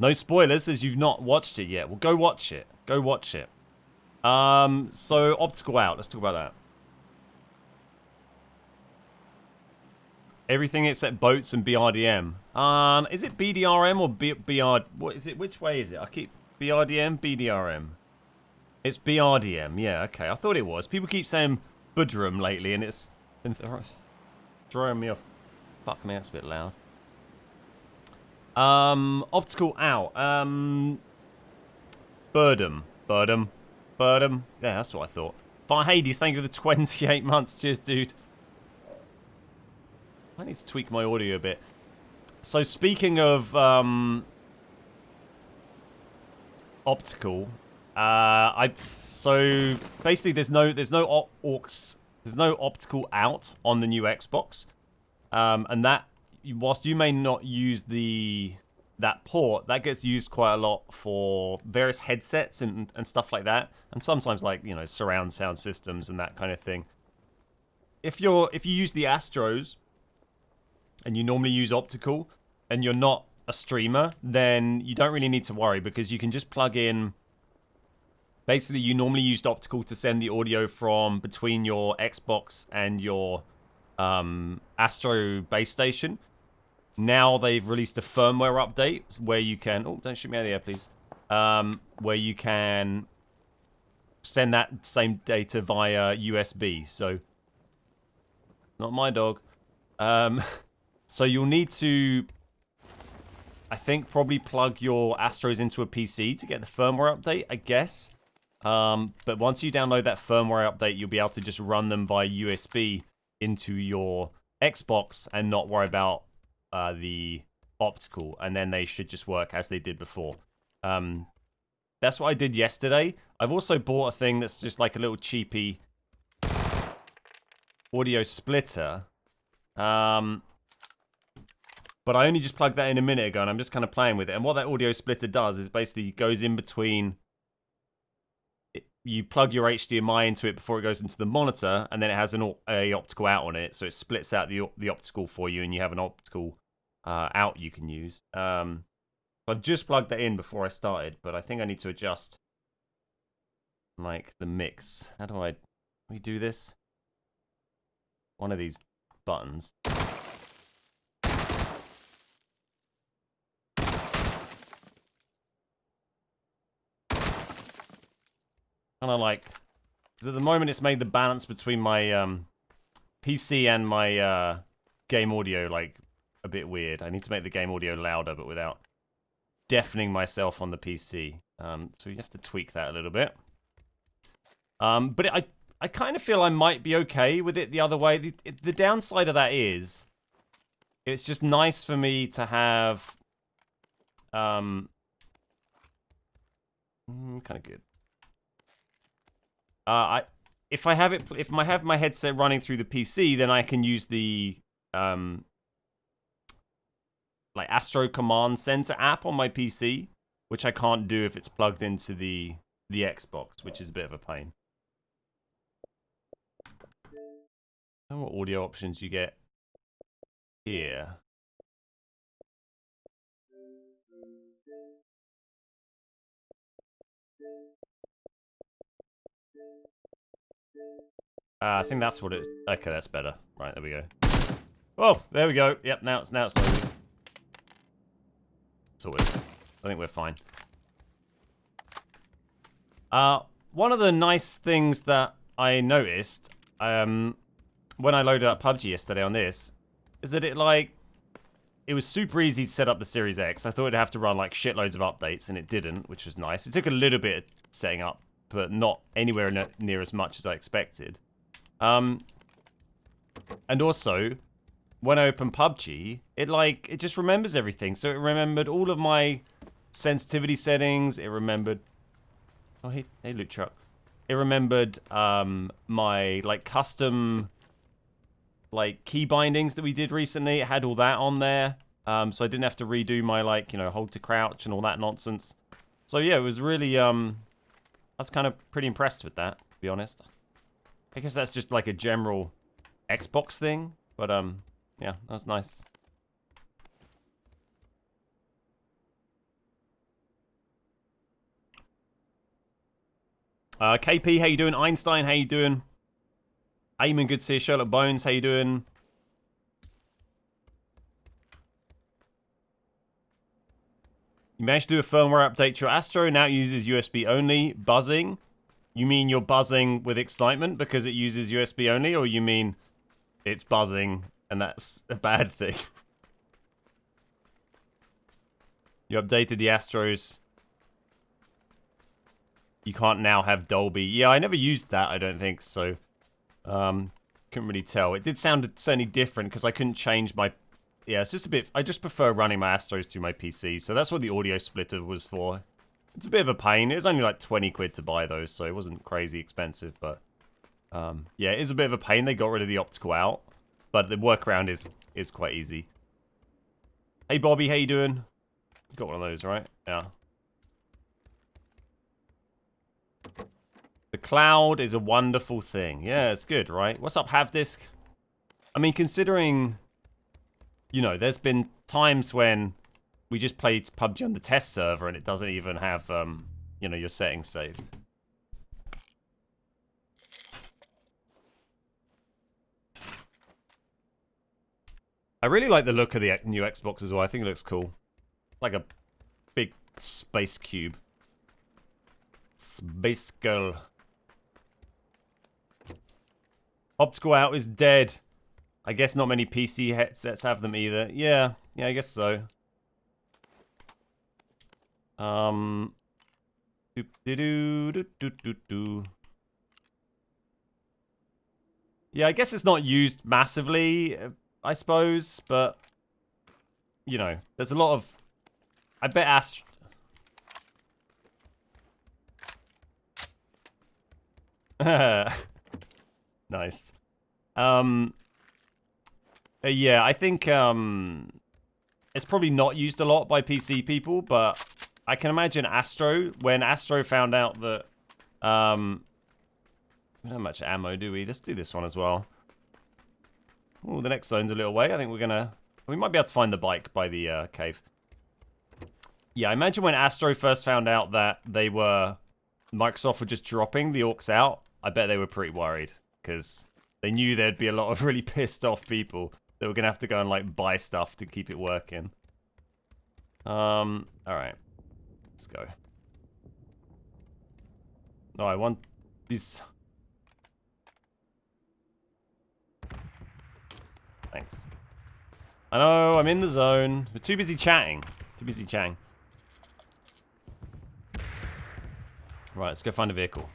No spoilers as you've not watched it yet. Well, go watch it. Go watch it. So optical out. Let's talk about that. Everything except boats and BRDM. Is it BDRM or BR? What is it? Which way is it? I keep BRDM, BDRM. It's BRDM. Yeah, okay. I thought it was. People keep saying Budrum lately, and it's throwing me off. Fuck me, that's a bit loud. Optical out. Birdum. Yeah, that's what I thought. Fire Hades, thank you for the 28 months. Cheers, dude. I need to tweak my audio a bit. So speaking of optical, so basically there's no optical out on the new Xbox, and that whilst you may not use that port, that gets used quite a lot for various headsets and stuff like that, and sometimes like surround sound systems and that kind of thing. If you use the Astros and you normally use optical and you're not a streamer, then you don't really need to worry because you can just plug in. Basically, you normally used optical to send the audio from between your Xbox and your Astro base station. Now they've released a firmware update where you can... Oh, don't shoot me out of the air, please. Where you can send that same data via USB. So, not my dog. So you'll need to, I think, probably plug your Astros into a PC to get the firmware update, I guess. But once you download that firmware update, you'll be able to just run them via USB into your Xbox and not worry about the optical. And then they should just work as they did before. That's what I did yesterday. I've also bought a thing that's just like a little cheapy audio splitter. But I only just plugged that in a minute ago, and I'm just kind of playing with it. And what that audio splitter does is basically goes in between... You plug your HDMI into it before it goes into the monitor, and then it has a optical out on it, so it splits out the optical for you, and you have an optical out you can use. So I've just plugged that in before I started, but I think I need to adjust like the mix. How do we do this? One of these buttons. Kind of like, because at the moment it's made the balance between my PC and my game audio like a bit weird. I need to make the game audio louder, but without deafening myself on the PC. So you have to tweak that a little bit. But I kind of feel I might be okay with it the other way. The downside of that is, it's just nice for me to have, kind of good. If I have my headset running through the PC, then I can use the like Astro Command Center app on my PC, which I can't do if it's plugged into the Xbox, which is a bit of a pain. I don't know what audio options you get here. I think that's what it is. Okay, that's better. Right, there we go. Oh, there we go. Yep, now it's loading. Sorted. I think we're fine. One of the nice things that I noticed when I loaded up PUBG yesterday on this is that it was super easy to set up the Series X. I thought it'd have to run like shitloads of updates, and it didn't, which was nice. It took a little bit of setting up, but not anywhere near as much as I expected. And also, when I open PUBG, it just remembers everything. So it remembered all of my sensitivity settings. It remembered... Oh, hey loot truck. It remembered my like custom like key bindings that we did recently. It had all that on there. So I didn't have to redo my hold to crouch and all that nonsense. So yeah, it was really I was kind of pretty impressed with that, to be honest. I guess that's just like a general Xbox thing, but yeah, that was nice. KP, how you doing? Einstein, how you doing? Eamon, good to see you. Sherlock Bones, how you doing? You managed to do a firmware update to your Astro. Now it uses USB only. Buzzing. You mean you're buzzing with excitement because it uses USB only, or you mean it's buzzing and that's a bad thing? You updated the Astros. You can't now have Dolby. Yeah, I never used that, I don't think, so couldn't really tell. It did sound certainly different because I couldn't change my... Yeah, it's just a bit... I just prefer running my Astros through my PC, so that's what the audio splitter was for. It's a bit of a pain. It was only like 20 quid to buy those, so it wasn't crazy expensive, but... yeah, it is a bit of a pain. They got rid of the optical out, but the workaround is quite easy. Hey, Bobby, how you doing? Got one of those, right? Yeah. The cloud is a wonderful thing. Yeah, it's good, right? What's up, Havdisk? I mean, considering, you know, there's been times when we just played PUBG on the test server and it doesn't even have, you know, your settings saved. I really like the look of the new Xbox as well. I think it looks cool. Like a big space cube. Space girl. Optical out is dead. I guess not many PC headsets have them either. Yeah, I guess so. Yeah, I guess it's not used massively, I suppose, but you know, there's a lot of... I bet Nice. Yeah, I think it's probably not used a lot by PC people, but I can imagine when Astro found out that we don't have much ammo, do we? Let's do this one as well. Oh, the next zone's a little way. I think we might be able to find the bike by the cave. Yeah, I imagine when Astro first found out that Microsoft were just dropping the AUX out, I bet they were pretty worried, because they knew there'd be a lot of really pissed off people that were going to have to go and, like, buy stuff to keep it working. Alright. Let's go. Oh, I want this. Thanks. I know, I'm in the zone. We're too busy chatting. Right, let's go find a vehicle.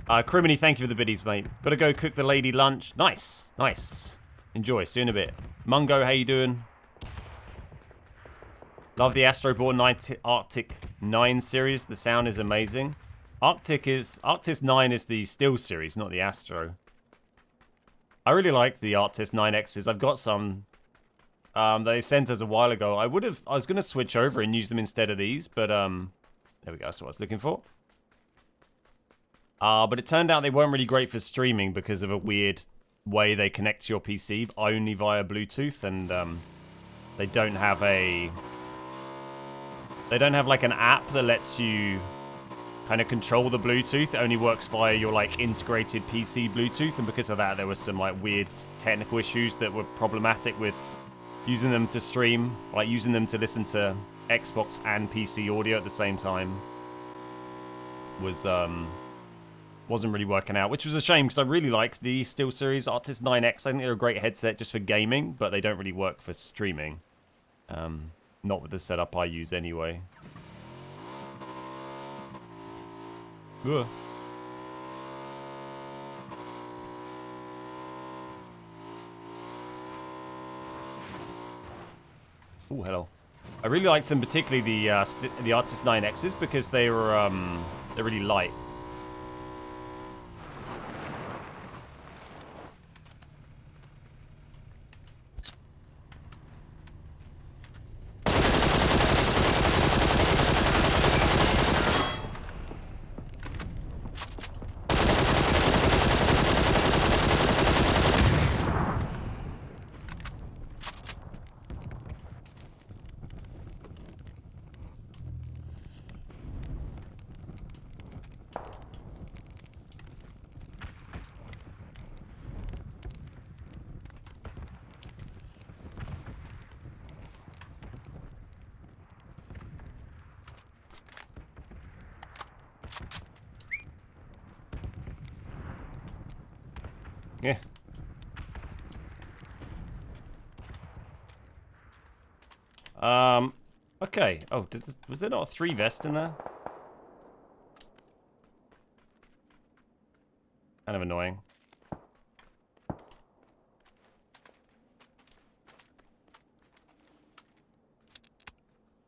Criminy, thank you for the biddies, mate. Gotta go cook the lady lunch. Nice. Enjoy. See you in a bit. Mungo, how you doing? Love the Astroborn Arctic 9 series. The sound is amazing. Arctis 9 is the Still series, not the Astro. I really like the Arctis 9Xs. I've got some that they sent us a while ago. I was gonna switch over and use them instead of these, but there we go. That's what I was looking for. But it turned out they weren't really great for streaming because of a weird way they connect to your PC only via Bluetooth, and they don't have like an app that lets you kind of control the Bluetooth. It only works via your like integrated PC Bluetooth, and because of that there was some like weird technical issues that were problematic with using them to stream, like using them to listen to Xbox and PC audio at the same time wasn't really working out, which was a shame because I really like the Still series Arctis 9X. I think they're a great headset just for gaming, but they don't really work for streaming. Not with the setup I use anyway. Ugh. Oh, hello. I really liked them, particularly the Arctis 9Xs, because they're really light. Yeah. Okay. Oh, was there not a 3 vest in there? Kind of annoying.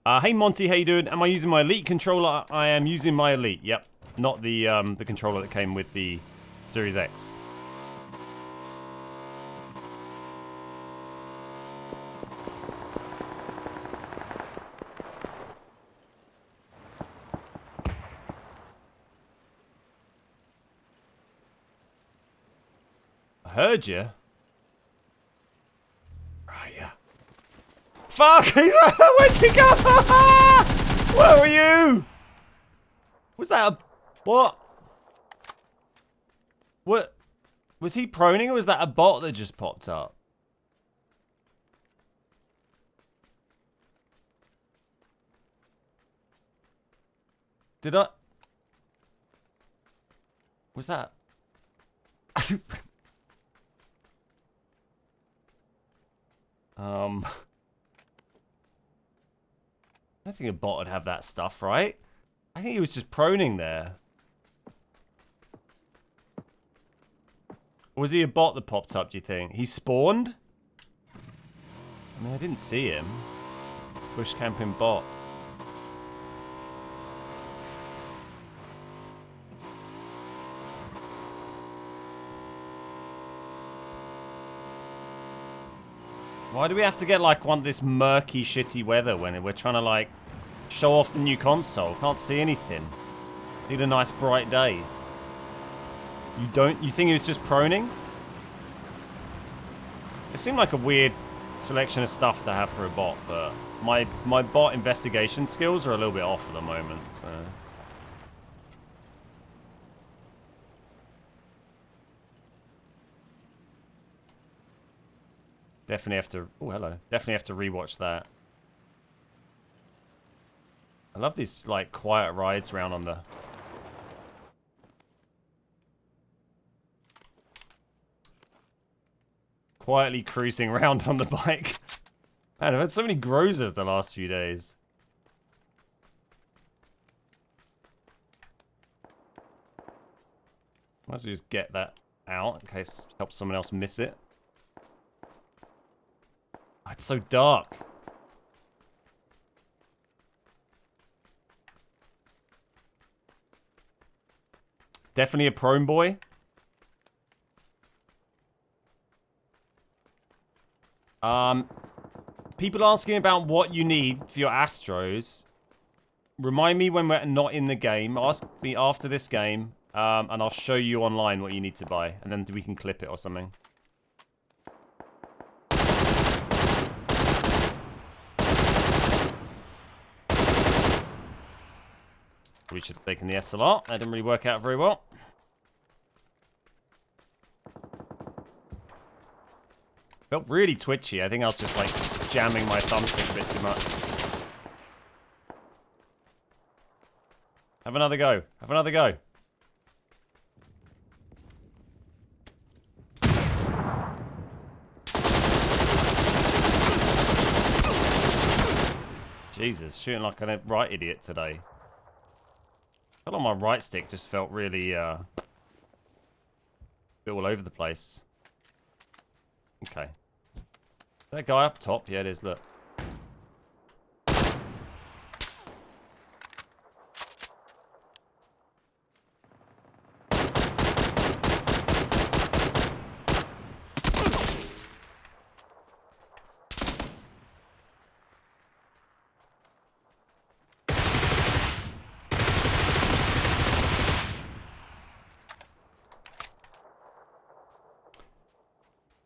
Hey Monty, how you doing? Am I using my Elite controller? I am using my Elite. Yep, not the controller that came with the Series X. I heard you. Right, yeah. Fuck! Where'd you go? Where were you? Was that a... What? What? Was he proning or was that a bot that just popped up? Did I... Was that... I don't think a bot would have that stuff, right? I think he was just proning there. Or was he a bot that popped up, do you think? He spawned? I mean, I didn't see him. Bush camping bot. Why do we have to get like this murky, shitty weather when we're trying to like show off the new console? Can't see anything. Need a nice bright day. You don't? You think he was just proning? It seemed like a weird selection of stuff to have for a bot, but my bot investigation skills are a little bit off at the moment. So. Definitely have to... Oh, hello. Definitely have to rewatch that. I love these, like, quiet rides around on the... Quietly cruising around on the bike. Man, I've had so many grozers the last few days. Might as well just get that out in case it helps someone else miss it. Oh, it's so dark. Definitely a prone boy. People asking about what you need for your Astros. Remind me when we're not in the game. Ask me after this game, and I'll show you online what you need to buy, and then we can clip it or something. We should have taken the SLR. That didn't really work out very well. Felt really twitchy. I think I was just like jamming my thumbstick a bit too much. Have another go. Have another go. Jesus, shooting like a right idiot today. I felt like my right stick just felt really, bit all over the place. Okay. That guy up top? Yeah, it is, look.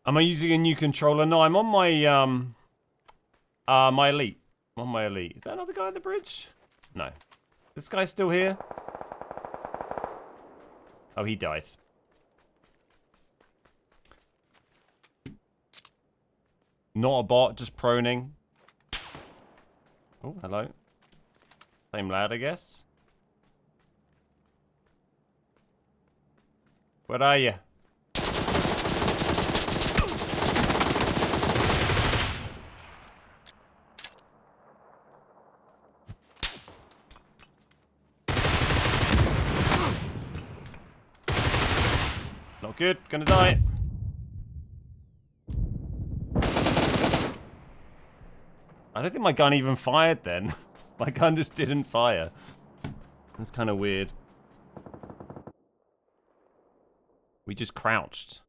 Am I using a new controller? No, I'm on my, my Elite. I'm on my Elite. Is that another guy on the bridge? No. This guy's still here? Oh, he died. Not a bot, just proning. Oh, hello. Same lad, I guess. Where are you? Not good. Gonna die. I don't think my gun even fired then. My gun just didn't fire. That's kind of weird. We just crouched.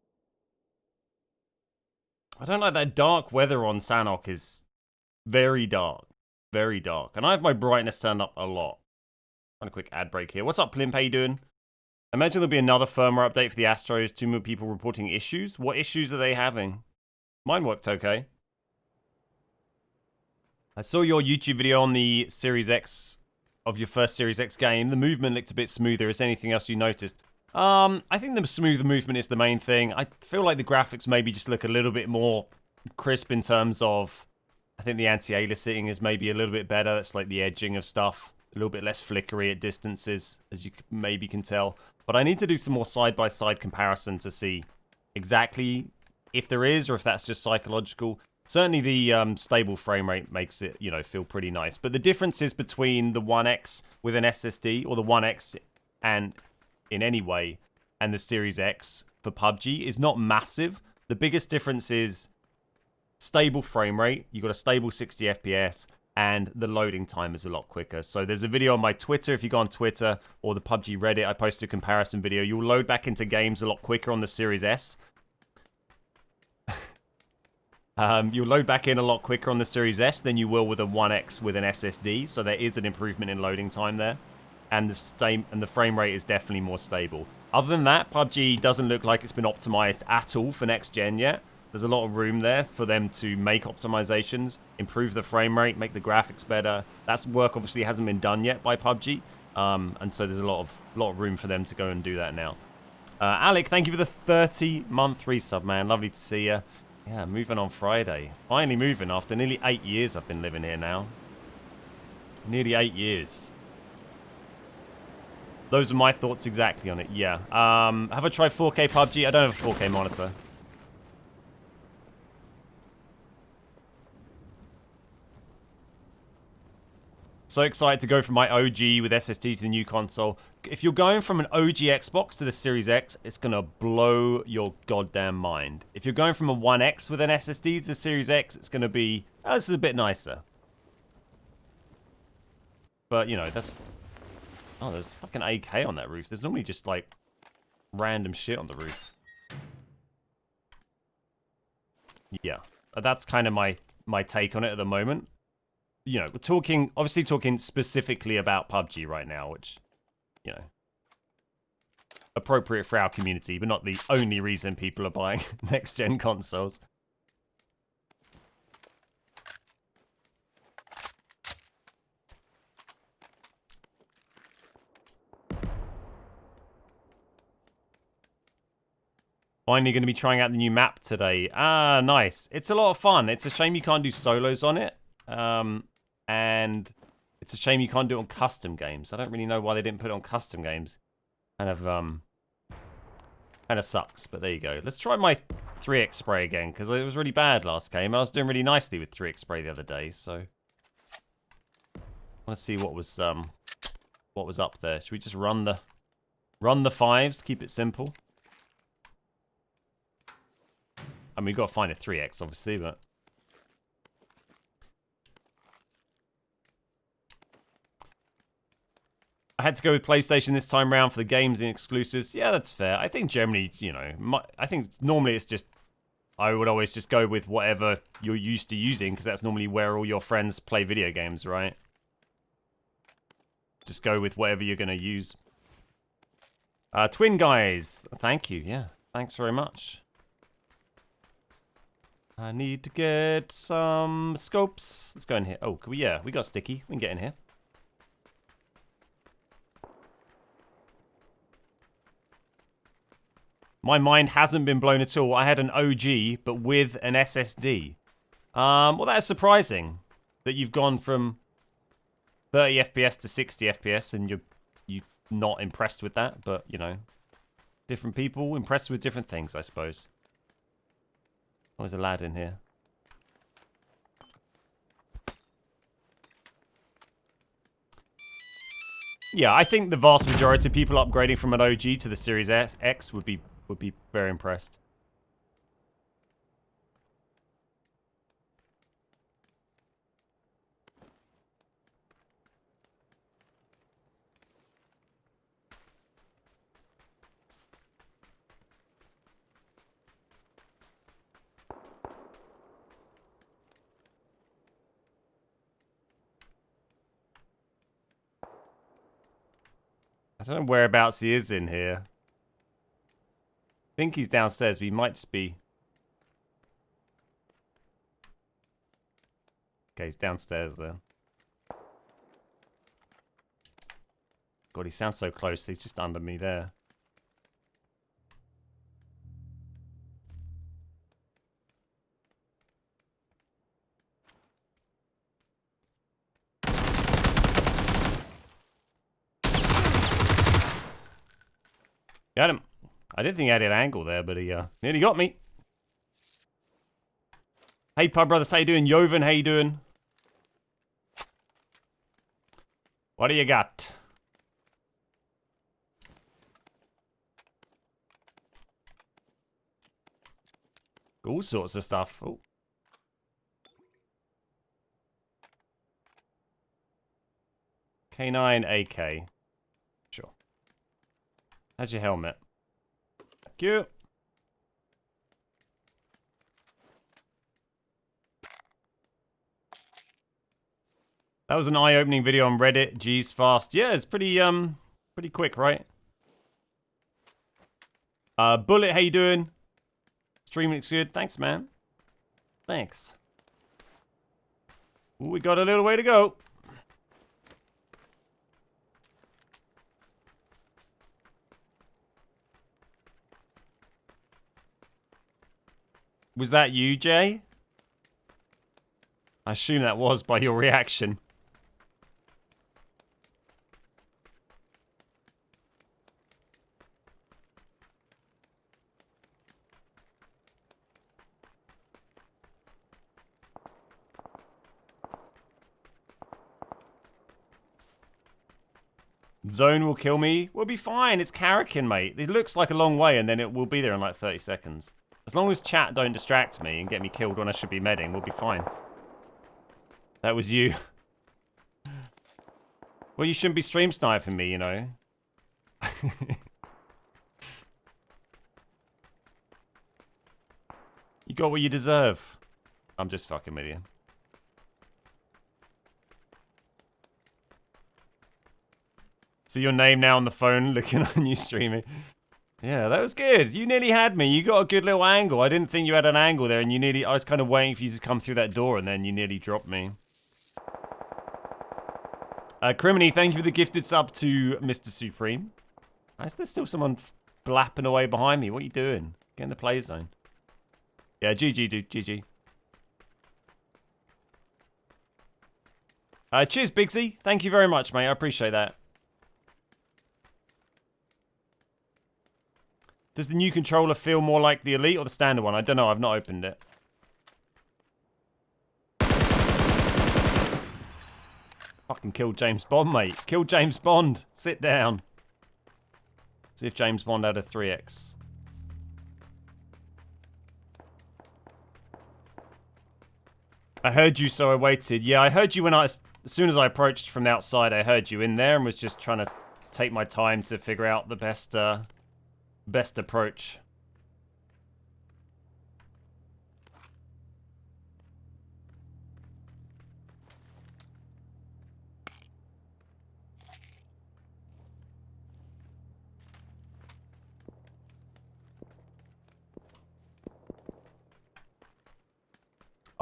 I don't like that dark weather on Sanhok is very dark. Very dark. And I have my brightness turned up a lot. On a quick ad break here. What's up, Plimp? How you doing? I imagine there'll be another firmware update for the Astros. 2 more people reporting issues. What issues are they having? Mine worked okay. I saw your YouTube video on the Series X of your first Series X game. The movement looked a bit smoother. Is there anything else you noticed? I think the smooth movement is the main thing. I feel like the graphics maybe just look a little bit more crisp in terms of... I think the anti-aliasing is maybe a little bit better. That's like the edging of stuff. A little bit less flickery at distances, as you maybe can tell. But I need to do some more side-by-side comparison to see exactly if there is or if that's just psychological. Certainly the stable frame rate makes it, you know, feel pretty nice. But the differences between the 1X with an SSD or the 1X and in any way and the Series X for PUBG is not massive. The biggest difference is stable frame rate. You've got a stable 60 FPS and the loading time is a lot quicker. So there's a video on my Twitter. If you go on Twitter or the PUBG Reddit, I posted a comparison video. You'll load back into games a lot quicker on the Series S. You'll load back in a lot quicker on the Series S than you will with a 1X with an SSD. So there is an improvement in loading time there. And the frame rate is definitely more stable. Other than that, PUBG doesn't look like it's been optimized at all for next gen yet. There's a lot of room there for them to make optimizations, improve the frame rate, make the graphics better. That's work obviously hasn't been done yet by PUBG. And so there's a lot of room for them to go and do that now. Alec, thank you for the 30-month resub, man. Lovely to see you. Yeah, moving on Friday. Finally moving after nearly 8 years I've been living here now. Nearly 8 years. Those are my thoughts exactly on it, yeah. Have I tried 4K PUBG? I don't have a 4K monitor. So excited to go from my OG with SSD to the new console. If you're going from an OG Xbox to the Series X, it's going to blow your goddamn mind. If you're going from a 1X with an SSD to the Series X, it's going to be... Oh, this is a bit nicer. But, you know, that's... Oh, there's fucking AK on that roof. There's normally just, like, random shit on the roof. Yeah. That's kind of my take on it at the moment. You know, we're obviously talking specifically about PUBG right now, which, you know, appropriate for our community, but not the only reason people are buying next-gen consoles. Finally going to be trying out the new map today. Ah, nice. It's a lot of fun. It's a shame you can't do solos on it. And it's a shame you can't do it on custom games. I don't really know why they didn't put it on custom games. Kind of sucks, but there you go. Let's try my 3x spray again, because it was really bad last game. I was doing really nicely with 3x spray the other day, so I want to see what was up there. Should we just run the fives, keep it simple? I mean, we've got to find a 3x, obviously, but... I had to go with PlayStation this time round for the games and exclusives. Yeah, that's fair. I think generally, you know, I think normally it's just... I would always just go with whatever you're used to using, because that's normally where all your friends play video games, right? Just go with whatever you're going to use. Twin Guys, thank you. Yeah, thanks very much. I need to get some scopes. Let's go in here. Oh, can we, yeah, we got sticky. We can get in here. My mind hasn't been blown at all. I had an OG, but with an SSD. Well, that is surprising that you've gone from 30 FPS to 60 FPS, and you're not impressed with that. But you know, different people impressed with different things, I suppose. Oh, there's a lad in here. Yeah, I think the vast majority of people upgrading from an OG to the Series X would be would be very impressed. I don't know whereabouts he is in here. I think he's downstairs, but he might just be... Okay, he's downstairs there. God, he sounds so close. He's just under me there. Got him. I didn't think he had an angle there, but he nearly got me. Hey, Pub Brothers, how you doing? Joven, how you doing? What do you got? All sorts of stuff. Oh. K9 AK. Sure. How's your helmet? Thank you. That was an eye-opening video on Reddit. G's fast. Yeah, it's pretty quick, right? Bullet, how you doing? Stream looks good. Thanks, man. Thanks. Ooh, we got a little way to go. Was that you, Jay? I assume that was by your reaction. Zone will kill me. We'll be fine. It's Karakin, mate. It looks like a long way, and then it will be there in like 30 seconds. As long as chat don't distract me and get me killed when I should be medding, we'll be fine. That was you. Well, you shouldn't be stream sniping me, you know. You got what you deserve. I'm just fucking with you. See your name now on the phone, looking on you streaming. Yeah, that was good. You nearly had me. You got a good little angle. I didn't think you had an angle there, and you nearly... I was kind of waiting for you to come through that door, and then you nearly dropped me. Criminy, thank you for the gifted sub to Mr. Supreme. Is there still someone blapping away behind me? What are you doing? Get in the play zone. Yeah, GG, dude. GG. Cheers, Bigsy. Thank you very much, mate. I appreciate that. Does the new controller feel more like the Elite or the standard one? I don't know. I've not opened it. Fucking killed James Bond, mate. Kill James Bond. Sit down. See if James Bond had a 3x. I heard you, so I waited. Yeah, I heard you when as soon as I approached from the outside, I heard you in there and was just trying to take my time to figure out the best approach.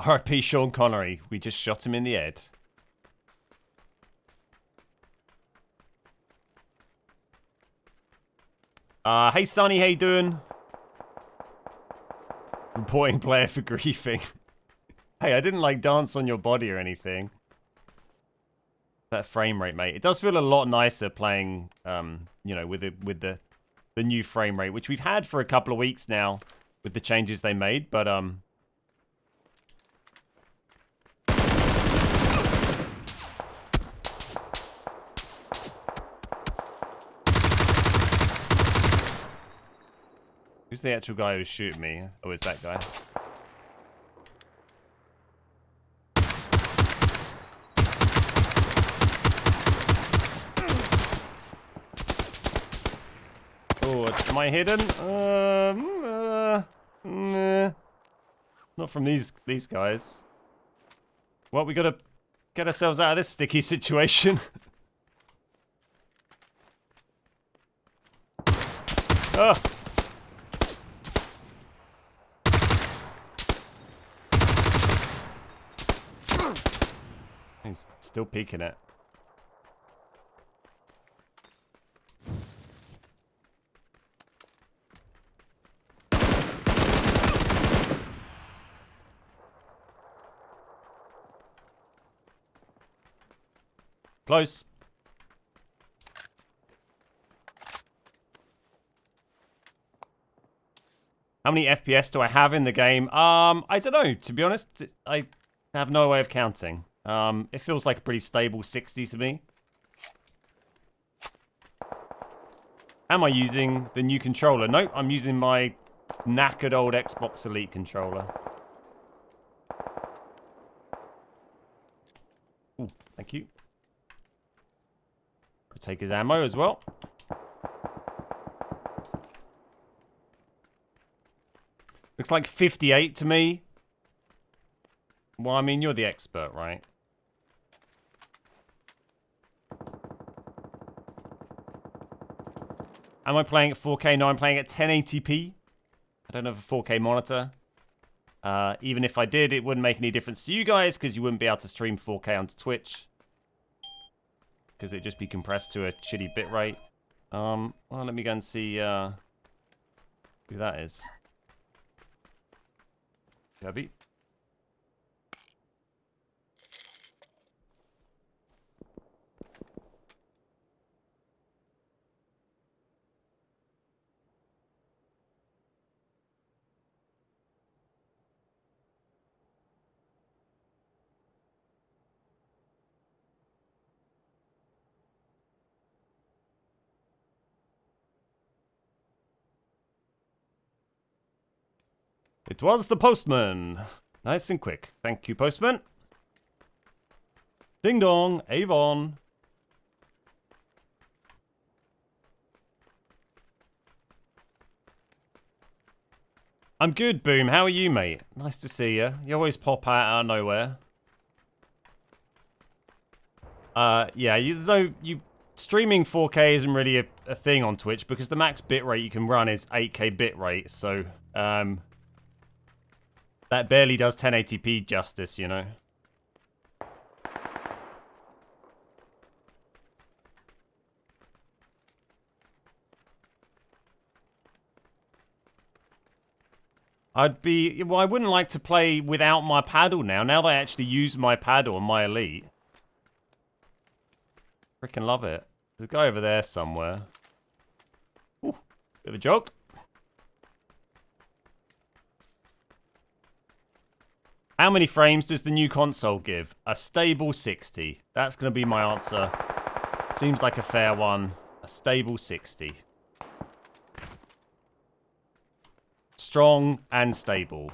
RIP Sean Connery. We just shot him in the head. Hey Sonny, how you doing? Reporting player for griefing. Hey, I didn't like dance on your body or anything. That frame rate, mate. It does feel a lot nicer playing, you know, with the new frame rate, which we've had for a couple of weeks now with the changes they made, but the actual guy who's shooting me? Oh, it's that guy. Oh, am I hidden? Not from these guys. Well, we gotta get ourselves out of this sticky situation. Oh. He's still peeking it. Close. How many FPS do I have in the game? I don't know. To be honest, I have no way of counting. It feels like a pretty stable 60 to me. Am I using the new controller? Nope, I'm using my knackered old Xbox Elite controller. Ooh, thank you. I'll take his ammo as well. Looks like 58 to me. Well, I mean, you're the expert, right? Am I playing at 4K? No, I'm playing at 1080p. I don't have a 4K monitor. Even if I did, it wouldn't make any difference to you guys because you wouldn't be able to stream 4K onto Twitch. Because it'd just be compressed to a shitty bitrate. Well, let me go and see who that is. Heavy. It was the postman. Nice and quick. Thank you, postman. Ding dong, Avon. I'm good, Boom. How are you, mate? Nice to see you. You always pop out of nowhere. Yeah, you streaming 4K isn't really a thing on Twitch because the max bitrate you can run is 8K bitrate, so that barely does 1080p justice, you know. Well, I wouldn't like to play without my paddle now. Now that I actually use my paddle on my Elite. Freaking love it. There's a guy over there somewhere. Ooh, bit of a joke. How many frames does the new console give? A stable 60. That's going to be my answer. Seems like a fair one. A stable 60. Strong and stable.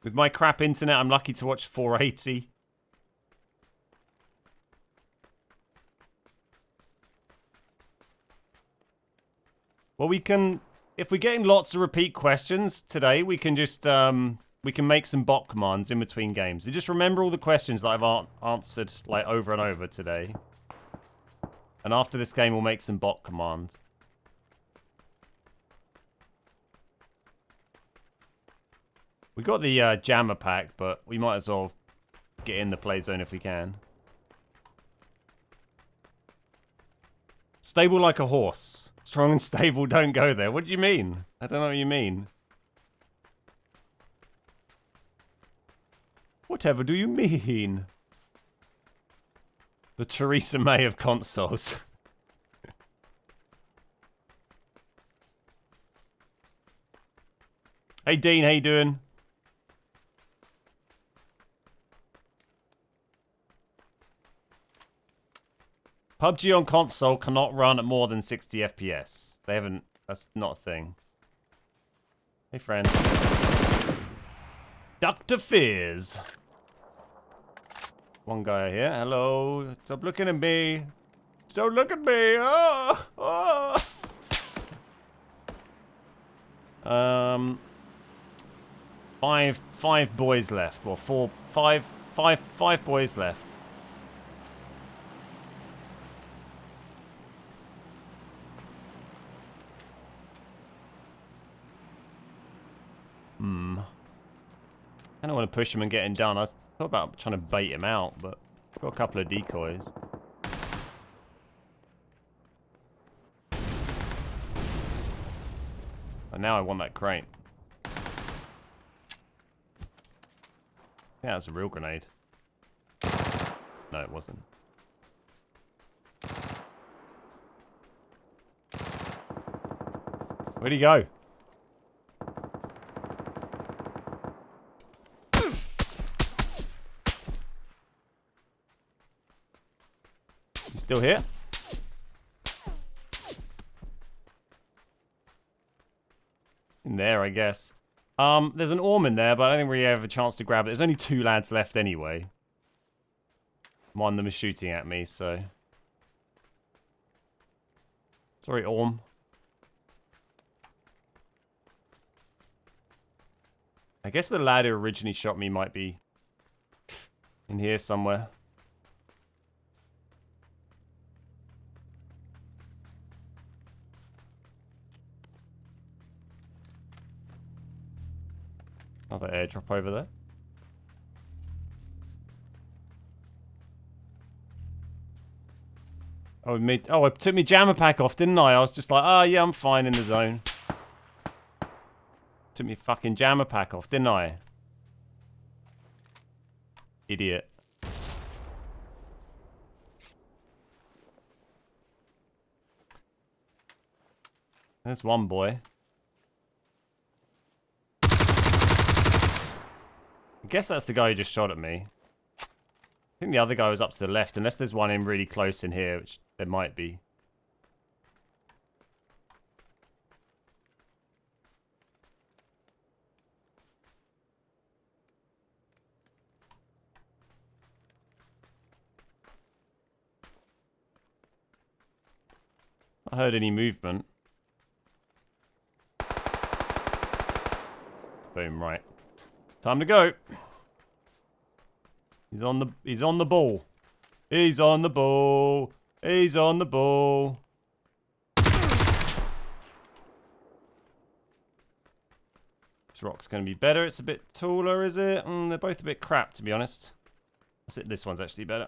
With my crap internet, I'm lucky to watch 480. Well, we can, if we're getting lots of repeat questions today, we can just, we can make some bot commands in between games. And just remember all the questions that I've answered, like, over and over today. And after this game, we'll make some bot commands. We got the jammer pack, but we might as well get in the play zone if we can. Stable like a horse. Strong and stable, don't go there. What do you mean? I don't know what you mean. Whatever do you mean? The Theresa May of consoles. Hey Dean, how you doing? PUBG on console cannot run at more than 60 FPS. They haven't That's not a thing. Hey, friend. Dr. Fizz. One guy here. Hello. Stop looking at me. Don't look at me. Oh, oh. Five boys left. Well, five boys left. I don't want to push him and get him down. I thought about trying to bait him out, but I've got a couple of decoys. And now I want that crate. Yeah, that's a real grenade. No, it wasn't. Where'd he go? You still here? In there, I guess. There's an orm in there, but I don't think we have a chance to grab it. There's only 2 lads left anyway. One of them is shooting at me, so... Sorry, orm. I guess the lad who originally shot me might be in here somewhere. Another airdrop over there. Oh, I took my jammer pack off, didn't I? I was just like, oh yeah, I'm fine in the zone. Took me fucking jammer pack off, didn't I? Idiot. There's one boy. I guess that's the guy who just shot at me. I think the other guy was up to the left, unless there's one in really close in here, which there might be. I heard any movement. Boom, right. Time to go. He's on the ball. He's on the ball. He's on the ball. This rock's going to be better. It's a bit taller, is it? They're both a bit crap, to be honest. This one's actually better.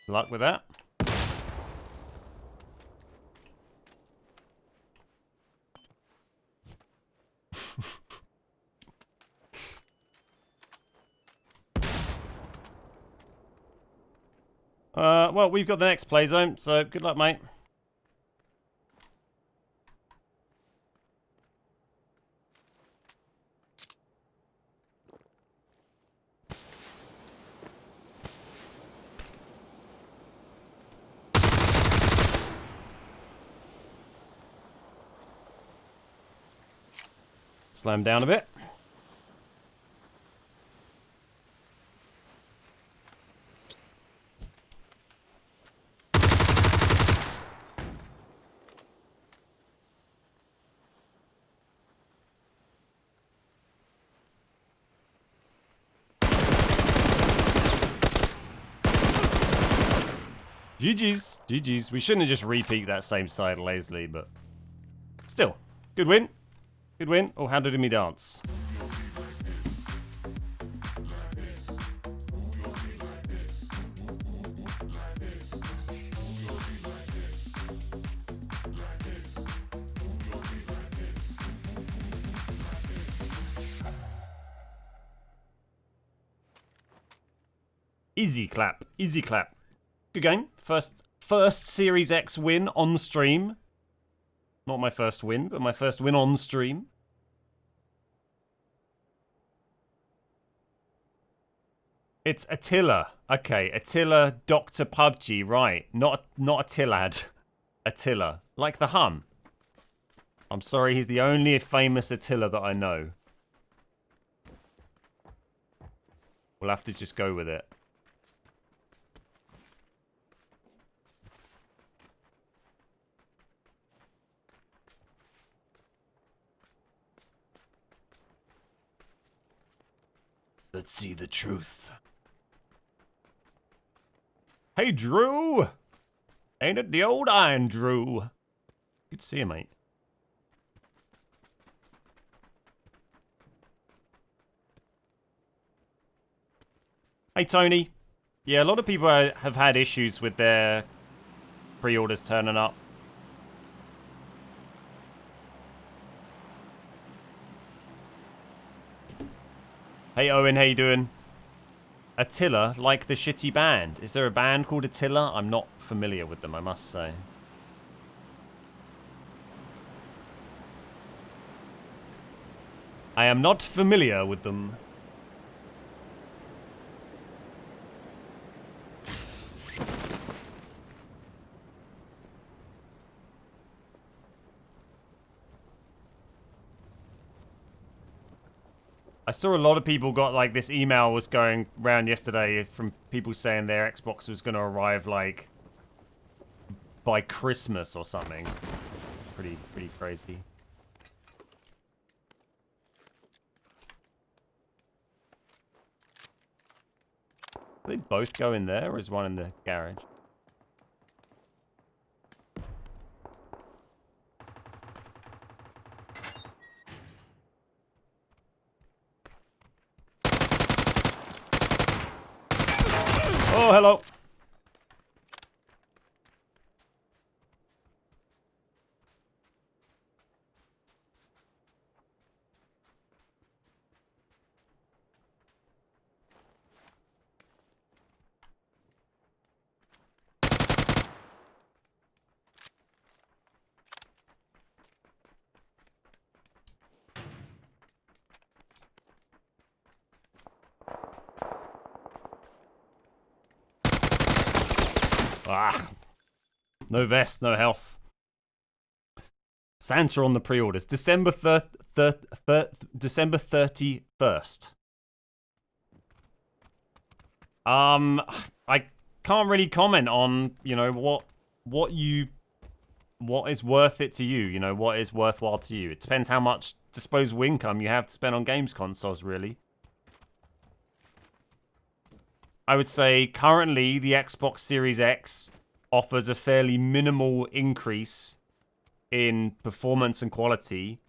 Luck with that. Well, we've got the next play zone, so good luck, mate. Slam down a bit. GG's. GG's. We shouldn't have just repeat that same side lazily, but still, good win. Good win. Oh, how did me dance? Easy clap. Easy clap. Good game. First Series X win on the stream. Not my first win, but my first win on stream. It's Attila. Okay, Attila, Dr. PUBG, right. Not Attilad. Attila. Like the Hun. I'm sorry, he's the only famous Attila that I know. We'll have to just go with it. Let's see the truth. Hey, Drew! Ain't it the old Iron Drew? Good to see you, mate. Hey, Tony. Yeah, a lot of people have had issues with their pre-orders turning up. Hey, Owen, how you doing? Attila, like the shitty band. Is there a band called Attila? I'm not familiar with them, I must say. I am not familiar with them. I saw a lot of people got, like, this email was going around yesterday from people saying their Xbox was going to arrive, like, by Christmas or something. Pretty crazy. Do they both go in there, or is one in the garage? Oh, hello. Ah. No vest, no health. Santa on the pre-orders. December 31st. I can't really comment on, you know, what is worth it to you, you know, what is worthwhile to you. It depends how much disposable income you have to spend on games consoles, really. I would say currently the Xbox Series X offers a fairly minimal increase in performance and quality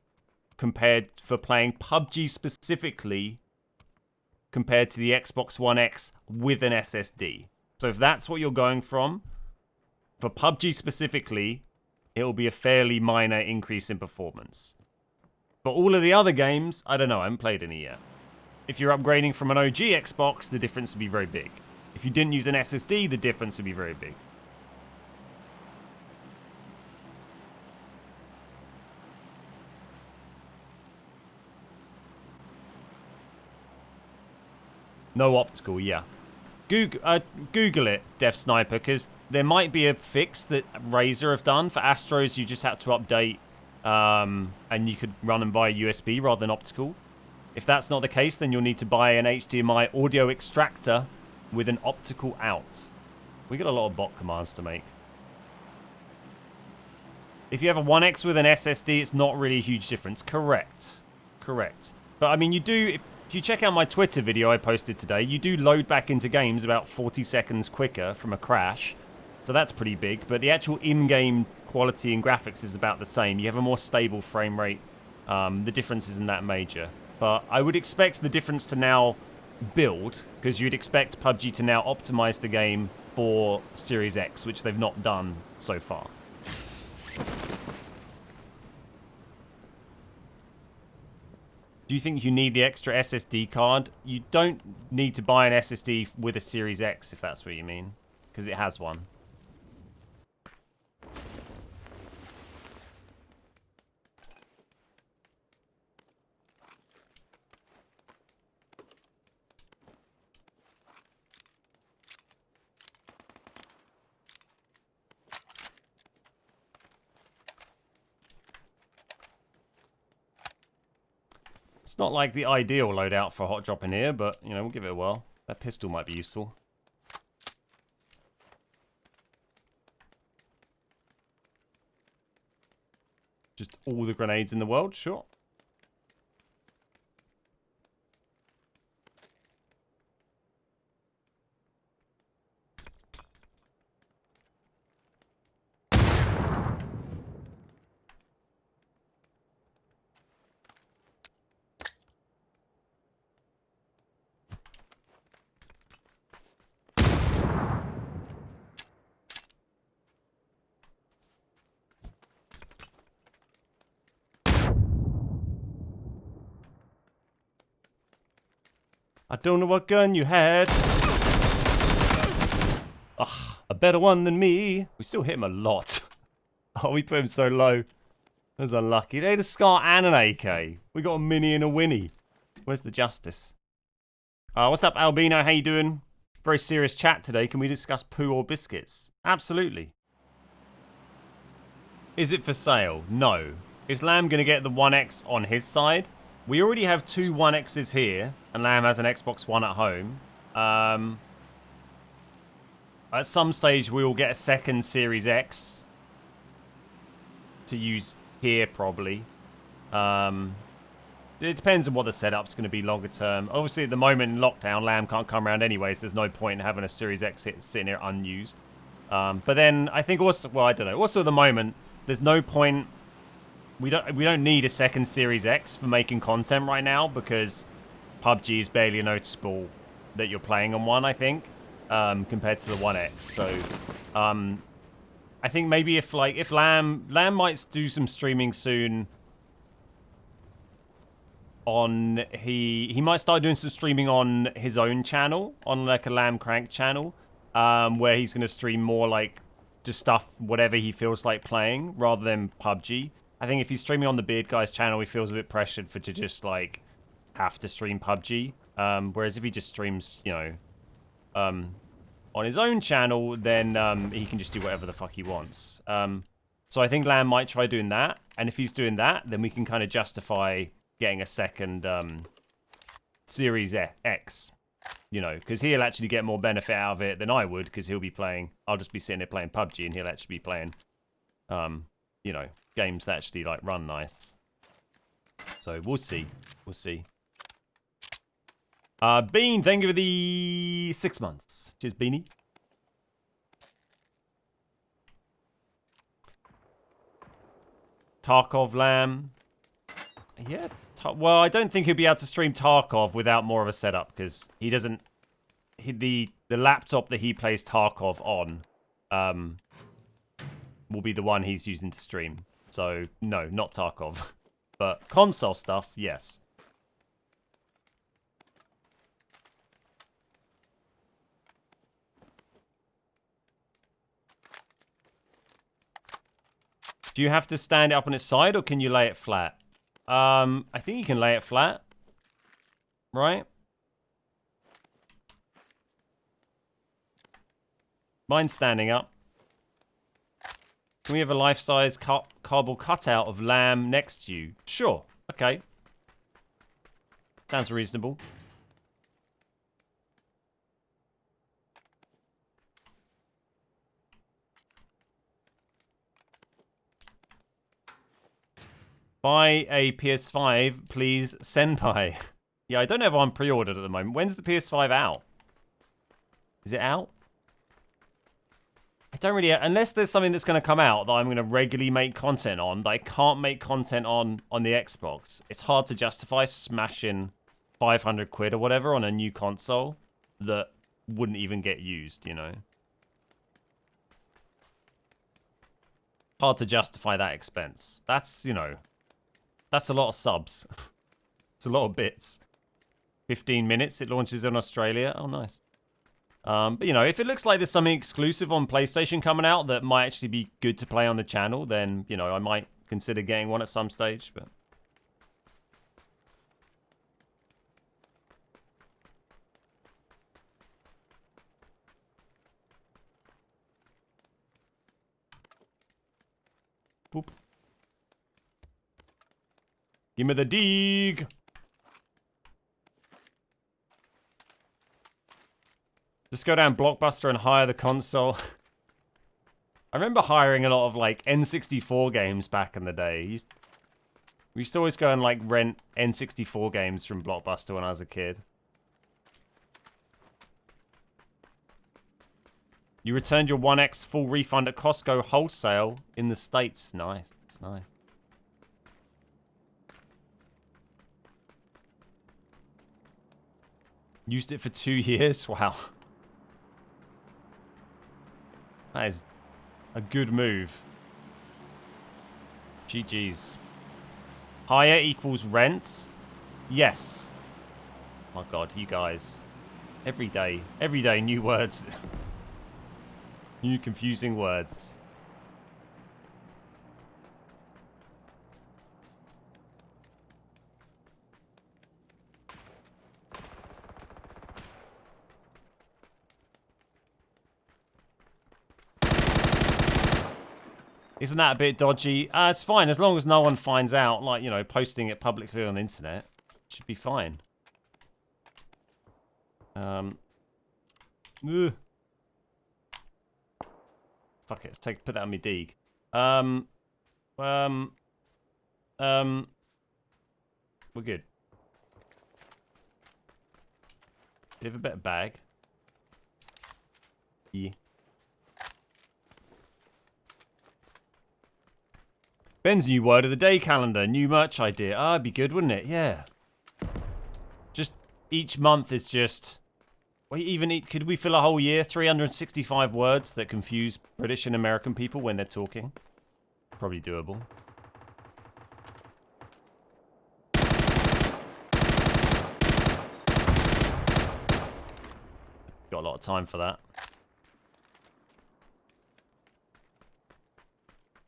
compared for playing PUBG specifically compared to the Xbox One X with an SSD. So if that's what you're going from, for PUBG specifically, it will be a fairly minor increase in performance. For all of the other games, I don't know, I haven't played any yet. If you're upgrading from an OG Xbox, the difference would be very big. If you didn't use an SSD, the difference would be very big. No optical, yeah. Google it, Dev Sniper, because there might be a fix that Razer have done. For Astros, you just had to update, and you could run them via USB rather than optical. If that's not the case, then you'll need to buy an HDMI audio extractor with an optical out. We got a lot of bot commands to make. If you have a 1X with an SSD, it's not really a huge difference. Correct. But I mean, you do, if you check out my Twitter video I posted today, you do load back into games about 40 seconds quicker from a crash. So that's pretty big. But the actual in-game quality and graphics is about the same. You have a more stable frame rate. The difference isn't that major. But I would expect the difference to now build, because you'd expect PUBG to now optimize the game for Series X, which they've not done so far. Do you think you need the extra SSD card? You don't need to buy an SSD with a Series X, if that's what you mean, because it has one. It's not like the ideal loadout for a hot drop in here, but, you know, we'll give it a whirl. That pistol might be useful. Just all the grenades in the world, sure. I don't know what gun you had. Ugh, a better one than me. We still hit him a lot. Oh, we put him so low. That's unlucky. They had a SCAR and an AK. We got a mini and a winnie. Where's the justice? What's up, Albino? How you doing? Very serious chat today. Can we discuss poo or biscuits? Absolutely. Is it for sale? No. Is Lamb going to get the 1X on his side? We already have 2 1Xs here, and Lamb has an Xbox One at home. At some stage, we will get a second Series X to use here, probably. It depends on what the setup's going to be longer term. Obviously, at the moment in lockdown, Lamb can't come around anyway, so there's no point in having a Series X sitting here unused. But then, I think also, well, I don't know. Also, at the moment, there's no point. We don't need a second Series X for making content right now because PUBG is barely noticeable that you're playing on one, I think, compared to the 1X. So, I think maybe if Lamb might do some streaming soon on he might start doing some streaming on his own channel, on like a Lamb Crank channel, where he's going to stream more like just stuff, whatever he feels like playing, rather than PUBG. I think if he's streaming on the Beard Guys channel, he feels a bit pressured to just like have to stream PUBG. Whereas if he just streams, you know, on his own channel, then he can just do whatever the fuck he wants. So I think Lamb might try doing that, and if he's doing that, then we can kind of justify getting a second Series X, you know, because he'll actually get more benefit out of it than I would, because he'll be playing. I'll just be sitting there playing PUBG, and he'll actually be playing, you know, games that actually like run nice. So we'll see. We'll see. Bean, thank you for the 6 months. Cheers, Beanie. Tarkov Lamb. Yeah. Well, I don't think he'll be able to stream Tarkov without more of a setup, because he doesn't. The laptop that he plays Tarkov on will be the one he's using to stream. So no, not Tarkov, but console stuff, yes. Do you have to stand it up on its side, or can you lay it flat? I think you can lay it flat. Right? Mine's standing up. Can we have a life-size cardboard cutout of Lamb next to you? Sure. Okay. Sounds reasonable. Buy a PS5, please, Senpai. Yeah, I don't know if I'm pre-ordered at the moment. When's the PS5 out? Is it out? I don't really... Unless there's something that's going to come out that I'm going to regularly make content on, that I can't make content on the Xbox, it's hard to justify smashing 500 quid or whatever on a new console that wouldn't even get used, you know? Hard to justify that expense. That's, you know... That's a lot of subs. It's a lot of bits. 15 minutes, it launches in Australia. Oh, nice. But, you know, if it looks like there's something exclusive on PlayStation coming out that might actually be good to play on the channel, then, you know, I might consider getting one at some stage, but... Boop. Give me the dig. Just go down Blockbuster and hire the console. I remember hiring a lot of like N64 games back in the day. We used to always go and like rent N64 games from Blockbuster when I was a kid. You returned your 1X full refund at Costco wholesale in the States. Nice. It's nice. Used it for 2 years? Wow. That is a good move. GG's. Hire equals rent? Yes. Oh god, you guys. Every day new words. New confusing words. Isn't that a bit dodgy? It's fine, as long as no one finds out, like, you know, posting it publicly on the internet. Should be fine. Ugh. Fuck it, put that on me dig. We're good. Do you have a better bag? Yeah. Ben's new word of the day calendar, new merch idea. Ah, it'd be good, wouldn't it? Yeah. Just each month is just. Could we fill a whole year? 365 words that confuse British and American people when they're talking. Probably doable. Got a lot of time for that.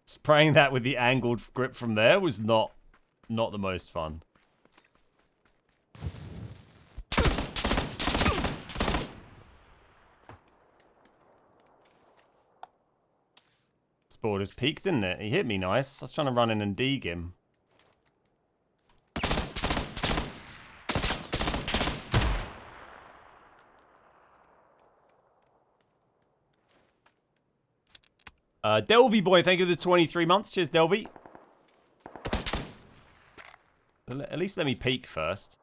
Spraying that with the angled grip from there was not the most fun. This board has peaked, didn't it? He hit me nice. I was trying to run in and dig him. Delvy boy, thank you for the 23 months. Cheers, Delvy. At least let me peek first.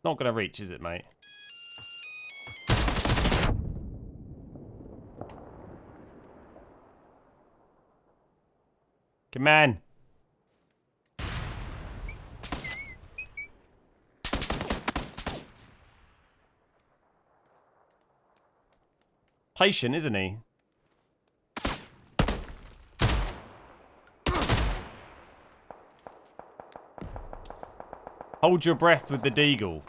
Not gonna reach, is it, mate? Come on. Patient, isn't he? Hold your breath with the deagle.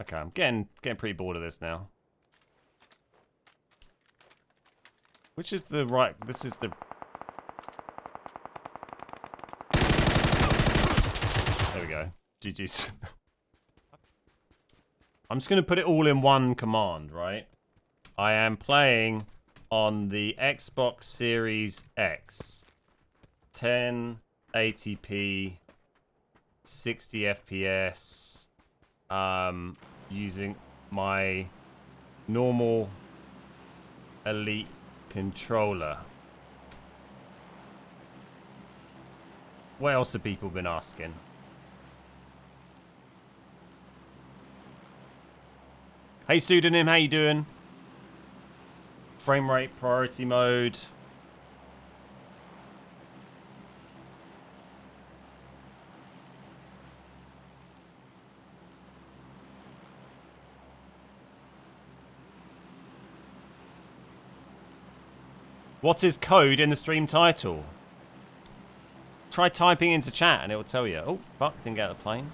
Okay, I'm getting pretty bored of this now. Which is the right? This is the. There we go. GG's. I'm just gonna put it all in one command, right? I am playing on the Xbox Series X, 1080p, 60 FPS. Using my normal Elite controller. What else have people been asking? Hey Pseudonym, how you doing? Frame rate priority mode. What is code in the stream title? Try typing into chat and it will tell you. Oh, fuck, didn't get the plane.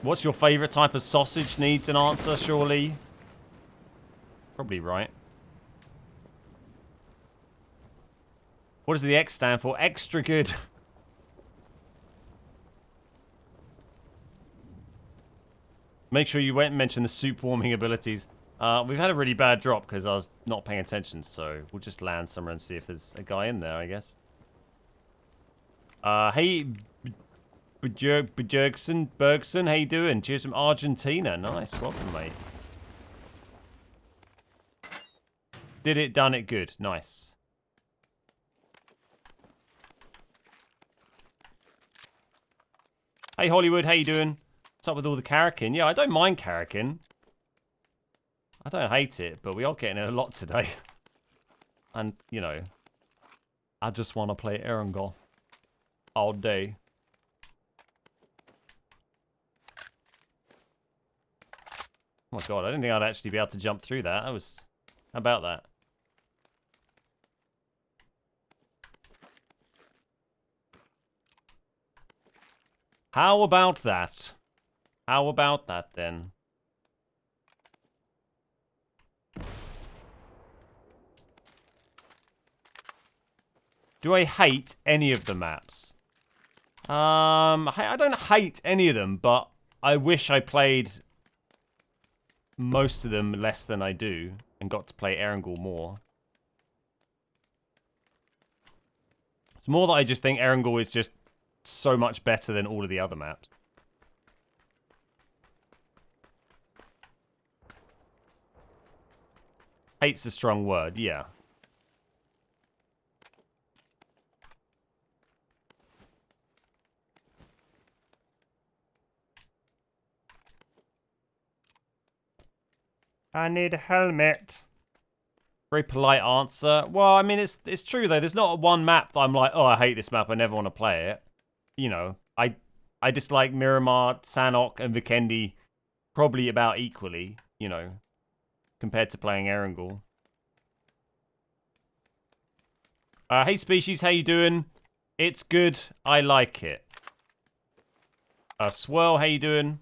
What's your favourite type of sausage needs an answer, surely? Probably right. What does the X stand for? Extra good. Make sure you went and mention the soup warming abilities. We've had a really bad drop because I was not paying attention, so we'll just land somewhere and see if there's a guy in there, I guess. Hey, Bergson, how you doing? Cheers from Argentina. Nice, welcome, mate. Did it, done it, good. Nice. Hey, Hollywood, how you doing? What's up with all the Karakin? Yeah, I don't mind Karakin. I don't hate it, but we are getting it a lot today. And, you know, I just want to play Erangel all day. Oh my god, I didn't think I'd actually be able to jump through that. How about that? How about that? How about that, then? Do I hate any of the maps? I don't hate any of them, but I wish I played most of them less than I do and got to play Erangel more. It's more that I just think Erangel is just so much better than all of the other maps. Hate's a strong word, yeah. I need a helmet. Very polite answer. Well, I mean, it's true, though. There's not one map that I'm like, oh, I hate this map. I never want to play it. You know, I dislike Miramar, Sanhok, and Vikendi probably about equally, you know, compared to playing Erangel. Hey, Species, how you doing? It's good. I like it. Swirl, how you doing?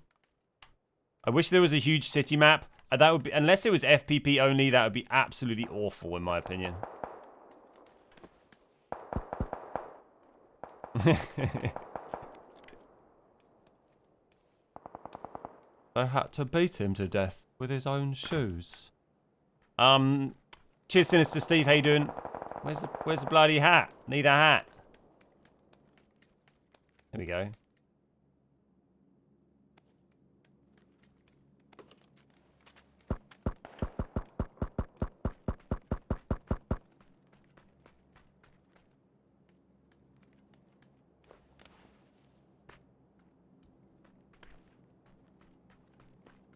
I wish there was a huge city map. That would be, unless it was FPP only, that would be absolutely awful, in my opinion. I had to beat him to death with his own shoes. Cheers, Sinister Steve. How you doing? Where's the bloody hat? Need a hat. There we go.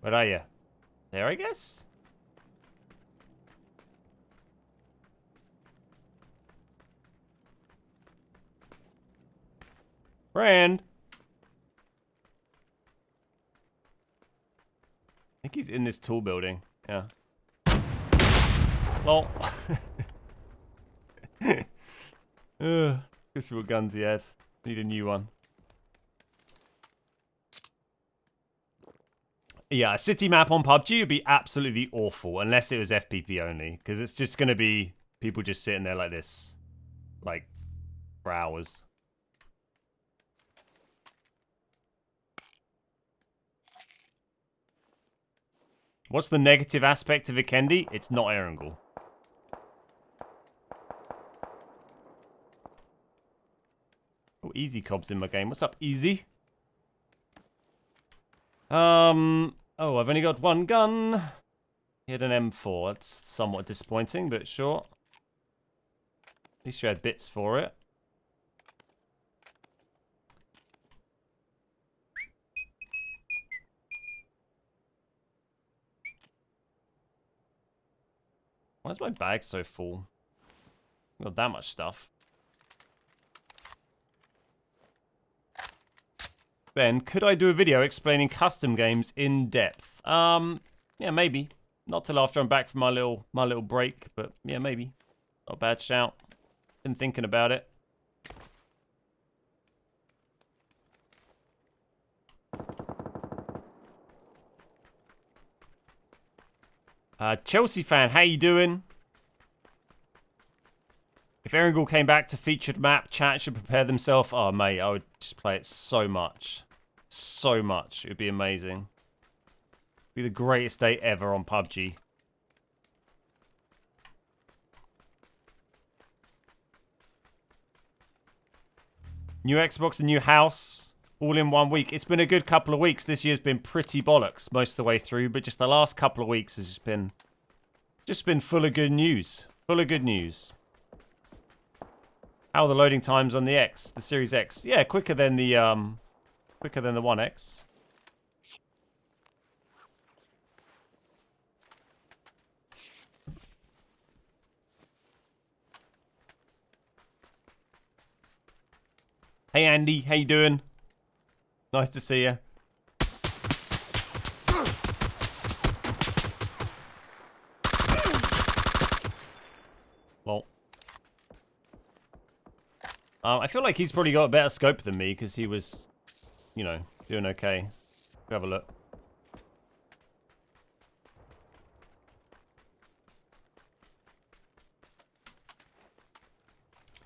Where are you? There, I guess? Friend! I think he's in this tool building. Yeah. Lol. Guess what guns he had. Need a new one. Yeah, a city map on PUBG would be absolutely awful unless it was FPP only, because it's just going to be people just sitting there like this, like, for hours. What's the negative aspect of Vikendi? It's not Erangel. Oh, Easy Cob's in my game. What's up, Easy? Oh, I've only got one gun. He had an M4. That's somewhat disappointing, but sure. At least you had bits for it. Why is my bag so full? Got that much stuff. Ben, could I do a video explaining custom games in depth? Yeah, maybe. Not till after I'm back from my little break, but yeah, maybe. Not a bad shout. Been thinking about it. Chelsea fan, how you doing? If Erangel came back to featured map, chat should prepare themselves. Oh, mate, I would just play it so much. So much. It would be amazing. Be the greatest day ever on PUBG. New Xbox and new house. All in 1 week. It's been a good couple of weeks. This year's been pretty bollocks most of the way through, but just the last couple of weeks has just been full of good news. Full of good news. How are the loading times on the X, the Series X? Yeah, quicker than the 1X. Hey Andy, how you doing? Nice to see you. Well, I feel like he's probably got a better scope than me because he was, you know, doing okay. Go have a look.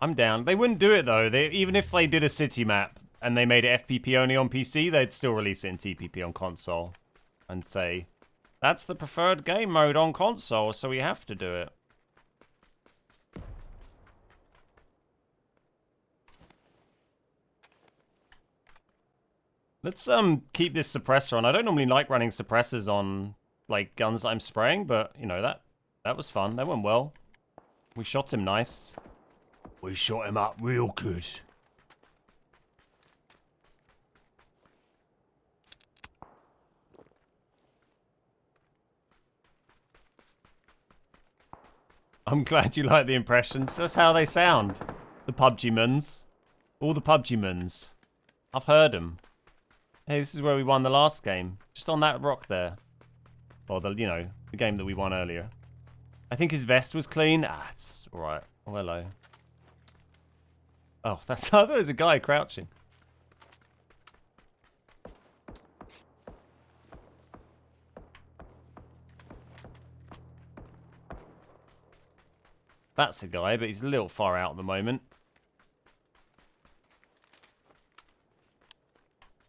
I'm down. They wouldn't do it though. Even if they did a city map and they made it FPP only on PC, they'd still release it in TPP on console and say, that's the preferred game mode on console, so we have to do it. Let's keep this suppressor on. I don't normally like running suppressors on like guns that I'm spraying, but you know, that was fun. That went well. We shot him nice. We shot him up real good. I'm glad you like the impressions. That's how they sound. The PUBG-mans. All the PUBG-mans. I've heard them. Hey, this is where we won the last game. Just on that rock there. Or the, you know, the game that we won earlier. I think his vest was clean. Ah, it's alright. Oh, hello. Oh, that's how there's a guy crouching. That's a guy, but he's a little far out at the moment.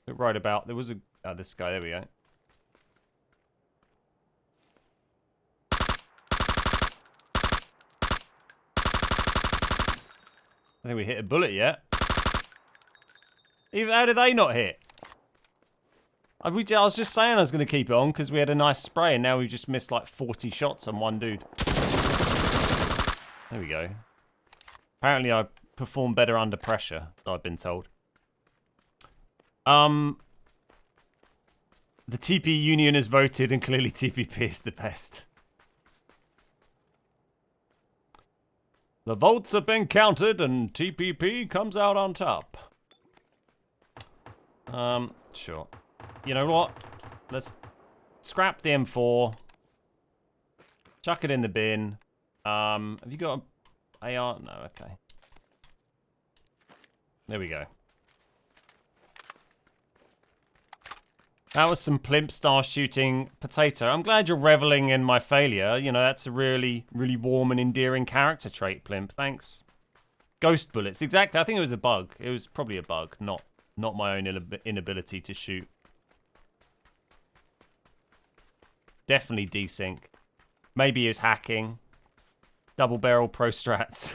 Right about, there was a... Oh, this guy, there we go. I think we hit a bullet yet. Even, how did they not hit? I was just saying I was going to keep it on because we had a nice spray and now we've just missed like 40 shots on one dude. There we go. Apparently I perform better under pressure, I've been told. The TP Union has voted and clearly TPP is the best. The votes have been counted and TPP comes out on top. Sure. You know what? Let's scrap the M4. Chuck it in the bin. Have you got an AR? No, okay. There we go. That was some plimp star shooting potato. I'm glad you're reveling in my failure. You know, that's a really, really warm and endearing character trait, Plimp. Thanks. Ghost bullets. Exactly. I think it was a bug. It was probably a bug, not my own inability to shoot. Definitely desync. Maybe he was hacking. Double barrel pro strats.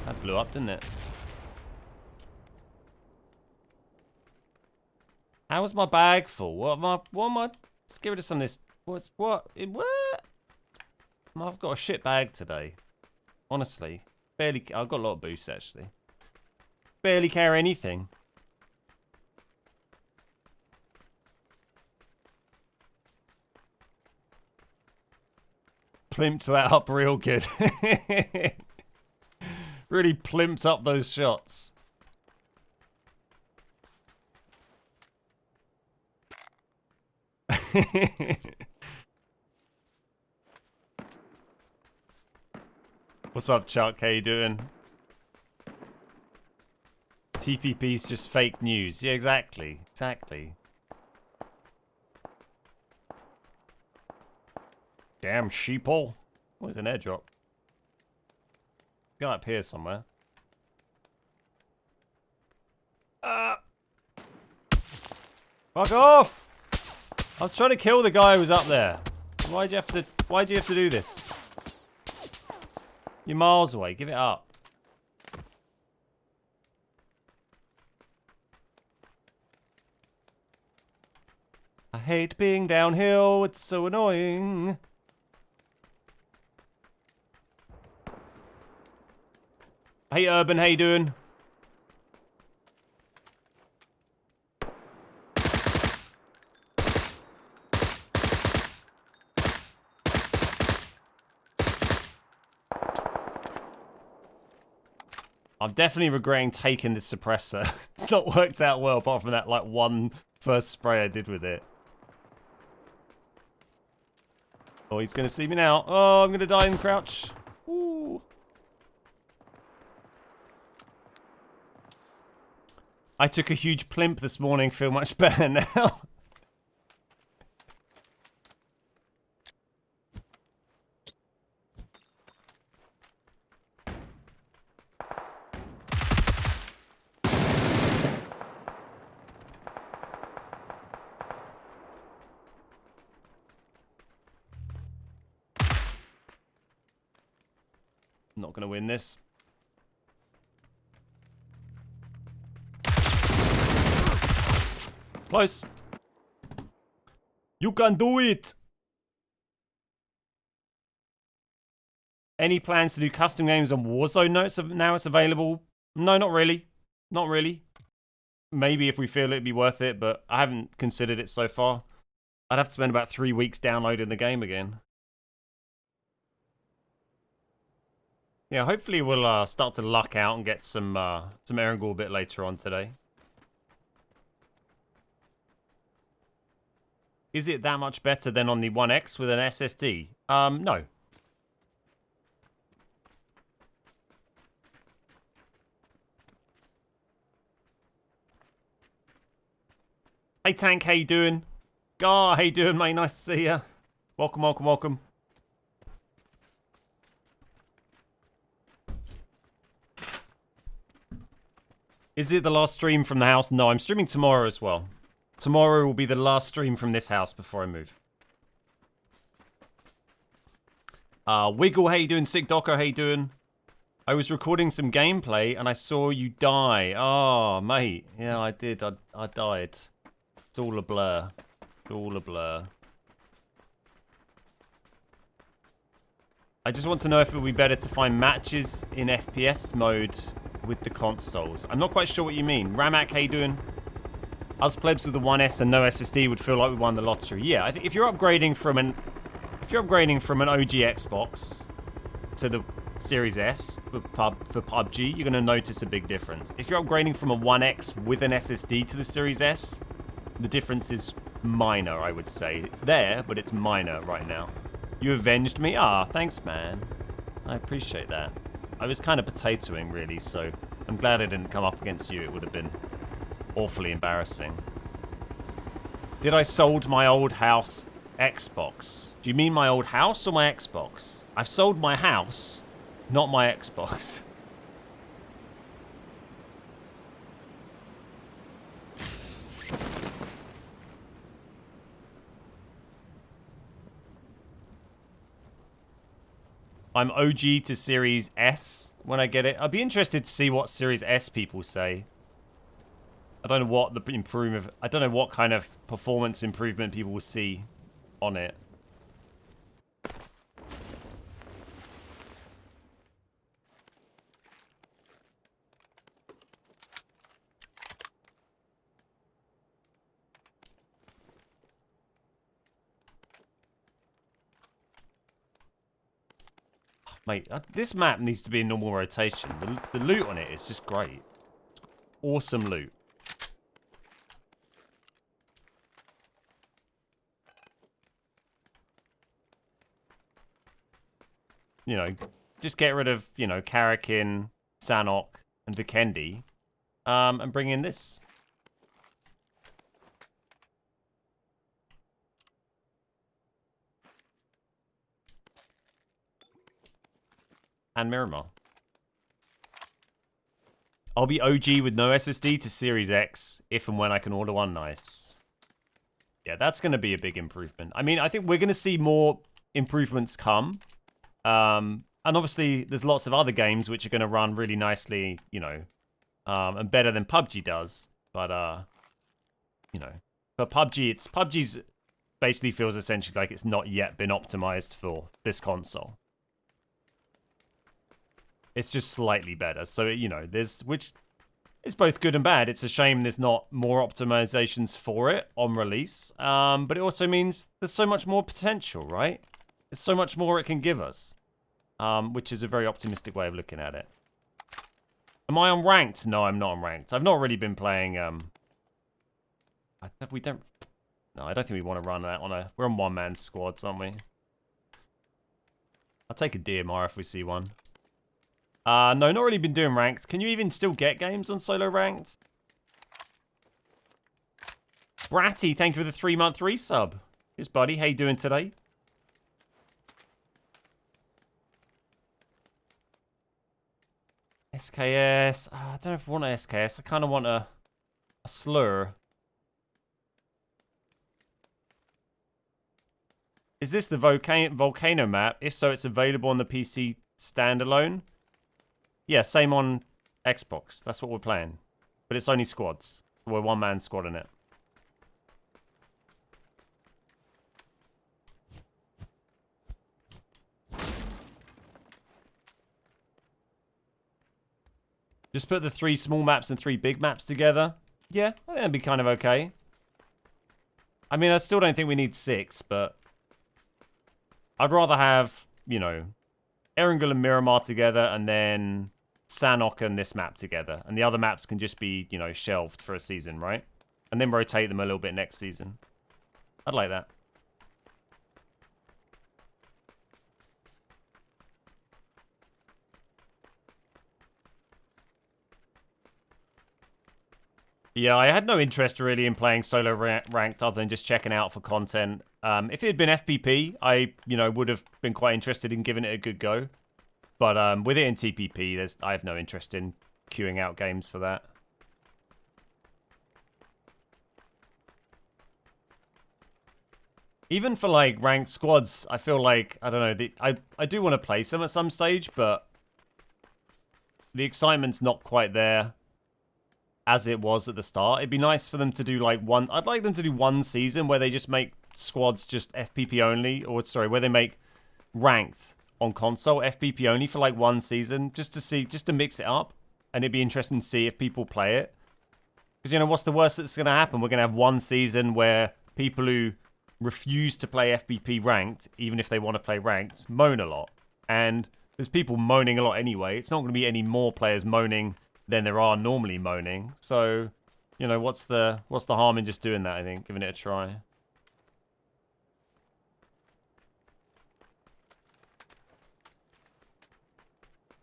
That blew up, didn't it? How was my bag full? What am I? Let's get rid of some of this. What? I've got a shit bag today. Honestly. Barely, I've got a lot of boosts actually. Barely carry anything. Plimped that up real good. Really plimped up those shots. What's up, Chuck? How you doing? TPP's just fake news. Yeah, exactly. Exactly. Damn sheeple. What is an airdrop? Go up here somewhere. Fuck off! I was trying to kill the guy who was up there. Why'd you have to do this? You're miles away. Give it up. I hate being downhill. It's so annoying. Hey, Urban. How you doing? I'm definitely regretting taking this suppressor. It's not worked out well apart from that like one first spray I did with it. Oh, he's going to see me now. Oh, I'm going to die in crouch. Ooh. I took a huge plimp this morning. Feel much better now. Not going to win this. Close. You can do it. Any plans to do custom games on Warzone notes now it's available? No, not really. Not really. Maybe if we feel it'd be worth it, but I haven't considered it so far. I'd have to spend about 3 weeks downloading the game again. Yeah, hopefully we'll start to luck out and get some Erangel a bit later on today. Is it that much better than on the 1X with an SSD? No. Hey Tank, how you doing? Gar, how you doing, mate? Nice to see ya. Welcome, welcome, welcome. Is it the last stream from the house? No, I'm streaming tomorrow as well. Tomorrow will be the last stream from this house before I move. Wiggle, how you doing? Sick Doco, how you doing? I was recording some gameplay and I saw you die. Oh, mate. Yeah, I did. I died. It's all a blur. It's all a blur. I just want to know if it would be better to find matches in FPS mode with the consoles. I'm not quite sure what you mean. Ramak, how you doing? Us plebs with the 1S and no SSD would feel like we won the lottery. Yeah, I think if you're upgrading from an OG Xbox to the Series S for PUBG, you're going to notice a big difference. If you're upgrading from a 1X with an SSD to the Series S, the difference is minor, I would say. It's there, but it's minor right now. You avenged me? Ah, thanks, man. I appreciate that. I was kind of potatoing, really, so I'm glad I didn't come up against you. It would have been awfully embarrassing. Did I sold my old house Xbox? Do you mean my old house or my Xbox? I've sold my house, not my Xbox. I'm OG to Series S when I get it. I'd be interested to see what Series S people say. I don't know what the improvement. I don't know what kind of performance improvement people will see on it. Mate, this map needs to be in normal rotation. The loot on it is just great. Awesome loot. You know, just get rid of, you know, Karakin, Sanok, and Vikendi, and bring in this. and Miramar. I'll be OG with no SSD to Series X if and when I can order one. Nice. Yeah, that's going to be a big improvement. I mean, I think we're going to see more improvements come. And obviously, there's lots of other games which are going to run really nicely, you know, and better than PUBG does. But, you know, for PUBG, PUBG's basically feels essentially like it's not yet been optimized for this console. It's just slightly better. So, you know, which is both good and bad. It's a shame there's not more optimizations for it on release. But it also means there's so much more potential, right? There's so much more it can give us. Which is a very optimistic way of looking at it. Am I unranked? No, I'm not unranked. I've not really been playing, No, I don't think we want to run that we're on one-man squads, aren't we? I'll take a DMR if we see one. No, not really been doing ranked. Can you even still get games on solo ranked? Bratty, thank you for the 3-month resub. Yes, buddy. How you doing today? SKS. I don't know if I want an SKS. I kind of want a slur. Is this the volcano map? If so, it's available on the PC standalone. Yeah, same on Xbox. That's what we're playing. But it's only squads. We're one-man squad in it. Just put the 3 small maps and 3 big maps together. Yeah, I think that'd be kind of okay. I mean, I still don't think we need 6, but I'd rather have, you know, Erangel and Miramar together and then Sanok and this map together. And the other maps can just be, you know, shelved for a season, right? And then rotate them a little bit next season. I'd like that. Yeah, I had no interest really in playing solo ranked other than just checking out for content. If it had been FPP, I, you know, would have been quite interested in giving it a good go. But with it in TPP, I have no interest in queuing out games for that. Even for like ranked squads, I feel like, I don't know, I do want to play some at some stage, but the excitement's not quite there as it was at the start. It'd be nice for them to do like I'd like them to do one season where they just make squads just FPP only, or sorry, where they make ranked on console FPP only for like one season, just to mix it up. And it'd be interesting to see if people play it. Because, you know, what's the worst that's going to happen? We're going to have one season where people who refuse to play FPP ranked, even if they want to play ranked, moan a lot. And there's people moaning a lot anyway. It's not going to be any more players moaning than there are normally moaning. So, you know, what's the harm in just doing that, I think, giving it a try.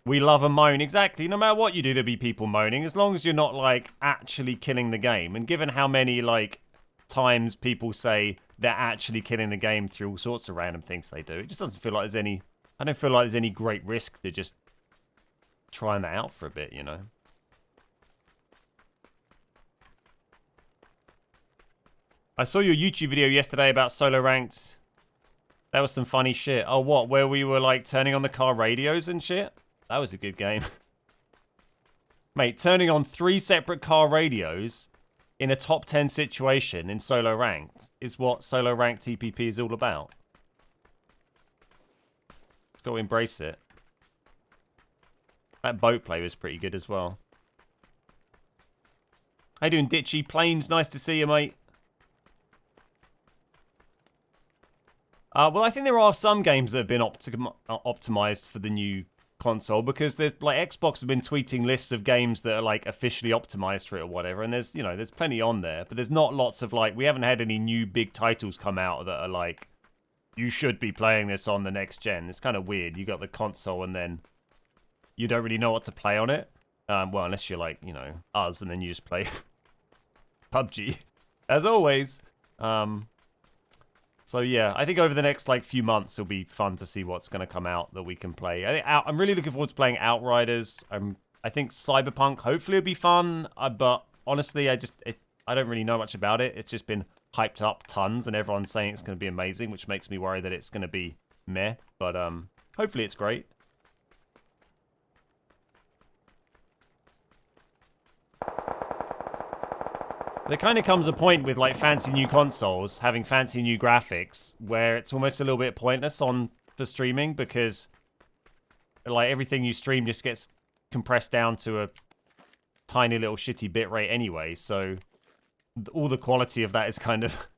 We love a moan. Exactly. No matter what you do, there'll be people moaning. As long as you're not, like, actually killing the game. And given how many, like, times people say they're actually killing the game through all sorts of random things they do, it just doesn't feel like there's any... I don't feel like there's any great risk to just trying that out for a bit, you know? I saw your YouTube video yesterday about solo ranked. That was some funny shit. Oh, what? Where we were, like, turning on the car radios and shit? That was a good game. Mate, turning on 3 separate car radios in a top 10 situation in solo ranked is what solo ranked TPP is all about. Got to embrace it. That boat play was pretty good as well. How you doing, Ditchy? Planes, nice to see you, mate. Well, I think there are some games that have been optimized for the new console, because there's like Xbox have been tweeting lists of games that are like officially optimized for it or whatever, and there's, you know, there's plenty on there, but there's not lots of, like, we haven't had any new big titles come out that are like, you should be playing this on the next gen. It's kind of weird. You got the console and then you don't really know what to play on it. Well, unless you're like, you know, us, and then you just play PUBG as always. So So yeah, I think over the next like few months it'll be fun to see what's going to come out that we can play. I'm really looking forward to playing Outriders. I think Cyberpunk hopefully will be fun, but honestly, I don't really know much about it. It's just been hyped up tons, and everyone's saying it's going to be amazing, which makes me worry that it's going to be meh. But hopefully it's great. There kind of comes a point with like fancy new consoles having fancy new graphics where it's almost a little bit pointless for streaming, because like everything you stream just gets compressed down to a tiny little shitty bitrate anyway. So all the quality of that is kind of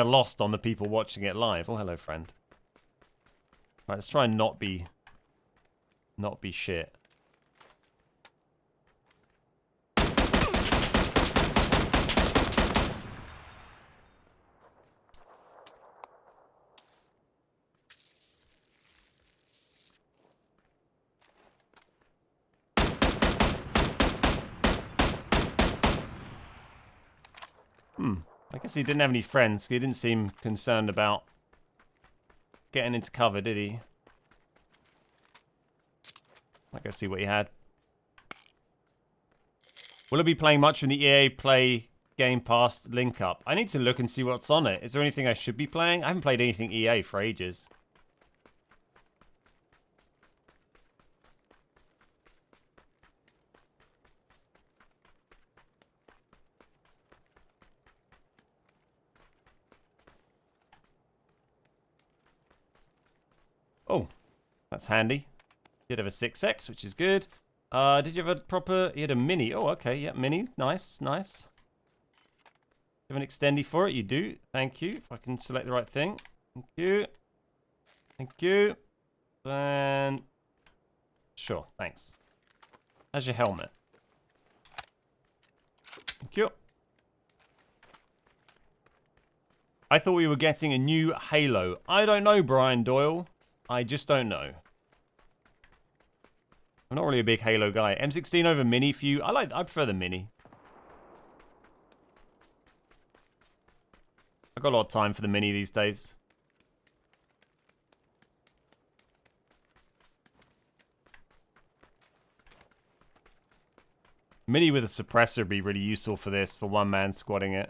lost on the people watching it live. Oh, hello, friend. Right, let's try and not be shit. I guess he didn't have any friends. He didn't seem concerned about getting into cover, did he? I go see what he had. Will I be playing much from the EA Play Game Pass link up? I need to look and see what's on it. Is there anything I should be playing? I haven't played anything EA for ages. Oh, that's handy. Did have a 6X, which is good. Did you have a proper... You had a mini. Oh, okay. Yeah, mini. Nice, nice. You have an extendy for it? You do. Thank you. If I can select the right thing. Thank you. Thank you. And... Sure, thanks. How's your helmet? Thank you. I thought we were getting a new Halo. I don't know, Brian Doyle. I just don't know. I'm not really a big Halo guy. M16 over Mini for you. I prefer the Mini. I've got a lot of time for the Mini these days. Mini with a suppressor would be really useful for this, for one man squatting it.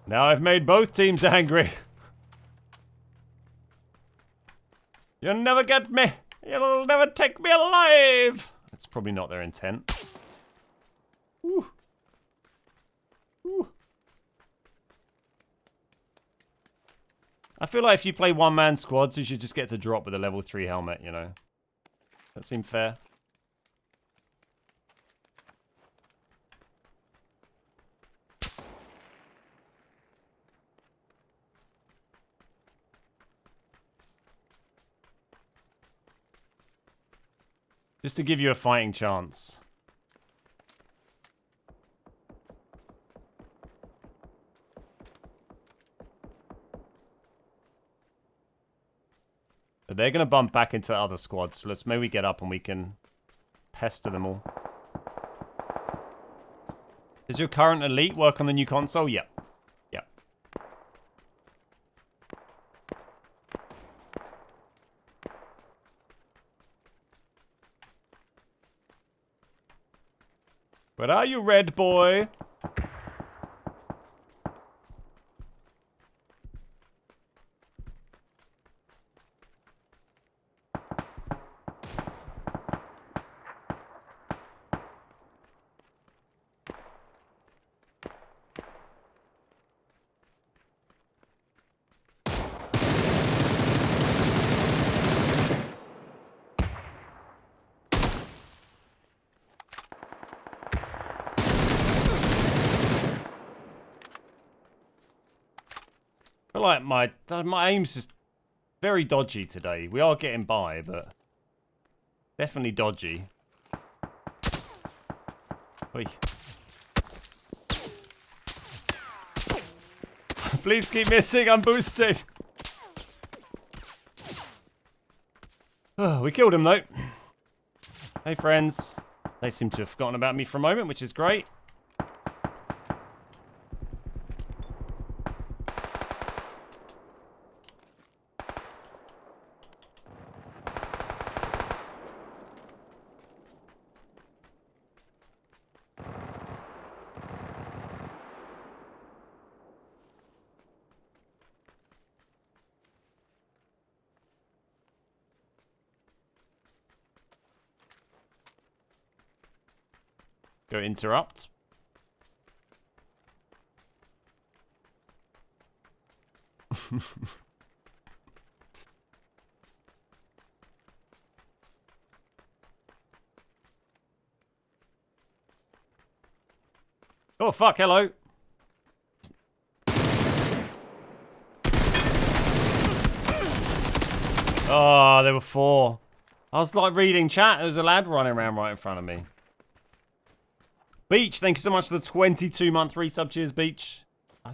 Now I've made both teams angry. You'll never get me. You'll never take me alive. That's probably not their intent. Woo. Woo. I feel like if you play one-man squads, you should just get to drop with a level 3 helmet, you know. That seem fair? Just to give you a fighting chance. But they're going to bump back into the other squads, so let's maybe get up and we can pester them all. Does your current elite work on the new console? Yep. Yep. Where are you, red boy? I feel like my aim's just very dodgy today. We are getting by, but definitely dodgy. Oi. Please keep missing. I'm boosting. Oh, we killed him, though. Hey, friends. They seem to have forgotten about me for a moment, which is great. Go interrupt. Oh, fuck, hello. Oh, there were 4. I was like reading chat. There was a lad running around right in front of me. Beach, thank you so much for the 22-month resub. Cheers, Beach.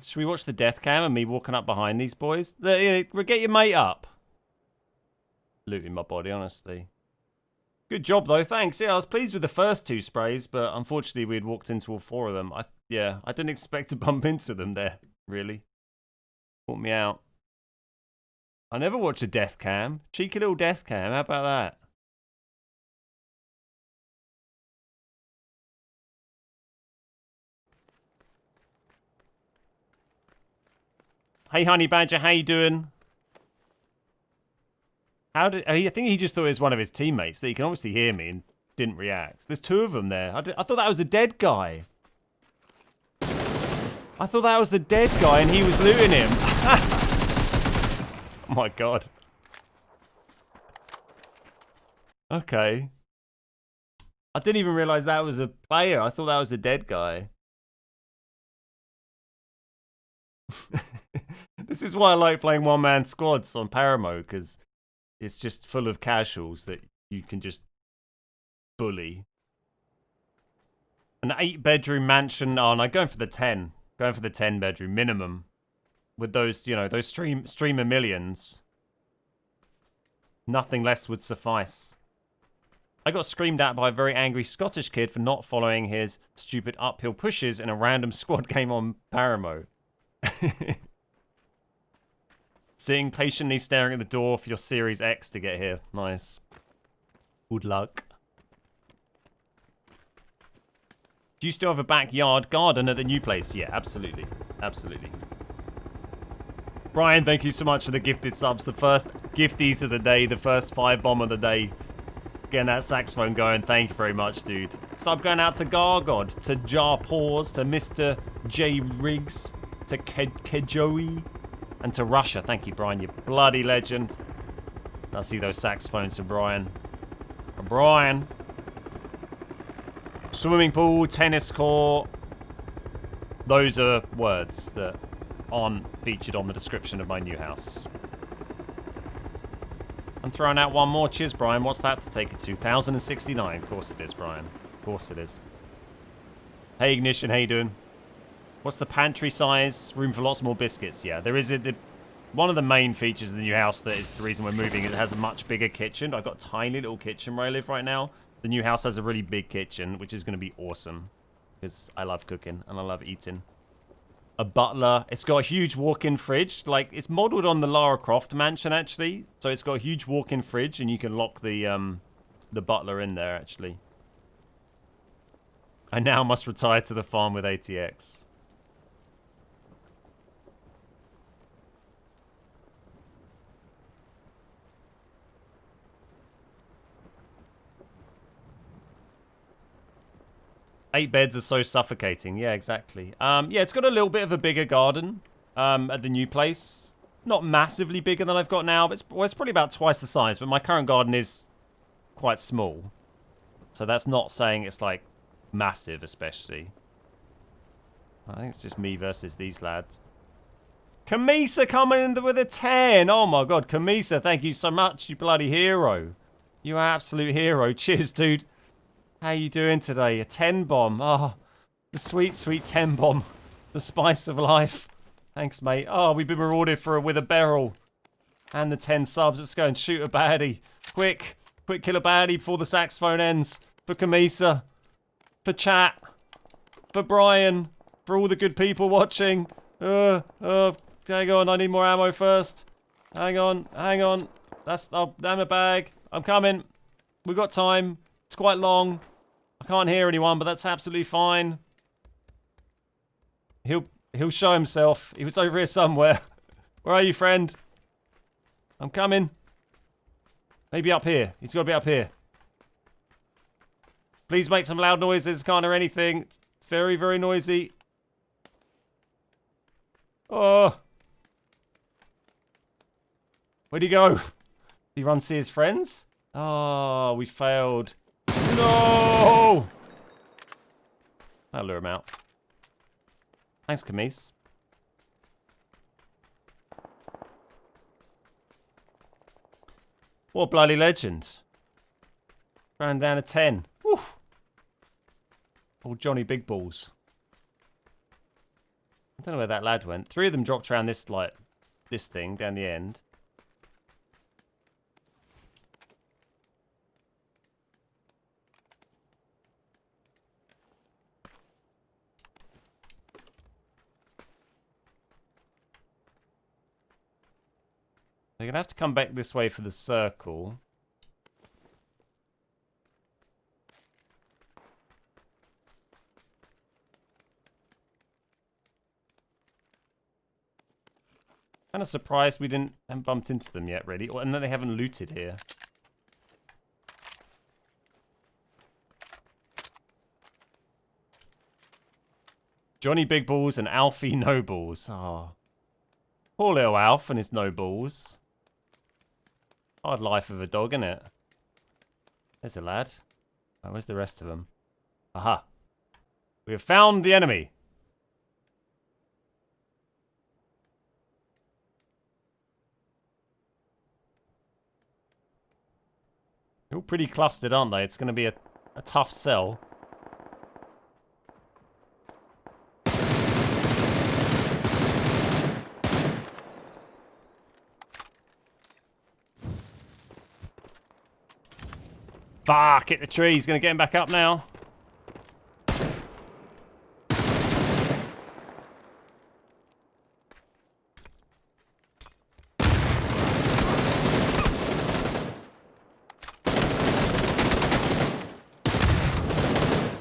Should we watch the death cam and me walking up behind these boys? Get your mate up. Looting my body, honestly. Good job, though. Thanks. Yeah, I was pleased with the first 2 sprays, but unfortunately we had walked into all 4 of them. I didn't expect to bump into them there, really. Caught me out. I never watch a death cam. Cheeky little death cam. How about that? Hey, Honey Badger, how you doing? I think he just thought it was one of his teammates. That he can obviously hear me and didn't react. There's 2 of them there. I thought that was a dead guy. I thought that was the dead guy and he was looting him. Oh my god. Okay. I didn't even realize that was a player. I thought that was a dead guy. This is why I like playing one-man squads on Paramo, because it's just full of casuals that you can just bully. An 8-bedroom mansion. Oh, no, going for the 10. Going for the 10-bedroom minimum. With those, you know, those streamer millions. Nothing less would suffice. I got screamed at by a very angry Scottish kid for not following his stupid uphill pushes in a random squad game on Paramo. Sitting patiently staring at the door for your Series X to get here. Nice. Good luck. Do you still have a backyard garden at the new place? Yeah, absolutely. Absolutely. Brian, thank you so much for the gifted subs. The first gifties of the day, the first 5 bomb of the day. Getting that saxophone going. Thank you very much, dude. Sub going out to Gargod, to Jar Paws, to Mr. J Riggs, to Kejoey, and to Russia. Thank you, Brian, you bloody legend. I see those saxophones for Brian. For Brian. Swimming pool, tennis court. Those are words that aren't featured on the description of my new house. I'm throwing out one more. Cheers, Brian. What's that to take it to? 1,069. Of course it is, Brian. Of course it is. Hey, Ignition. How you doing? What's the pantry size? Room for lots more biscuits. Yeah, there is one of the main features of the new house that is the reason we're moving. It has a much bigger kitchen. I've got a tiny little kitchen where I live right now. The new house has a really big kitchen, which is going to be awesome. Because I love cooking and I love eating. A butler. It's got a huge walk-in fridge. Like, it's modeled on the Lara Croft mansion, actually. So it's got a huge walk-in fridge, and you can lock the butler in there, actually. I now must retire to the farm with ATX. Eight beds are so suffocating. Yeah, exactly. Yeah, it's got a little bit of a bigger garden at the new place. Not massively bigger than I've got now, but it's probably about twice the size. But my current garden is quite small. So that's not saying it's, like, massive, especially. I think it's just me versus these lads. Kamisa coming in with a 10. Oh, my God. Kamisa, thank you so much, you bloody hero. You absolute hero. Cheers, dude. How you doing today? A 10 bomb. Oh, the sweet, sweet 10 bomb. The spice of life. Thanks, mate. Oh, we've been rewarded with a barrel. And the 10 subs. Let's go and shoot a baddie. Quick. Quick, kill a baddie before the saxophone ends. For Kamisa. For chat. For Brian. For all the good people watching. Hang on. I need more ammo first. Hang on. Damn a bag. I'm coming. We've got time. It's quite long. I can't hear anyone, but that's absolutely fine. He'll show himself. He was over here somewhere. Where are you, friend? I'm coming. Maybe up here. He's got to be up here. Please make some loud noises. Can't hear anything. It's very, very noisy. Oh. Where'd he go? Did he run to see his friends? Oh, we failed. No! I'll lure him out. Thanks, Camise. What a bloody legend. Ran down to 10. Woo! Old Johnny Big Balls. I don't know where that lad went. 3 of them dropped around this thing down the end. They're going to have to come back this way for the circle. Kind of surprised we haven't bumped into them yet, really. And then they haven't looted here. Johnny Big Balls and Alfie No Balls. Oh. Poor little Alf and his no balls. Hard life of a dog, innit? There's a lad. Oh, where's the rest of them? Aha. We have found the enemy. They're all pretty clustered, aren't they? It's going to be a tough sell. Fuck, hit the tree. He's going to get him back up now.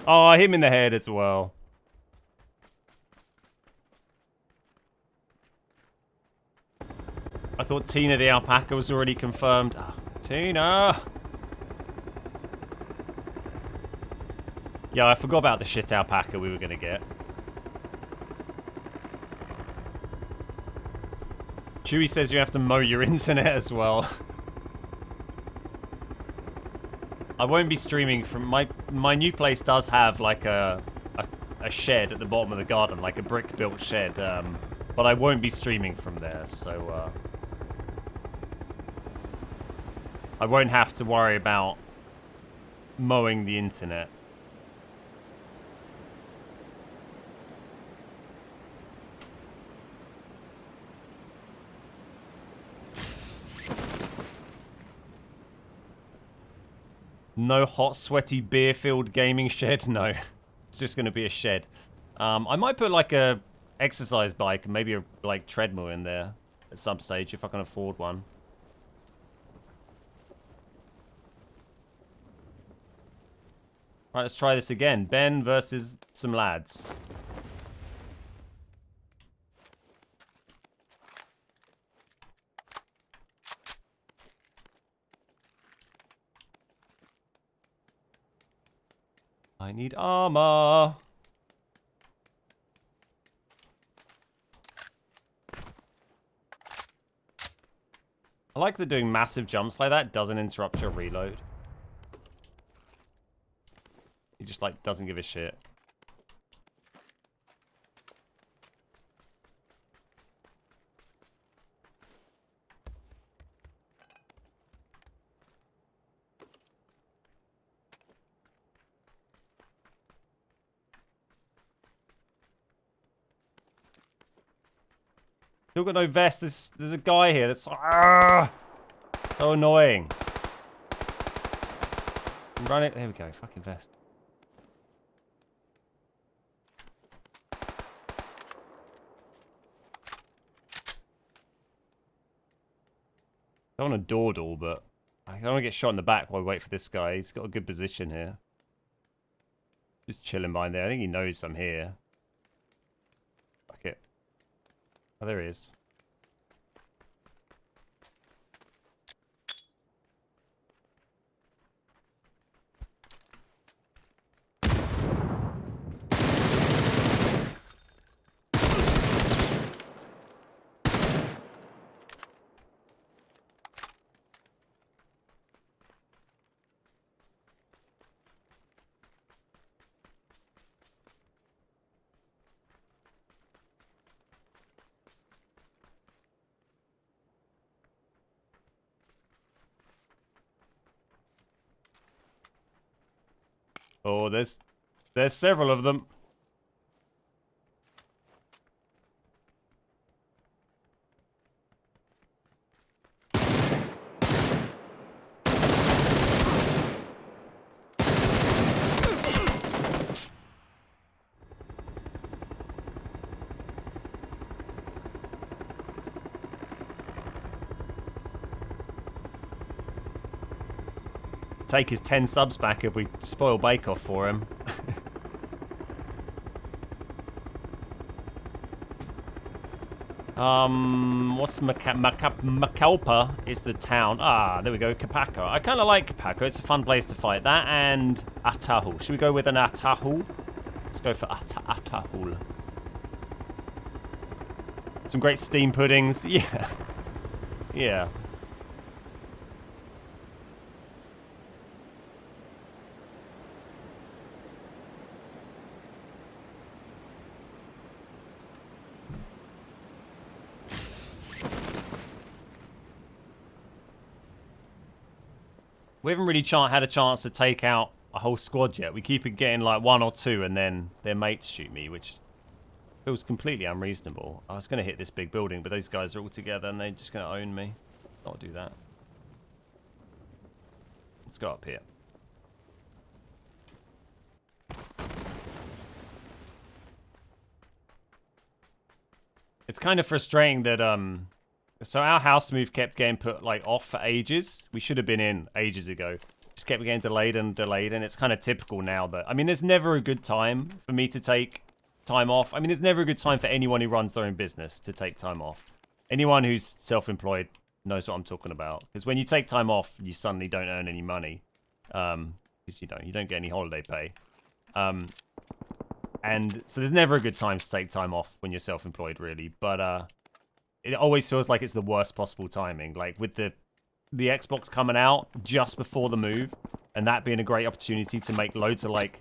Oh, I hit him in the head as well. I thought Tina the alpaca was already confirmed. Oh, Tina! Yeah, I forgot about the shit alpaca we were going to get. Chewy says you have to mow your internet as well. I won't be streaming from... My new place does have like a shed at the bottom of the garden, like a brick-built shed. But I won't be streaming from there, so... I won't have to worry about mowing the internet. No hot, sweaty, beer-filled gaming shed? No. It's just going to be a shed. I might put like a exercise bike and maybe a like treadmill in there at some stage if I can afford one. Right, let's try this again. Ben versus some lads. I need armor. I like that doing massive jumps like that doesn't interrupt your reload. He just like doesn't give a shit. Still got no vest. There's a guy here that's so annoying. Run it. There we go. Fucking vest. I don't want to dawdle, but I don't want to get shot in the back while we wait for this guy. He's got a good position here. Just chilling behind there. I think he knows I'm here. Fuck it. Oh, there he is. Oh, there's several of them. Take his 10 subs back if we spoil Bake Off for him. What's Macalpa is the town. Ah, there we go, Capaco. I kind of like Capaco. It's a fun place to fight. That and Atahul. Should we go with an Atahul? Let's go for Atahul. Some great steam puddings. Yeah. Yeah. We haven't really had a chance to take out a whole squad yet. We keep getting like 1 or 2 and then their mates shoot me, which feels completely unreasonable. I was going to hit this big building, but those guys are all together and they're just going to own me. I'll do that. Let's go up here. It's kind of frustrating that so our house move kept getting put like off for ages. We should have been in ages ago. Just kept getting delayed, and it's kind of typical now that, I mean, there's never a good time for me to take time off. I mean, there's never a good time for anyone who runs their own business to take time off. Anyone who's self-employed knows what I'm talking about. Because when you take time off, you suddenly don't earn any money. Because you don't get any holiday pay. And so there's never a good time to take time off when you're self-employed, really. But it always feels like it's the worst possible timing. Like with the Xbox coming out just before the move, and that being a great opportunity to make loads of like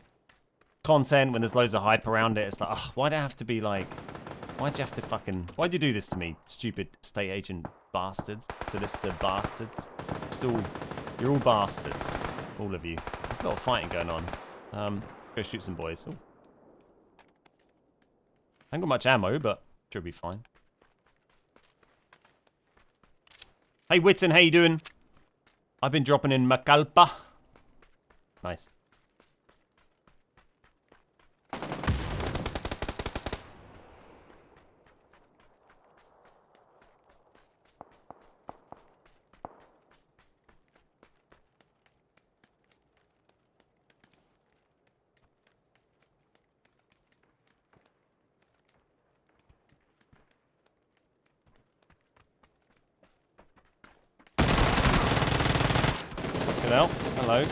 content when there's loads of hype around it. It's like, oh, why'd I have to be like, why'd you do this to me, stupid estate agent bastards, solicitor bastards? You're all bastards, all of you. There's a lot of fighting going on. Go shoot some boys. Ooh. I haven't got much ammo, but should be fine. Hey, Whitson, how you doing? I've been dropping in Macalpa. Nice. Hello. Hello.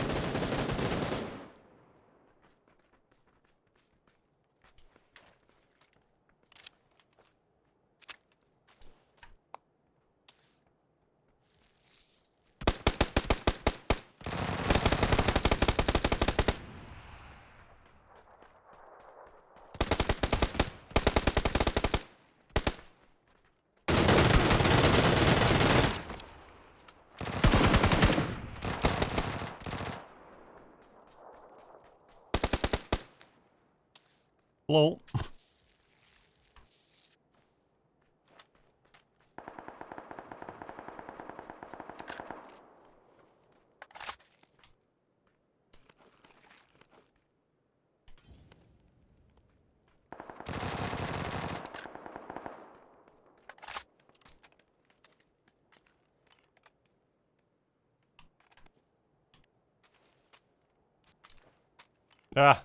Ah.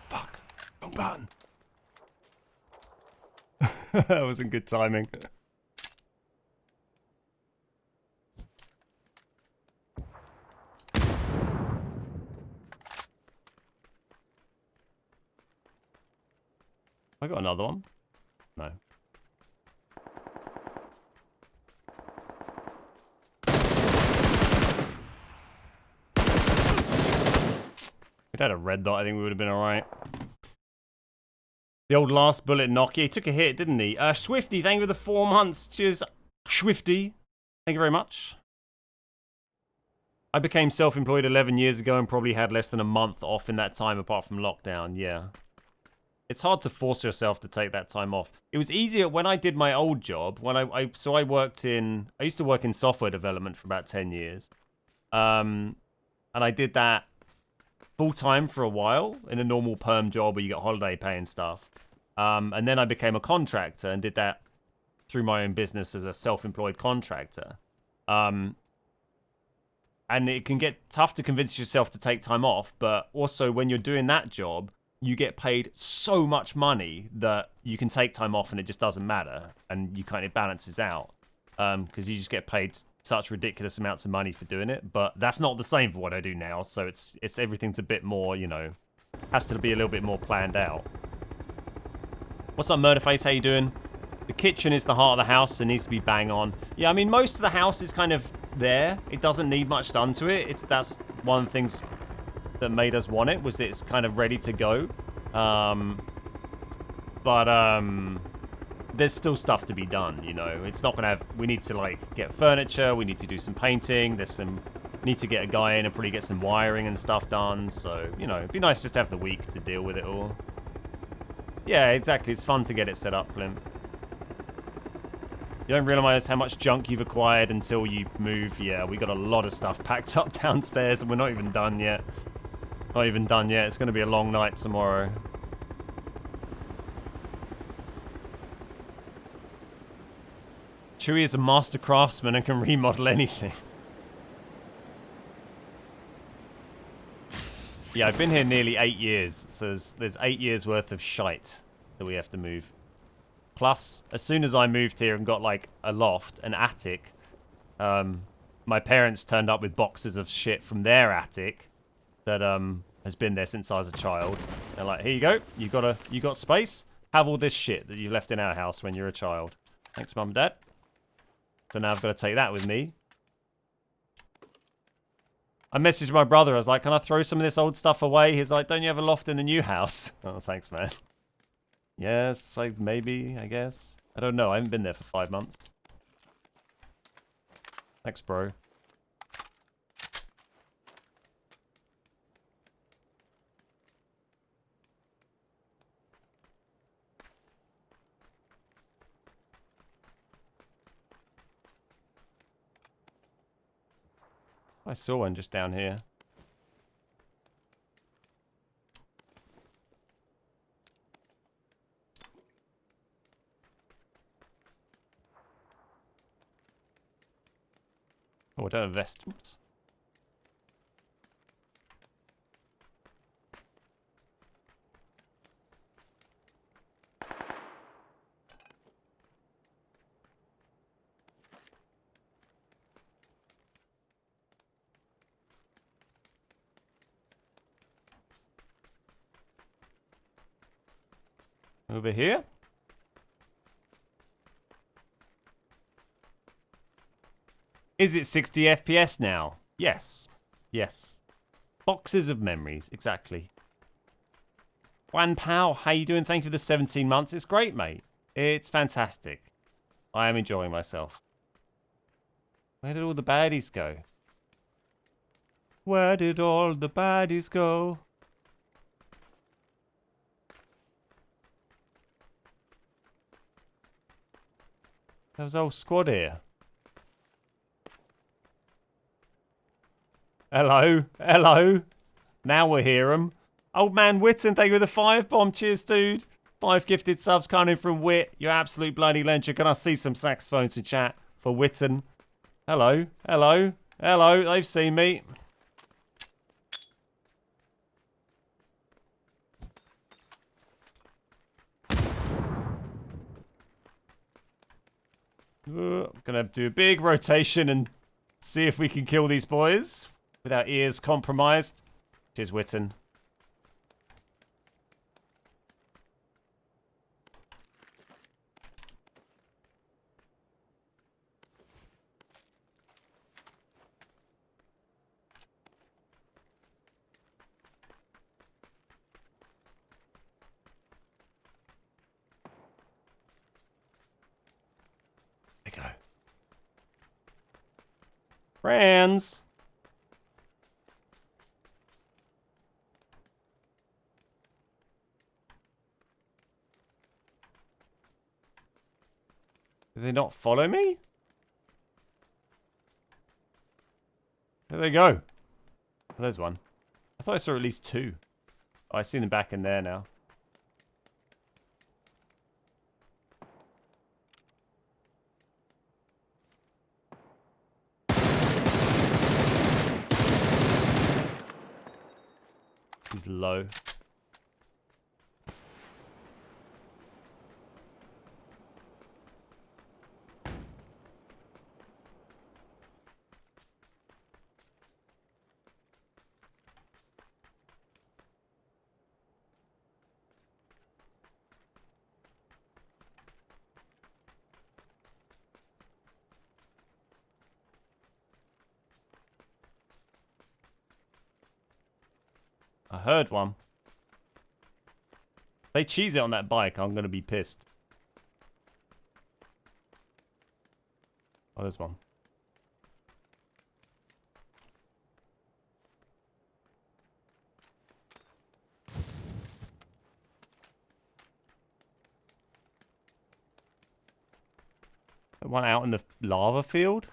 Fuck. Wrong button. That wasn't good timing. I got another one. No. If we'd had a red dot, I think we would have been alright. The old last bullet knock. Yeah, he took a hit, didn't he? Swifty, thank you for the 4 months. Cheers, Swifty. Thank you very much. I became self-employed 11 years ago and probably had less than a month off in that time apart from lockdown. Yeah. It's hard to force yourself to take that time off. It was easier when I did my old job. When I used to work in software development for about 10 years. And I did that full-time for a while in a normal perm job where you get holiday pay and stuff. And then I became a contractor and did that through my own business as a self-employed contractor. And it can get tough to convince yourself to take time off, but also when you're doing that job, you get paid so much money that you can take time off and it just doesn't matter, and you kind of balances out because you just get paid such ridiculous amounts of money for doing it. But that's not the same for what I do now, so it's everything's a bit more, you know, has to be a little bit more planned out. What's up, Murderface? How you doing? The kitchen is the heart of the house. It needs to be bang on. Yeah, I mean, most of the house is kind of there. It doesn't need much done to it. That's one of the things that made us want it, was that it's kind of ready to go. There's still stuff to be done, you know. It's not gonna have, we need to like get furniture, we need to do some painting, need to get a guy in and probably get some wiring and stuff done. So, you know, it'd be nice just to have the week to deal with it all. Yeah, exactly. It's fun to get it set up, Clint. You don't realize how much junk you've acquired until you move. Yeah, we got a lot of stuff packed up downstairs and we're not even done yet. Not even done yet. It's going to be a long night tomorrow. Chewie is a master craftsman and can remodel anything. Yeah, I've been here nearly 8 years, so there's 8 years worth of shite that we have to move. Plus, as soon as I moved here and got like a loft, an attic, my parents turned up with boxes of shit from their attic that has been there since I was a child. They're like, here you go, you got space, have all this shit that you left in our house when you're a child. Thanks, Mum and Dad. So now I've got to take that with me. I messaged my brother. I was like, can I throw some of this old stuff away? He's like, don't you have a loft in the new house? Oh, thanks, man. Yes, maybe, I guess. I don't know. I haven't been there for 5 months. Thanks, bro. I saw one just down here. Oh, I don't have vest. Oops. Over here. Is it 60 FPS now? Yes. Yes. Boxes of memories, exactly. Juan Pao, how you doing? Thank you for the 17 months. It's great, mate. It's fantastic. I am enjoying myself. Where did all the baddies go? Where did all the baddies go? There was a whole squad here. Hello, hello. Now we hear them. Old man Witten, thank you for the 5 bomb. Cheers, dude. 5 gifted subs coming from Wit. You absolute bloody legend. Can I see some saxophones in chat for Witten? Hello, hello. Hello, they've seen me. I'm gonna do a big rotation and see if we can kill these boys with our ears compromised. Cheers, Witten. There you go. Friends. Did they not follow me? There they go. Oh, there's one. I thought I saw at least two. Oh, I see them back in there now. He's low. I heard one. If they cheese it on that bike, I'm going to be pissed. Oh, there's one. The one out in the lava field?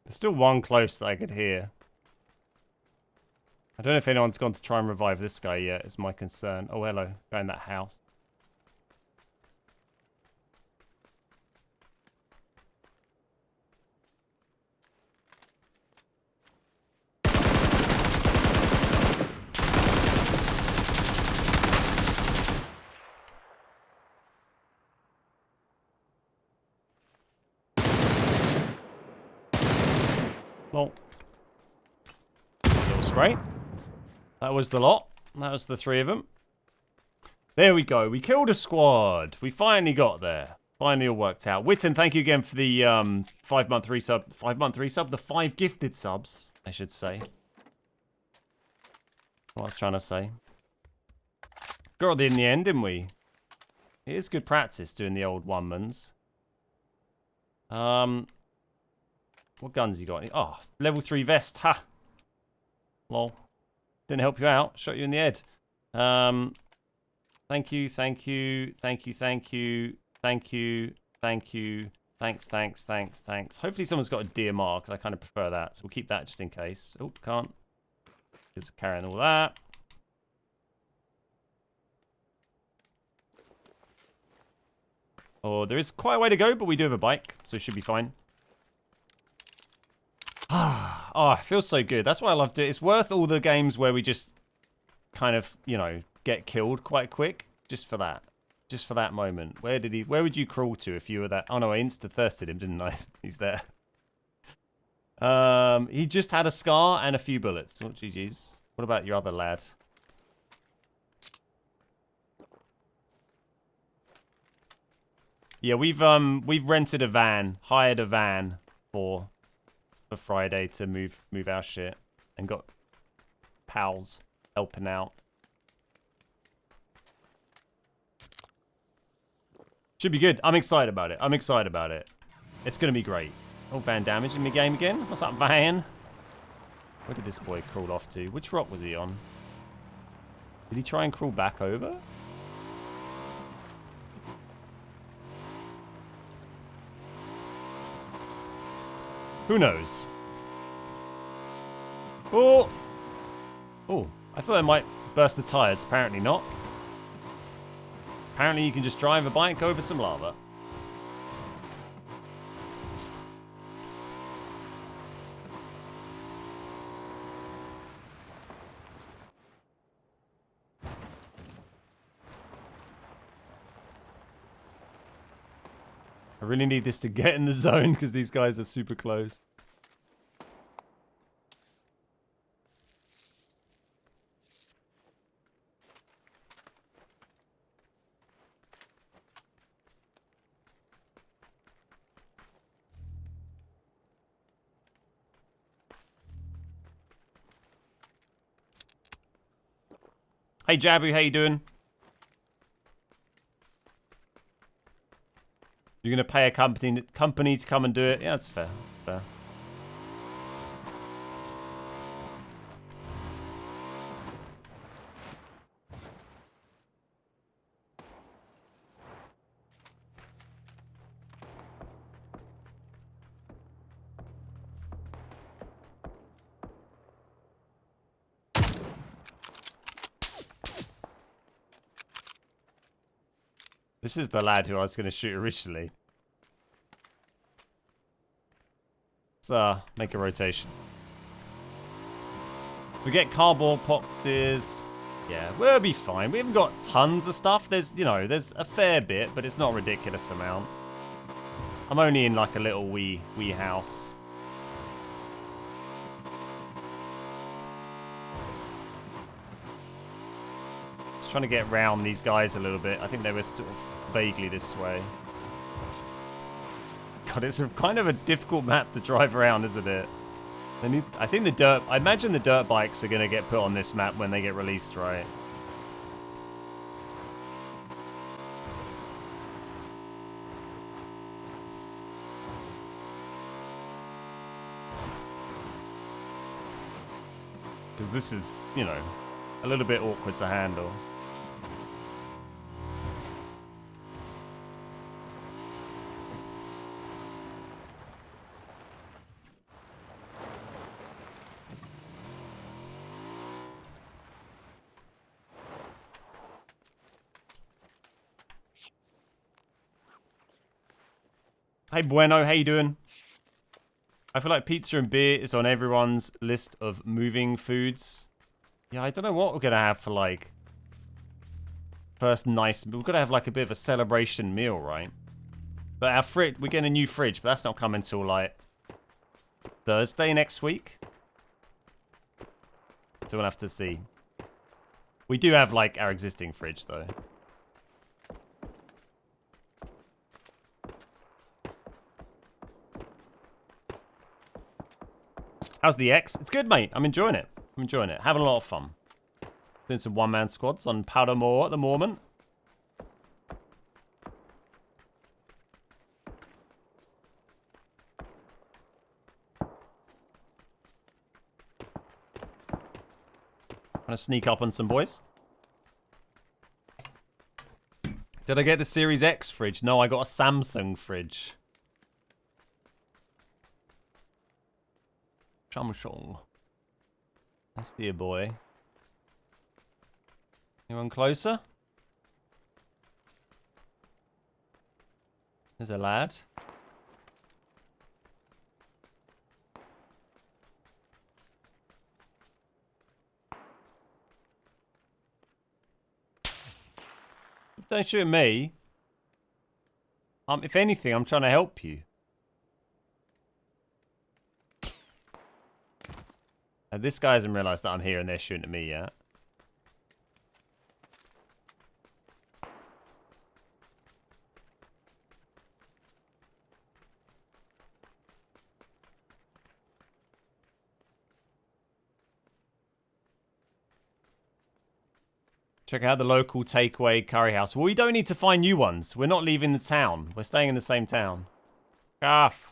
There's still one close that I could hear. I don't know if anyone's gone to try and revive this guy yet, is my concern. Oh, hello. Guy in that house. Well, little spray. That was the lot. That was the three of them. There we go. We killed a squad. We finally got there. Finally all worked out. Witten, thank you again for the 5-month resub. 5-month resub? The 5 gifted subs, I should say. What I was trying to say. Got it in the end, didn't we? It is good practice doing the old one-mans. What guns you got? Oh, level 3 vest. Ha! Lol. Didn't help you out. Shot you in the head. Thank you, thank you, thank you, thank you, thank you, thank you, thanks, thanks, thanks, thanks. Hopefully someone's got a DMR, because I kind of prefer that. So we'll keep that just in case. Oh, can't. Just carrying all that. Oh, there is quite a way to go, but we do have a bike, so it should be fine. Oh, it feels so good. That's why I loved it. It's worth all the games where we just kind of, you know, get killed quite quick. Just for that. Just for that moment. Where would you crawl to if you were that? Oh no, I insta-thirsted him, didn't I? He's there. He just had a scar and a few bullets. Oh, GG's. What about your other lad? Yeah, we've rented a van, hired a van for Friday to move our shit. and got pals helping out. Should be good. I'm excited about it. It's going to be great. Oh, Van damage in the game again? What's up, Van? Where did this boy crawl off to? Which rock was he on? Did he try and crawl back over? Who knows? Oh! Oh, I thought I might burst the tires. Apparently not. Apparently you can just drive a bike over some lava. I really need this to get in the zone because these guys are super close. Hey Jabu, how you doing? You're gonna pay a company to come and do it? Yeah, that's fair. Fair. This is the lad who I was going to shoot originally. Let's make a rotation. We get cardboard boxes. Yeah, we'll be fine. We haven't got tons of stuff. There's, you know, there's a fair bit, but it's not a ridiculous amount. I'm only in like a little wee house. Just trying to get around these guys a little bit. I think they were sort of vaguely this way. God, it's kind of a difficult map to drive around, isn't it? I think I imagine the dirt bikes are going to get put on this map when they get released, right? Because this is, you know, a little bit awkward to handle. Hey Bueno, how you doing? I feel like pizza and beer is on everyone's list of moving foods. Yeah, I don't know what we're going to have for like first nice, we're going to have like a bit of a celebration meal, right? But our fridge, we're getting a new fridge, but that's not coming till like Thursday next week. So we'll have to see. We do have like our existing fridge though. How's the X? It's good, mate. I'm enjoying it. Having a lot of fun. Doing some one-man squads on Powder Moor at the moment. Gonna sneak up on some boys. Did I get the Series X fridge? No, I got a Samsung fridge. Samsung. That's dear boy. Anyone closer? There's a lad. Don't shoot me. If anything, I'm trying to help you. This guy hasn't realised that I'm here and they're shooting at me yet. Check out the local takeaway curry house. Well, we don't need to find new ones. We're not leaving the town. We're staying in the same town. Gaff.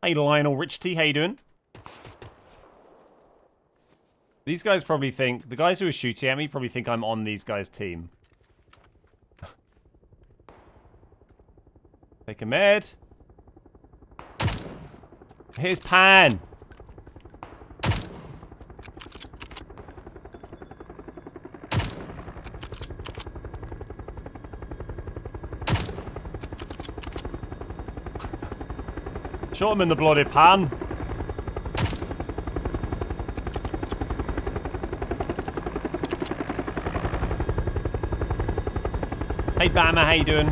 Hey, Lionel Rich T, how you doing? These guys probably think... The guys who are shooting at me probably think I'm on these guys' team. Take a med. Here's Pan. Shot him in the bloody pan. Hey Bama, how you doing?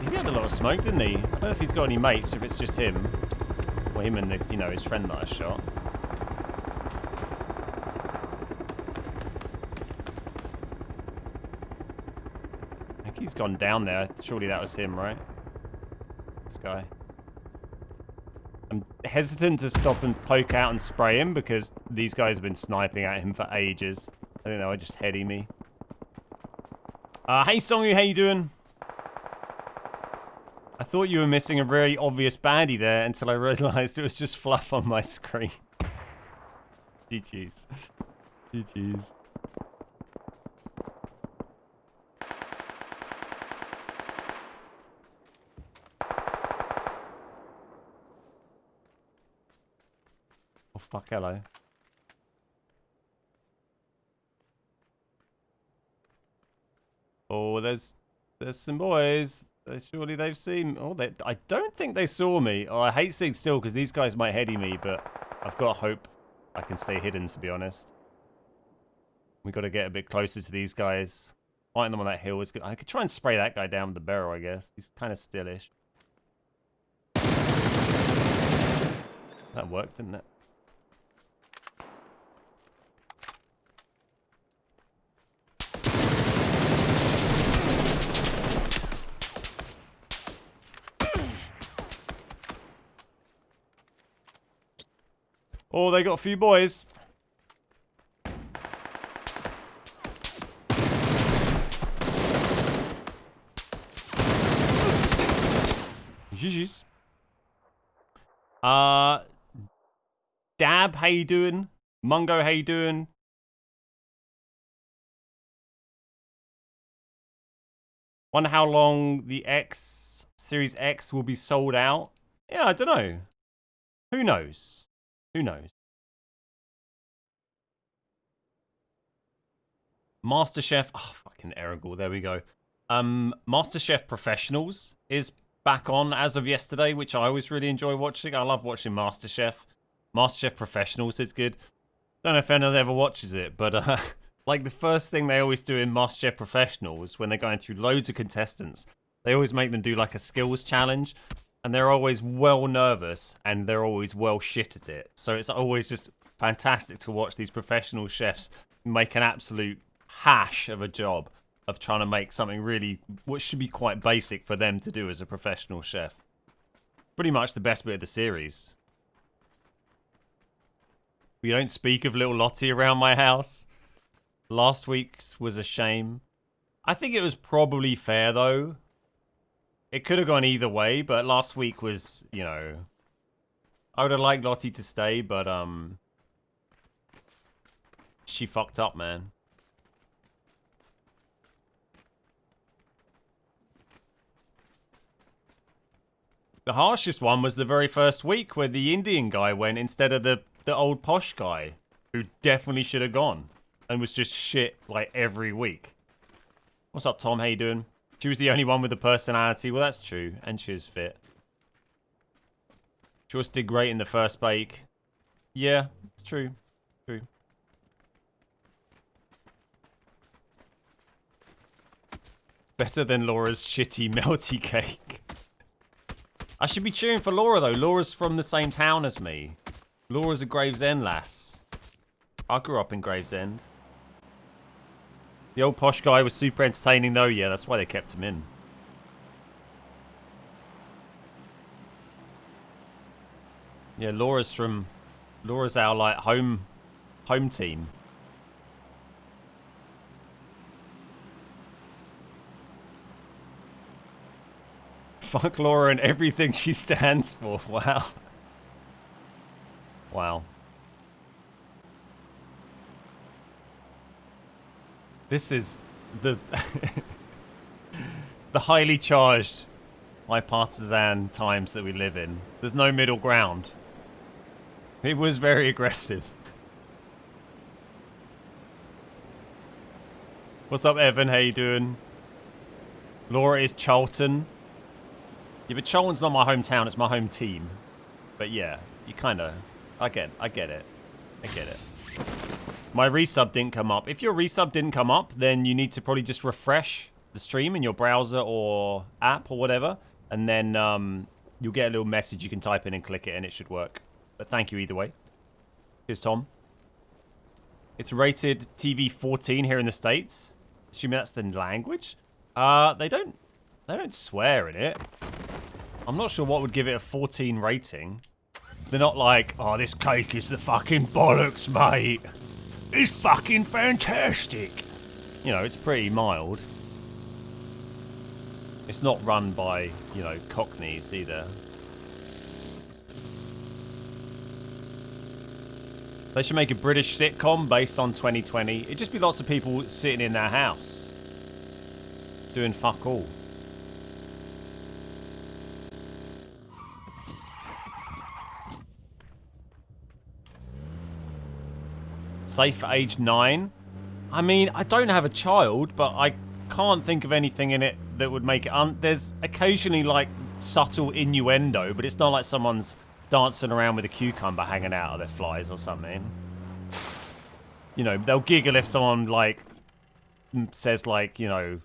He had a lot of smoke, didn't he? I don't know if he's got any mates or if it's just him. Or him and the, you know, his friend that I shot. I think he's gone down there. Surely that was him, right? This guy. I'm hesitant to stop and poke out and spray him because these guys have been sniping at him for ages. I think they were just heading me. Hey Songu, how you doing? I thought you were missing a very obvious baddie there until I realized it was just fluff on my screen. GG's. GG's. Oh fuck, hello. Oh, there's some boys. Surely they've seen... Oh, I don't think they saw me. Oh, I hate sitting still because these guys might heady me, but I've got hope I can stay hidden, to be honest. We got to get a bit closer to these guys. Fighting them on that hill is good. I could try and spray that guy down with the barrel, I guess. He's kind of stillish. That worked, didn't it? Oh, they got a few boys. GG's. Dab, how you doing? Mungo, how you doing? Wonder how long the Series X will be sold out. Yeah, I don't know. Who knows? Who knows? MasterChef. Oh, fucking Erigor. There we go. MasterChef Professionals is back on as of yesterday, which I always really enjoy watching. I love watching MasterChef. MasterChef Professionals is good. Don't know if anyone ever watches it, but like the first thing they always do in MasterChef Professionals when they're going through loads of contestants, they always make them do like a skills challenge. And they're always well nervous, and they're always well shit at it. So it's always just fantastic to watch these professional chefs make an absolute hash of a job of trying to make something really, what should be quite basic for them to do as a professional chef. Pretty much the best bit of the series. We don't speak of little Lottie around my house. Last week's was a shame. I think it was probably fair, though. It could have gone either way, but last week was, you know... I would have liked Lottie to stay, but, she fucked up, man. The harshest one was the very first week where the Indian guy went instead of the old posh guy, who definitely should have gone, and was just shit, like, every week. What's up, Tom? How you doing? She was the only one with a personality. Well, that's true. And she was fit. She also did great in the first bake. Yeah, it's true. True. Better than Laura's shitty melty cake. I should be cheering for Laura, though. Laura's from the same town as me. Laura's a Gravesend lass. I grew up in Gravesend. The old posh guy was super entertaining, though. Yeah, that's why they kept him in. Yeah, Laura's our, like, home team. Fuck Laura and everything she stands for. Wow. Wow. This is the the highly charged bipartisan times that we live in. There's no middle ground. It was very aggressive. What's up, Evan? How you doing? Laura is Charlton. Yeah, but Charlton's not my hometown. It's my home team. But yeah, you kind of... I get it. My resub didn't come up. If your resub didn't come up, then you need to probably just refresh the stream in your browser or app or whatever. And then you'll get a little message you can type in and click it and it should work. But thank you either way. Here's Tom. It's rated TV 14 here in the States. Assuming that's the language. They don't swear in it. I'm not sure what would give it a 14 rating. They're not like, oh, this cake is the fucking bollocks, mate. It's fucking fantastic. You know, it's pretty mild. It's not run by, you know, cockneys either. They should make a British sitcom based on 2020. It'd just be lots of people sitting in their house. Doing fuck all. Safe for age 9. I mean, I don't have a child, but I can't think of anything in it that would make it... There's occasionally, like, subtle innuendo, but it's not like someone's dancing around with a cucumber hanging out of their flies or something. You know, they'll giggle if someone, like, says, like, you know,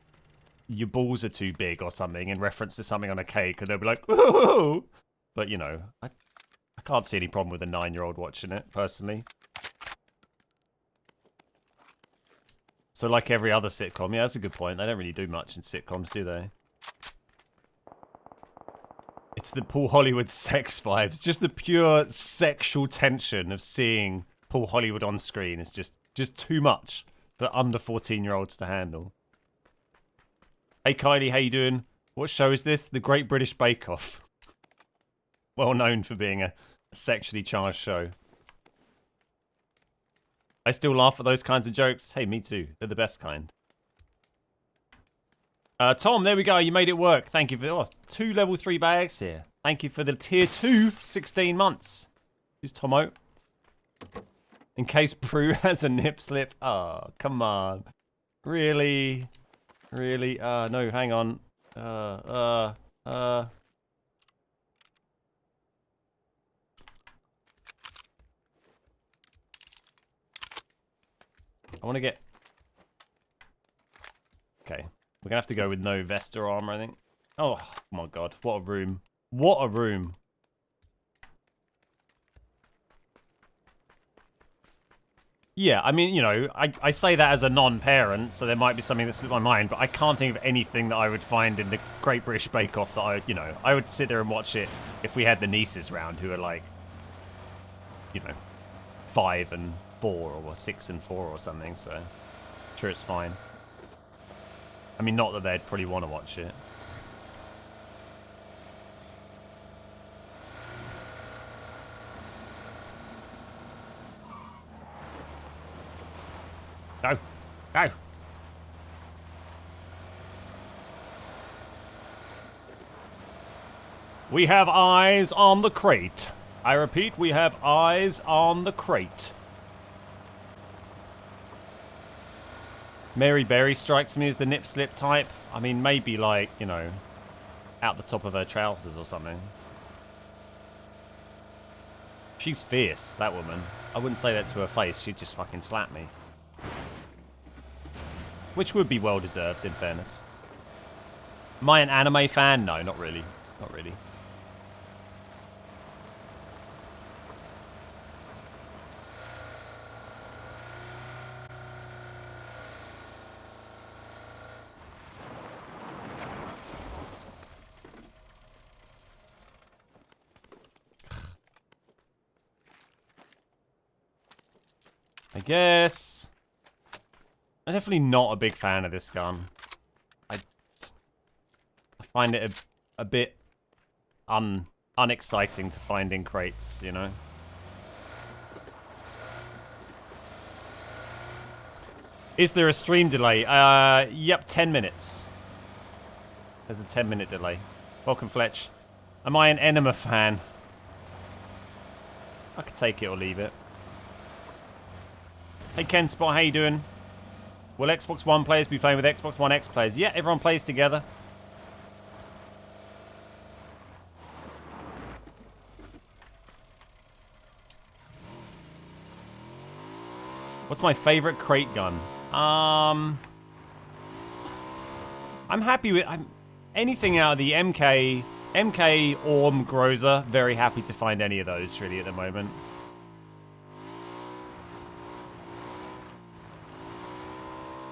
your balls are too big or something in reference to something on a cake, and they'll be like, ooh! But, you know, I can't see any problem with a 9-year-old watching it, personally. So like every other sitcom. Yeah, that's a good point. They don't really do much in sitcoms, do they? It's the Paul Hollywood sex vibes. Just the pure sexual tension of seeing Paul Hollywood on screen is just too much for under 14-year-olds to handle. Hey Kylie, how you doing? What show is this? The Great British Bake Off. Well known for being a sexually charged show. I still laugh at those kinds of jokes. Hey, me too. They're the best kind. Tom, there we go. You made it work. Thank you for 2 level 3 bags here. Thank you for the tier 2 16 months. Who's Tomo? In case Prue has a nip slip. Oh, come on. Really? Really? No, hang on. I want to get... Okay. We're going to have to go with no vest or armor, I think. Oh, my God. What a room. What a room. Yeah, I mean, you know, I say that as a non-parent, so there might be something that slipped my mind, but I can't think of anything that I would find in the Great British Bake Off that I, you know, I would sit there and watch it if we had the nieces round who are like, you know, 5 and 4 or 6 and 4 or something, so I'm sure it's fine. I mean, not that they'd probably want to watch it. Go! Go! We have eyes on the crate. I repeat, we have eyes on the crate. Mary Berry strikes me as the nip slip type. I mean, maybe like, you know, out the top of her trousers or something. She's fierce, that woman. I wouldn't say that to her face. She'd just fucking slap me. Which would be well deserved, in fairness. Am I an anime fan? No, not really. Not really. I guess. I'm definitely not a big fan of this gun. I find it a bit unexciting to find in crates, you know? Is there a stream delay? Yep, 10 minutes. There's a 10-minute delay. Welcome, Fletch. Am I an Enema fan? I could take it or leave it. Hey, Ken Spot, how you doing? Will Xbox One players be playing with Xbox One X players? Yeah, everyone plays together. What's my favorite crate gun? I'm happy with anything out of the MK Orm Groza. Very happy to find any of those really at the moment.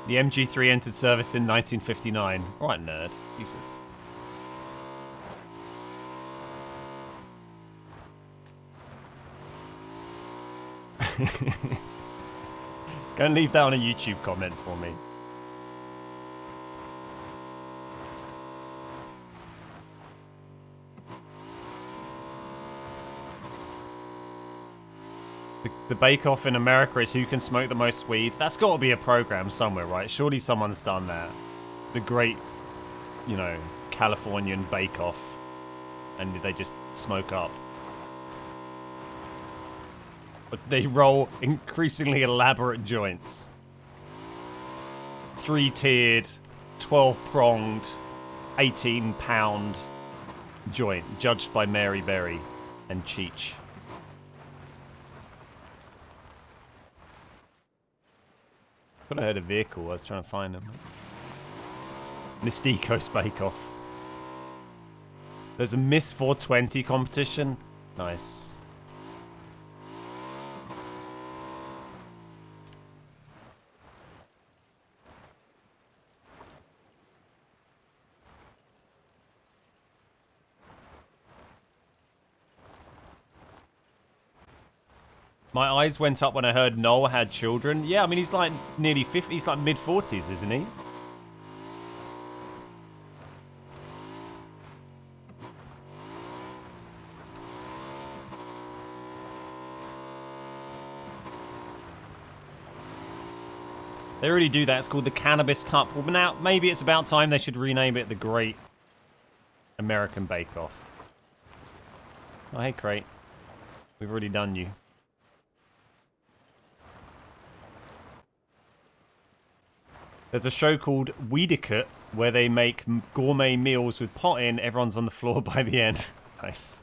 The MG3 entered service in 1959. All right, nerd. Jesus. Go and leave that on a YouTube comment for me. The bake-off in America is who can smoke the most weed. That's got to be a program somewhere, right? Surely someone's done that. The great, you know, Californian bake-off. And they just smoke up. But they roll increasingly elaborate joints. 3-tiered, 12-pronged, 18-pound joint, judged by Mary Berry and Cheech. I thought I heard a vehicle. I was trying to find them. Mystico's Bake Off. There's a Miss 420 competition. Nice. My eyes went up when I heard Noel had children. Yeah, I mean, he's like nearly 50. He's like mid-40s, isn't he? They already do that. It's called the Cannabis Cup. Well, now, maybe it's about time they should rename it the Great American Bake Off. Oh, hey, Crate. We've already done you. There's a show called Weedicut where they make gourmet meals with pot in. Everyone's on the floor by the end. Nice.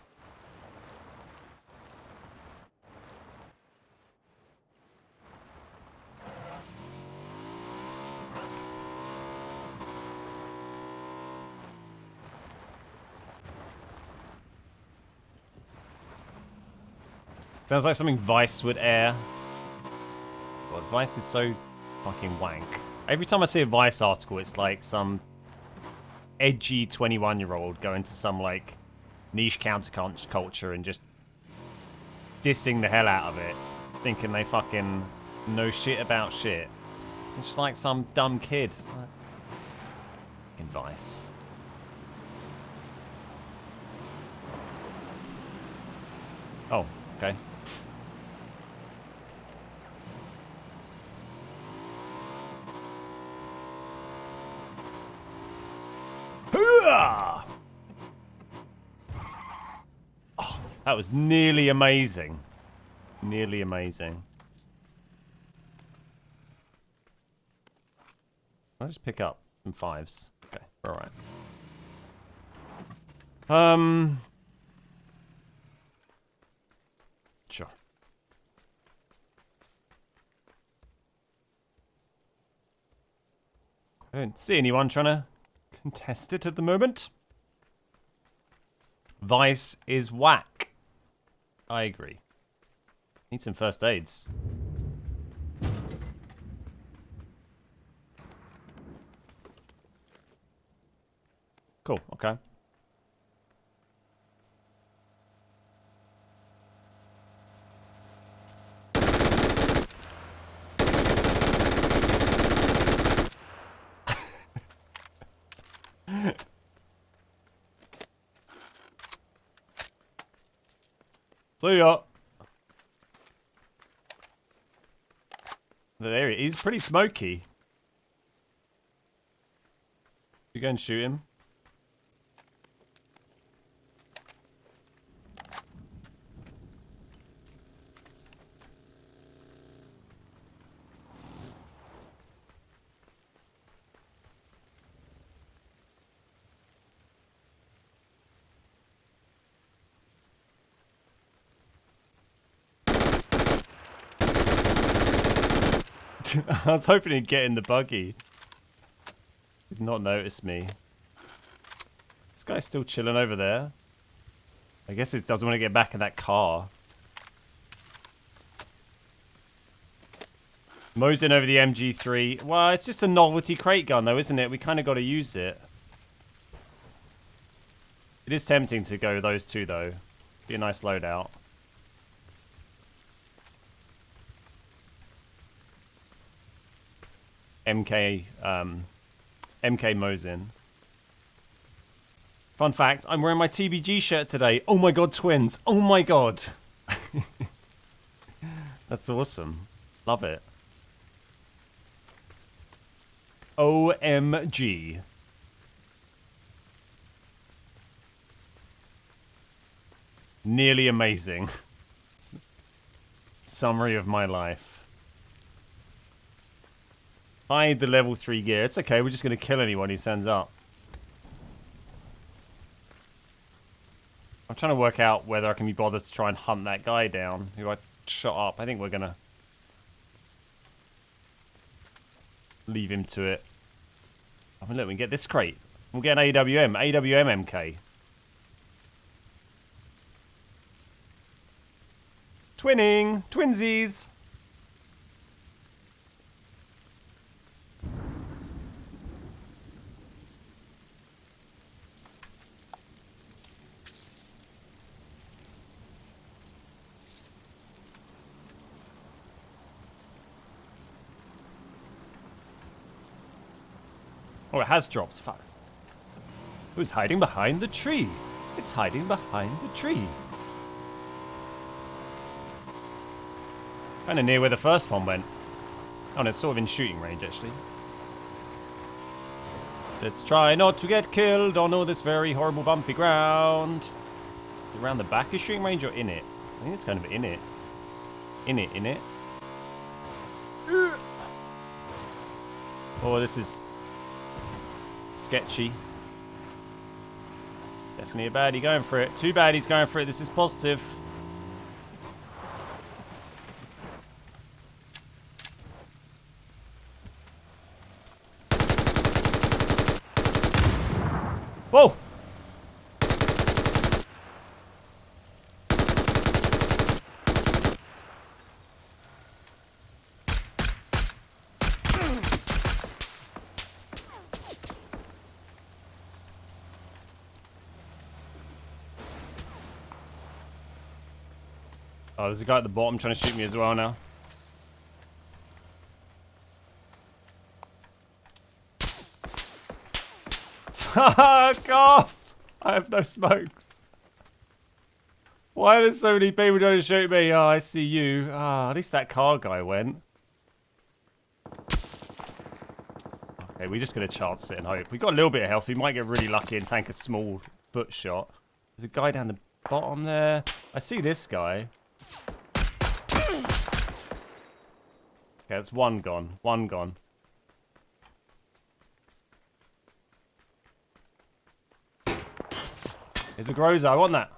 Sounds like something Vice would air. God, Vice is so fucking wank. Every time I see a Vice article, it's like some edgy 21-year-old going to some like niche counterculture and just dissing the hell out of it, thinking they fucking know shit about shit. It's just like some dumb kid. Fucking Vice. Oh, okay. Oh, that was nearly amazing. Nearly amazing. I'll just pick up some 5s. Okay, alright. Sure. I don't see anyone trying to contest it at the moment. Vice is whack. I agree. Need some first aids. Cool, okay. See ya. There he is. Pretty smoky. You go and shoot him. I was hoping he'd get in the buggy. Did not notice me. This guy's still chilling over there. I guess he doesn't want to get back in that car. Mosing over the MG3. Well, it's just a novelty crate gun though, isn't it? We kind of got to use it. It is tempting to go those two though. Be a nice loadout. MK Mosin. Fun fact, I'm wearing my TBG shirt today. Oh my god, twins. Oh my god. That's awesome. Love it. OMG. Nearly amazing. Summary of my life. Hide the level 3 gear. It's okay, we're just going to kill anyone who sends up. I'm trying to work out whether I can be bothered to try and hunt that guy down who I shot up. I think we're going to leave him to it. I mean, look, we can get this crate. We'll get an AWM. AWM MK. Twinning! Twinsies! Oh, it has dropped. Fuck. Who's hiding behind the tree? It's hiding behind the tree. Kind of near where the first one went. Oh, no, it's sort of in shooting range, actually. Let's try not to get killed on all this very horrible bumpy ground. Around the back of shooting range or in it? I think it's kind of in it. In it. Oh, this is sketchy. Definitely a baddie going for it. Two baddies going for it. This is positive. Whoa! Oh, there's a guy at the bottom trying to shoot me as well now. Fuck off! I have no smokes. Why are there so many people trying to shoot me? Oh, I see you. Ah, at least that car guy went. Okay, we're just going to chance it and hope. We've got a little bit of health. We might get really lucky and tank a small foot shot. There's a guy down the bottom there. I see this guy. Okay, that's one gone. One gone. There's a Groza. I want that.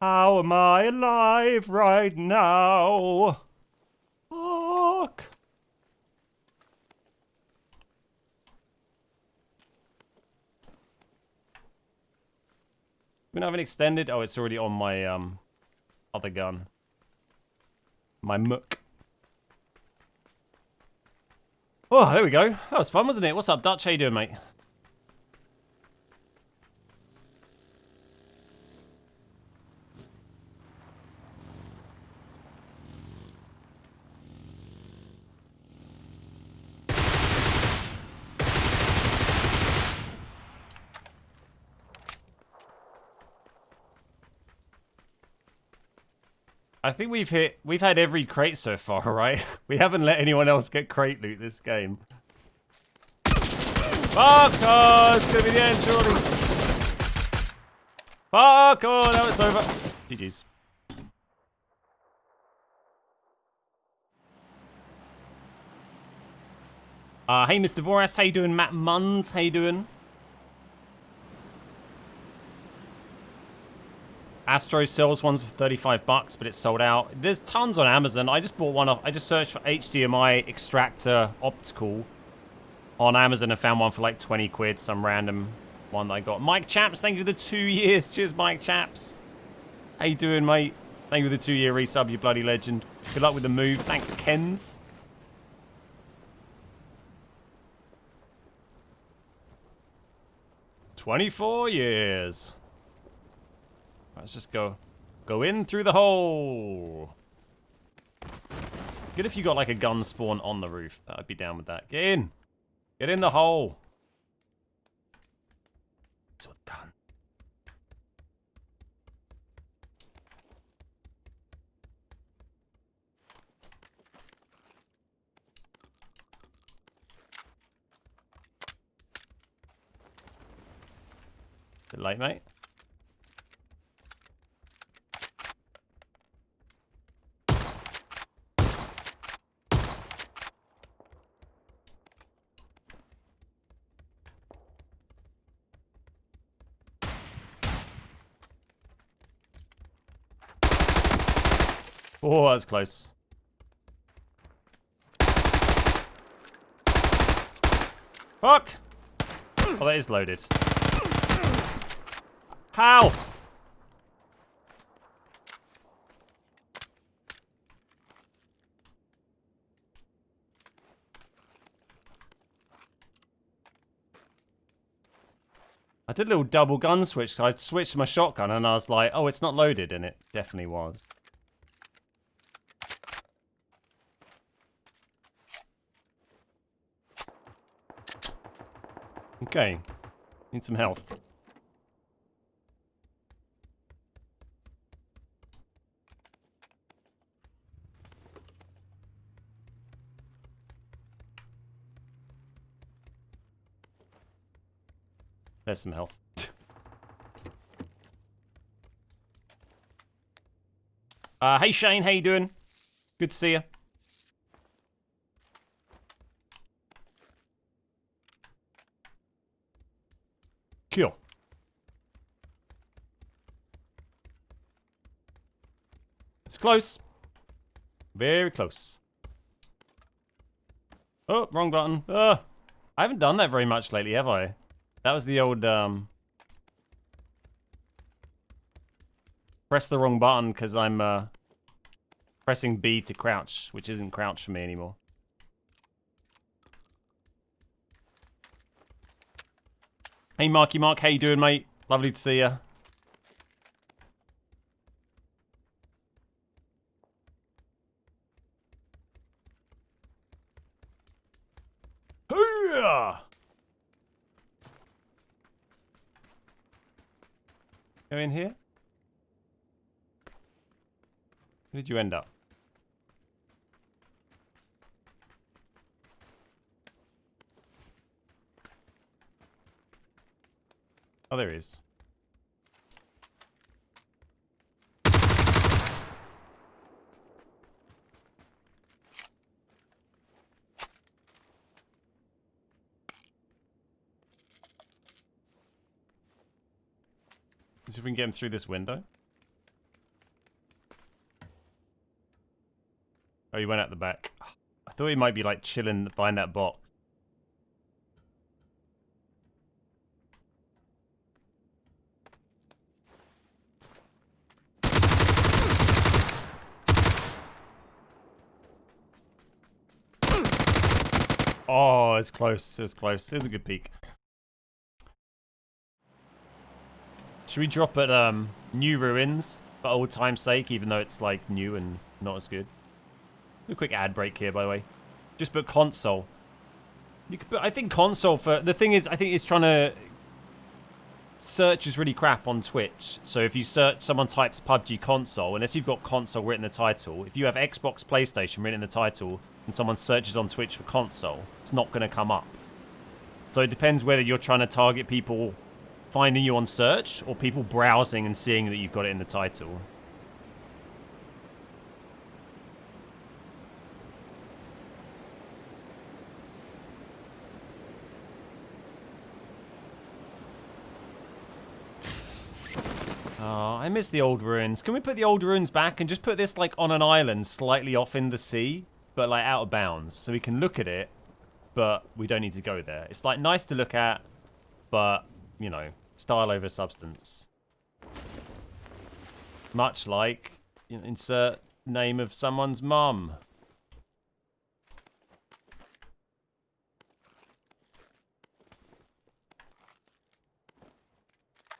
How am I alive right now? Fuck. We don't have an extended. Oh, it's already on my other gun. My muck. Oh, there we go. That was fun, wasn't it? What's up, Dutch? How you doing, mate? I think we've had every crate so far, right? We haven't let anyone else get crate loot this game. Fuck! Oh, it's gonna be the end, surely. Fuck! Oh, now it's over. GG's. Hey, Mr. Voras, how you doing? Matt Munns, how you doing? Astro sells ones for $35, but it's sold out. There's tons on Amazon. I just bought one off. I just searched for HDMI extractor optical on Amazon and found one for like 20 quid, some random one that I got. Mike Chaps, thank you for the 2 years. Cheers, Mike Chaps. How you doing, mate? Thank you for the 2-year resub, you bloody legend. Good luck with the move. Thanks, Kens. "24 years. Let's just go in through the hole. Good if you got like a gun spawn on the roof. I'd be down with that. Get in. Get in the hole. It's a gun. Bit late, mate. Oh, that's close. Fuck! Oh, that is loaded. How? I did a little double gun switch, so I switched my shotgun and I was like, oh, it's not loaded, and it definitely was. Okay. Need some health. There's some health. Hey Shane, how you doing? Good to see you. Cool. It's close. Very close. Oh, wrong button. I haven't done that very much lately, have I? That was the old, press the wrong button because I'm, pressing B to crouch, which isn't crouch for me anymore. Hey, Marky Mark, how you doing, mate? Lovely to see ya. Go in here. Where did you end up? Oh, there he is. See if we can get him through this window. Oh, he went out the back. I thought he might be like chilling behind that box. Oh, it's close. It's close. It's a good peek. Should we drop at New Ruins for old time's sake, even though it's like new and not as good? A quick ad break here, by the way. Just put console. You could put, I think console for the thing is, I think it's trying to search is really crap on Twitch. So if you search, someone types PUBG console, unless you've got console written in the title, if you have Xbox, PlayStation written in the title, and someone searches on Twitch for console, it's not going to come up. So it depends whether you're trying to target people finding you on search or people browsing and seeing that you've got it in the title. Oh, I miss the old ruins. Can we put the old ruins back and just put this like on an island slightly off in the sea, but like out of bounds, so we can look at it, but we don't need to go there. It's like nice to look at, but you know, style over substance. Much like, you know, insert name of someone's mum.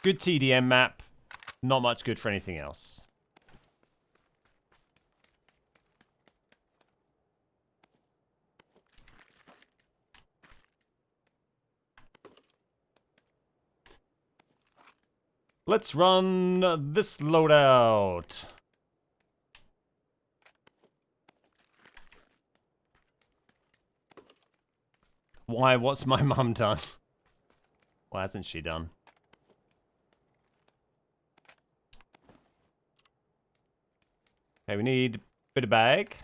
Good TDM map. Not much good for anything else. Let's run this loadout. Why? What's my mum done? What hasn't she done? Okay, we need a bit of bag.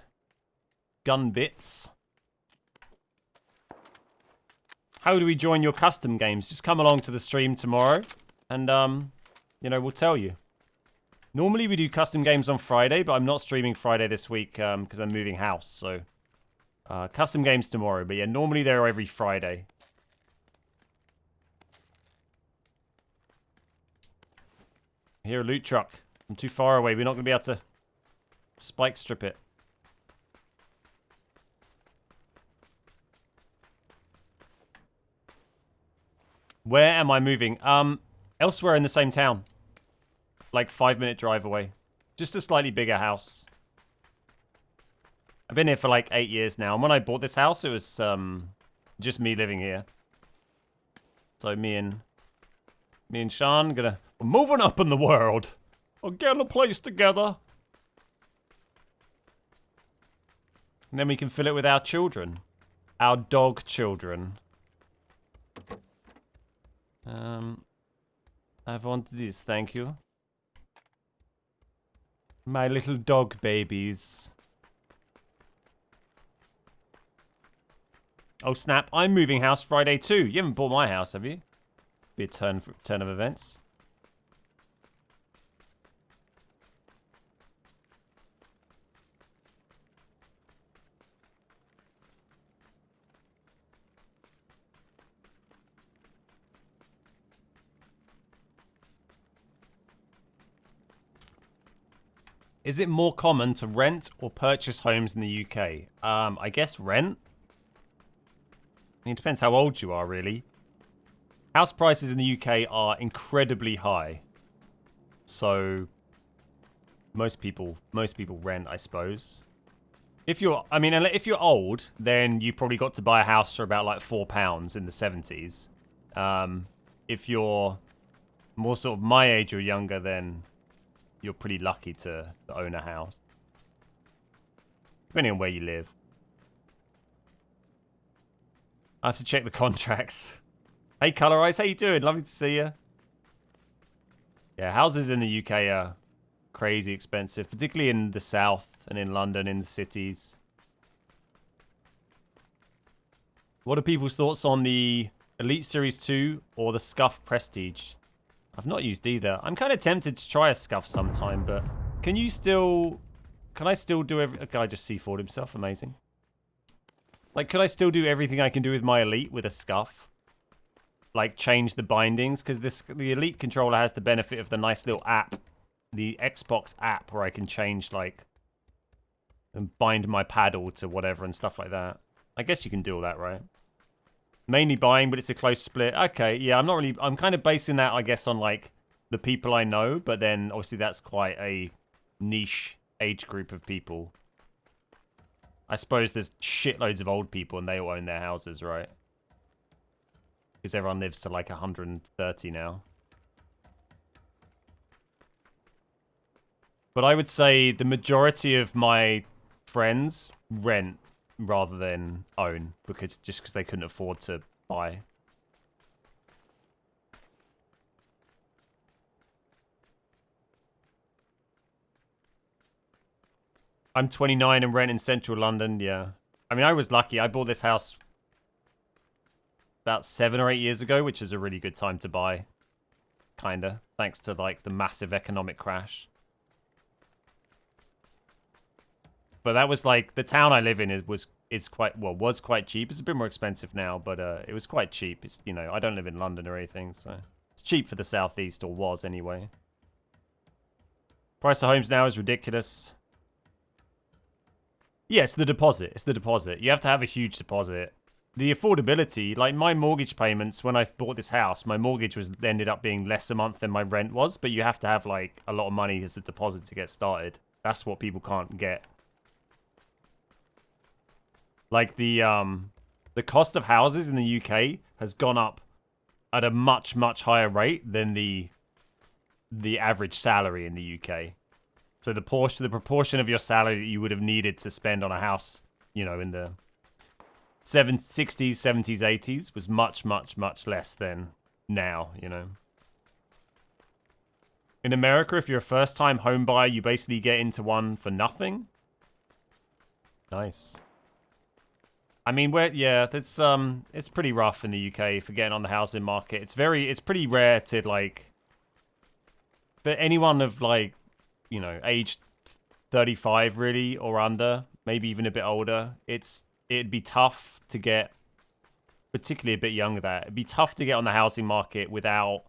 Gun bits. How do we join your custom games? Just come along to the stream tomorrow and, you know, we'll tell you. Normally we do custom games on Friday, but I'm not streaming Friday this week because I'm moving house. So, custom games tomorrow. But yeah, normally they're every Friday. I hear a loot truck. I'm too far away. We're not going to be able to spike strip it. Where am I moving? Elsewhere in the same town. Like 5-minute drive away. Just a slightly bigger house. I've been here for like 8 years now. And when I bought this house, it was just me living here. So me and Sean we're moving up in the world. We're getting a place together. And then we can fill it with our children. Our dog children. I want this, thank you. My little dog babies. Oh snap, I'm moving house Friday too. You haven't bought my house, have you? Be a turn of events. Is it more common to rent or purchase homes in the UK? I guess rent. It depends how old you are, really. House prices in the UK are incredibly high. So most people rent, I suppose. If you're old, then you probably got to buy a house for about like £4 in the 70s. If you're more sort of my age or younger, then you're pretty lucky to own a house. Depending on where you live. I have to check the contracts. Hey, Color Eyes, how you doing? Lovely to see you. Yeah, houses in the UK are crazy expensive, particularly in the south and in London, in the cities. What are people's thoughts on the Elite Series 2 or the Scuff Prestige? I've not used either. I'm kind of tempted to try a Scuff sometime, but can I still do every... Okay, I just C4'd himself. Amazing. Like, could I still do everything I can do with my Elite with a Scuff? Like, change the bindings? Because the Elite controller has the benefit of the nice little app. The Xbox app where I can change, like... and bind my paddle to whatever and stuff like that. I guess you can do all that, right? Mainly buying, but it's a close split. Okay, yeah, I'm kind of basing that, I guess, on, like, the people I know. But then, obviously, that's quite a niche age group of people. I suppose there's shitloads of old people and they all own their houses, right? Because everyone lives to, like, 130 now. But I would say the majority of my friends rent rather than own, because they couldn't afford to buy. I'm 29 and rent in central London, yeah. I mean, I was lucky. I bought this house about 7 or 8 years ago, which is a really good time to buy. Kinda. Thanks to, like, the massive economic crash. But that was, like, the town I live in was quite cheap. It's a bit more expensive now, but it was quite cheap. It's, you know, I don't live in London or anything, so it's cheap for the southeast, or was anyway. Price of homes now is ridiculous. Yeah, it's the deposit. It's the deposit. You have to have a huge deposit. The affordability, like my mortgage payments when I bought this house, my mortgage ended up being less a month than my rent was, but you have to have like a lot of money as a deposit to get started. That's what people can't get. Like the cost of houses in the UK has gone up at a much, much higher rate than the average salary in the UK. So the proportion of your salary that you would have needed to spend on a house, you know, in the 60s, 70s, 80s was much, much, much less than now, you know. In America, if you're a first-time home buyer, you basically get into one for nothing. Nice. I mean, it's pretty rough in the UK for getting on the housing market. It's pretty rare to, like, for anyone of, like, you know, age 35 really or under, maybe even a bit older, it'd be tough to get, particularly a bit younger that, it'd be tough to get on the housing market without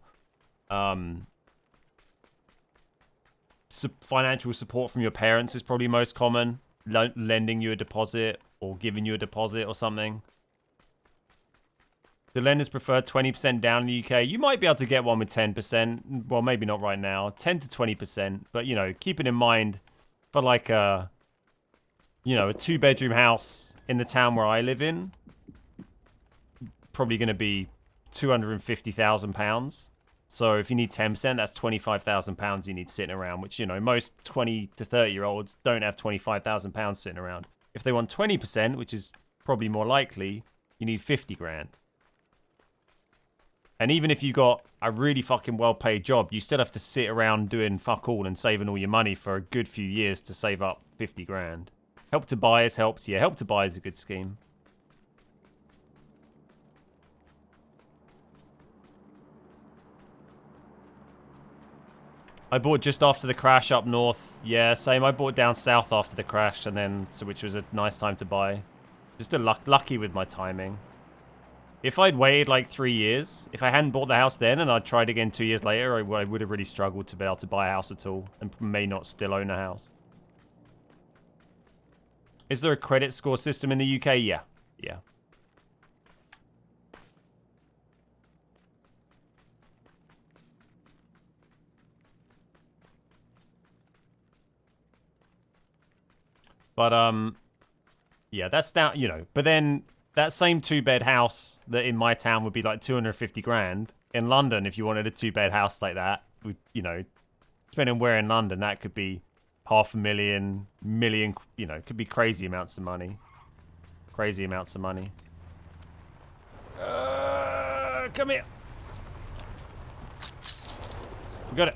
financial support from your parents is probably most common, lending you a deposit or giving you a deposit or something. The lenders prefer 20% down in the UK. You might be able to get one with 10%. Well, maybe not right now. 10 to 20%. But, you know, keeping in mind for like a 2-bedroom house in the town where I live in, probably going to be £250,000. So if you need 10%, that's £25,000 you need sitting around, which, you know, most 20 to 30-year-olds don't have £25,000 sitting around. If they want 20%, which is probably more likely, you need 50 grand. And even if you got a really fucking well-paid job, you still have to sit around doing fuck all and saving all your money for a good few years to save up 50 grand. Help to Buy has helped. Yeah, Help to Buy is a good scheme. I bought just after the crash up north. Yeah, same. I bought down south after the crash, and then which was a nice time to buy. Just lucky with my timing. If I'd waited like 3 years, if I hadn't bought the house then and I'd tried again 2 years later, I would have really struggled to be able to buy a house at all and may not still own a house. Is there a credit score system in the UK? Yeah. Yeah. But, yeah, that's down, you know, but then that same 2-bed house that in my town would be like 250 grand. In London, if you wanted a 2-bed house like that, you know, depending on where in London, that could be $500,000, million, you know, could be crazy amounts of money. Crazy amounts of money. Come here. We got it.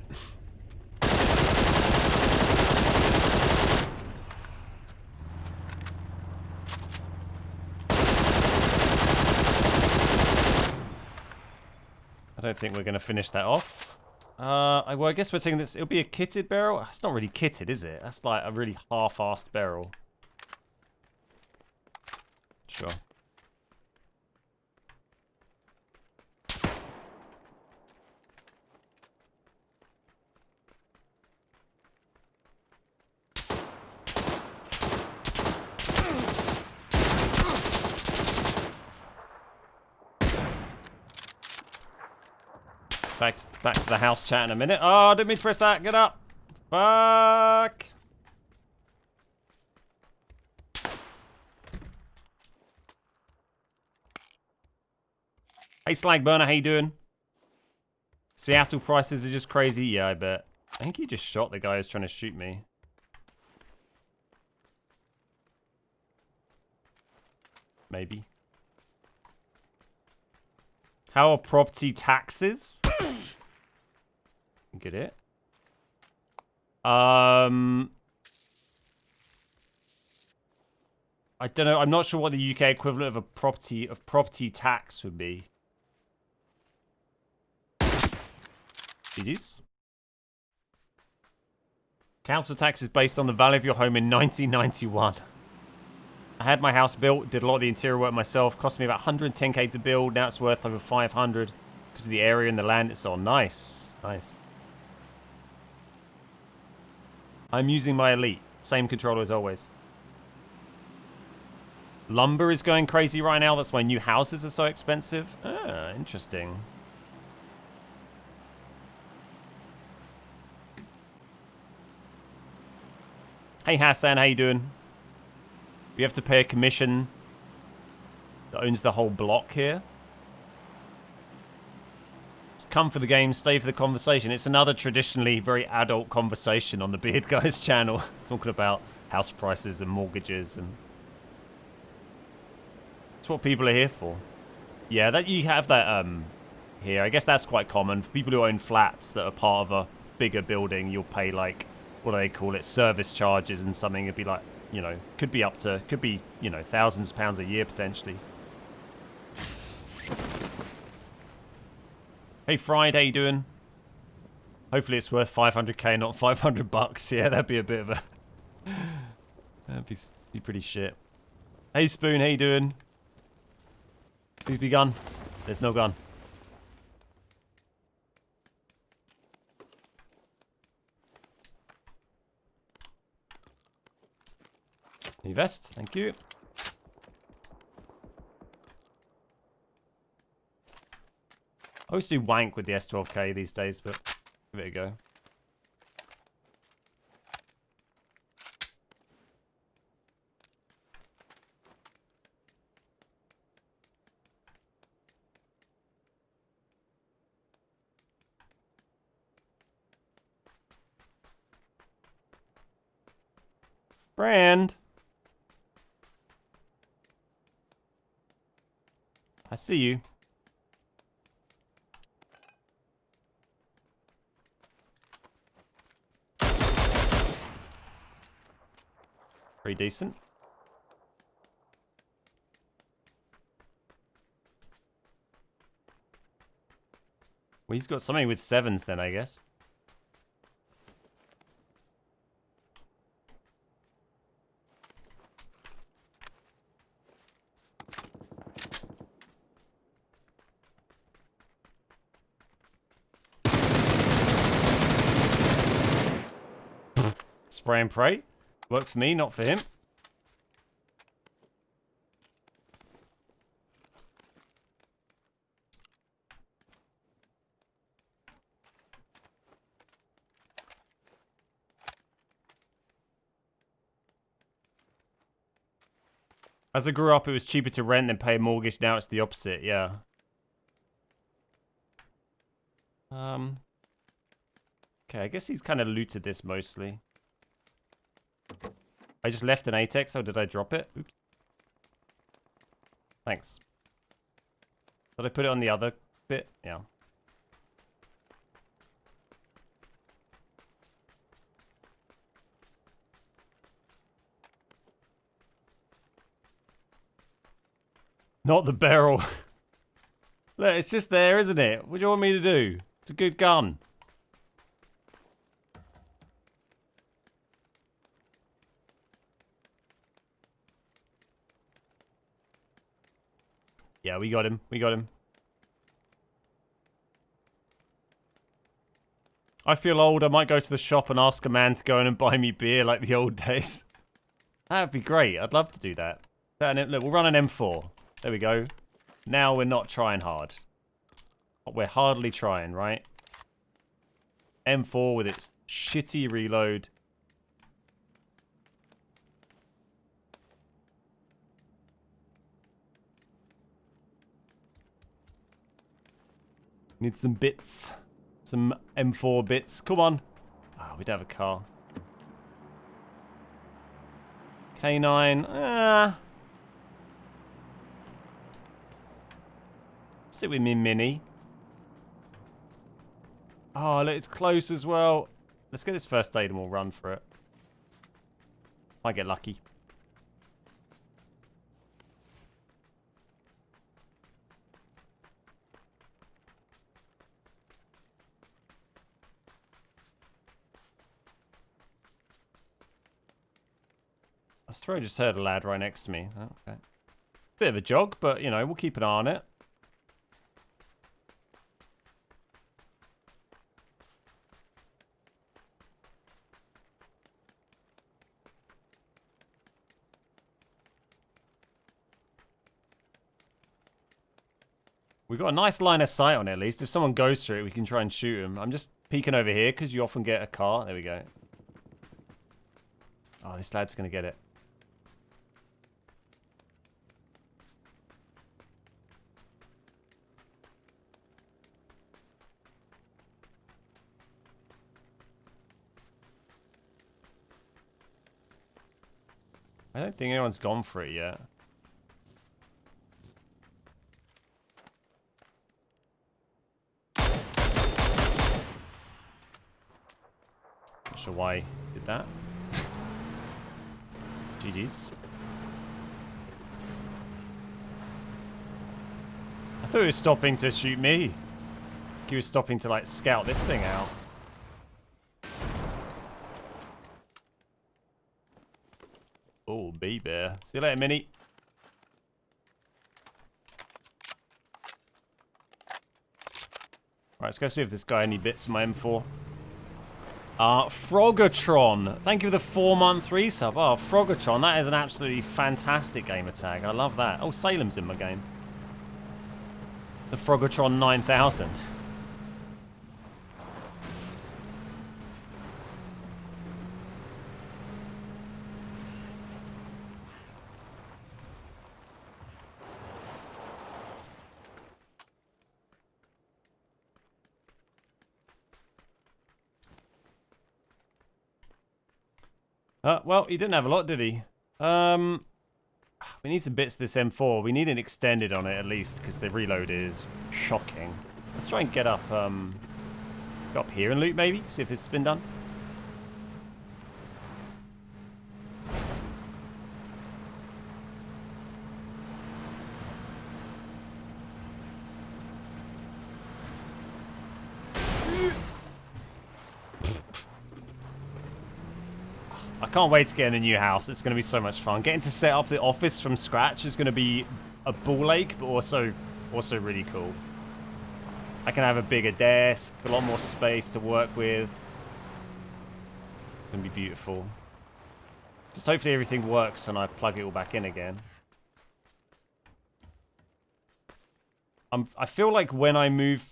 I don't think we're going to finish that off. Well, I guess we're taking this. It'll be a kitted barrel. It's not really kitted, is it? That's like a really half-assed barrel. Sure. Back to the house chat in a minute. Oh, I didn't mean to press that. Get up. Fuck. Hey, Slag Burner, how you doing? Seattle prices are just crazy. Yeah, I bet. I think he just shot the guy who's trying to shoot me. Maybe. How are property taxes? Get it? I don't know. I'm not sure what the UK equivalent of a property tax would be. GG's. Council tax is based on the value of your home in 1991. I had my house built, did a lot of the interior work myself. Cost me about 110k to build. Now it's worth over 500 because of the area and the land it's on. Nice. Nice. I'm using my Elite. Same controller as always. Lumber is going crazy right now. That's why new houses are so expensive. Ah, interesting. Hey Hassan, how you doing? We have to pay a commission that owns the whole block here. Just come for the game, stay for the conversation. It's another traditionally very adult conversation on the Beard Guys channel. Talking about house prices and mortgages, and it's what people are here for. Yeah, that you have that here. I guess that's quite common. For people who own flats that are part of a bigger building, you'll pay like, what do they call it, service charges and something. It'd be like, you know, could be, you know, thousands of pounds a year potentially. Hey Fried, how you doing? Hopefully it's worth 500k, not 500 bucks. Yeah, that'd be a bit of a that'd be pretty shit. Hey Spoon, how you doing? Who's be gun? There's no gun. New vest, thank you. I always do wank with the S12K these days, but give it a go. Brand. I see you. Pretty decent. Well, he's got something with 7s then, I guess. Spray and pray. Works for me, not for him. As I grew up, it was cheaper to rent than pay a mortgage. Now it's the opposite, yeah. Okay, I guess he's kind of looted this mostly. I just left an ATEX, or did I drop it? Oops. Thanks. Did I put it on the other bit? Yeah. Not the barrel. Look, it's just there, isn't it? What do you want me to do? It's a good gun. Yeah, we got him. We got him. I feel old. I might go to the shop and ask a man to go in and buy me beer like the old days. That'd be great. I'd love to do that. Look, we'll run an M4. There we go. Now we're not trying hard. We're hardly trying, right? M4 with its shitty reload. Need some bits. Some M4 bits. Come on. Oh, we don't have a car. K9. Stick with me, Mini. Oh, look, it's close as well. Let's get this first aid and we'll run for it. Might get lucky. I swear I just heard a lad right next to me. Oh, okay. Bit of a jog, but, you know, we'll keep an eye on it. We've got a nice line of sight on it, at least. If someone goes through it, we can try and shoot him. I'm just peeking over here because you often get a car. There we go. Oh, this lad's going to get it. I don't think anyone's gone for it yet. Not sure why he did that. GG's. I thought he was stopping to shoot me. He was stopping to, like, scout this thing out. Oh, B-bear. See you later, Mini. Alright, let's go see if this guy any bits my M4. Frogatron. Thank you for the 4-month resub. Oh, Frogatron. That is an absolutely fantastic gamer tag. I love that. Oh, Salem's in my game. The Frogatron 9000. Well, he didn't have a lot, did he? We need some bits of this M4. We need an extended on it at least, because the reload is shocking. Let's try and get up here and loot maybe. See if this has been done. I can't wait to get in the new house. It's going to be so much fun. Getting to set up the office from scratch is going to be a ball ache, but also really cool. I can have a bigger desk, a lot more space to work with. It's going to be beautiful. Just hopefully everything works and I plug it all back in again. I feel like when I move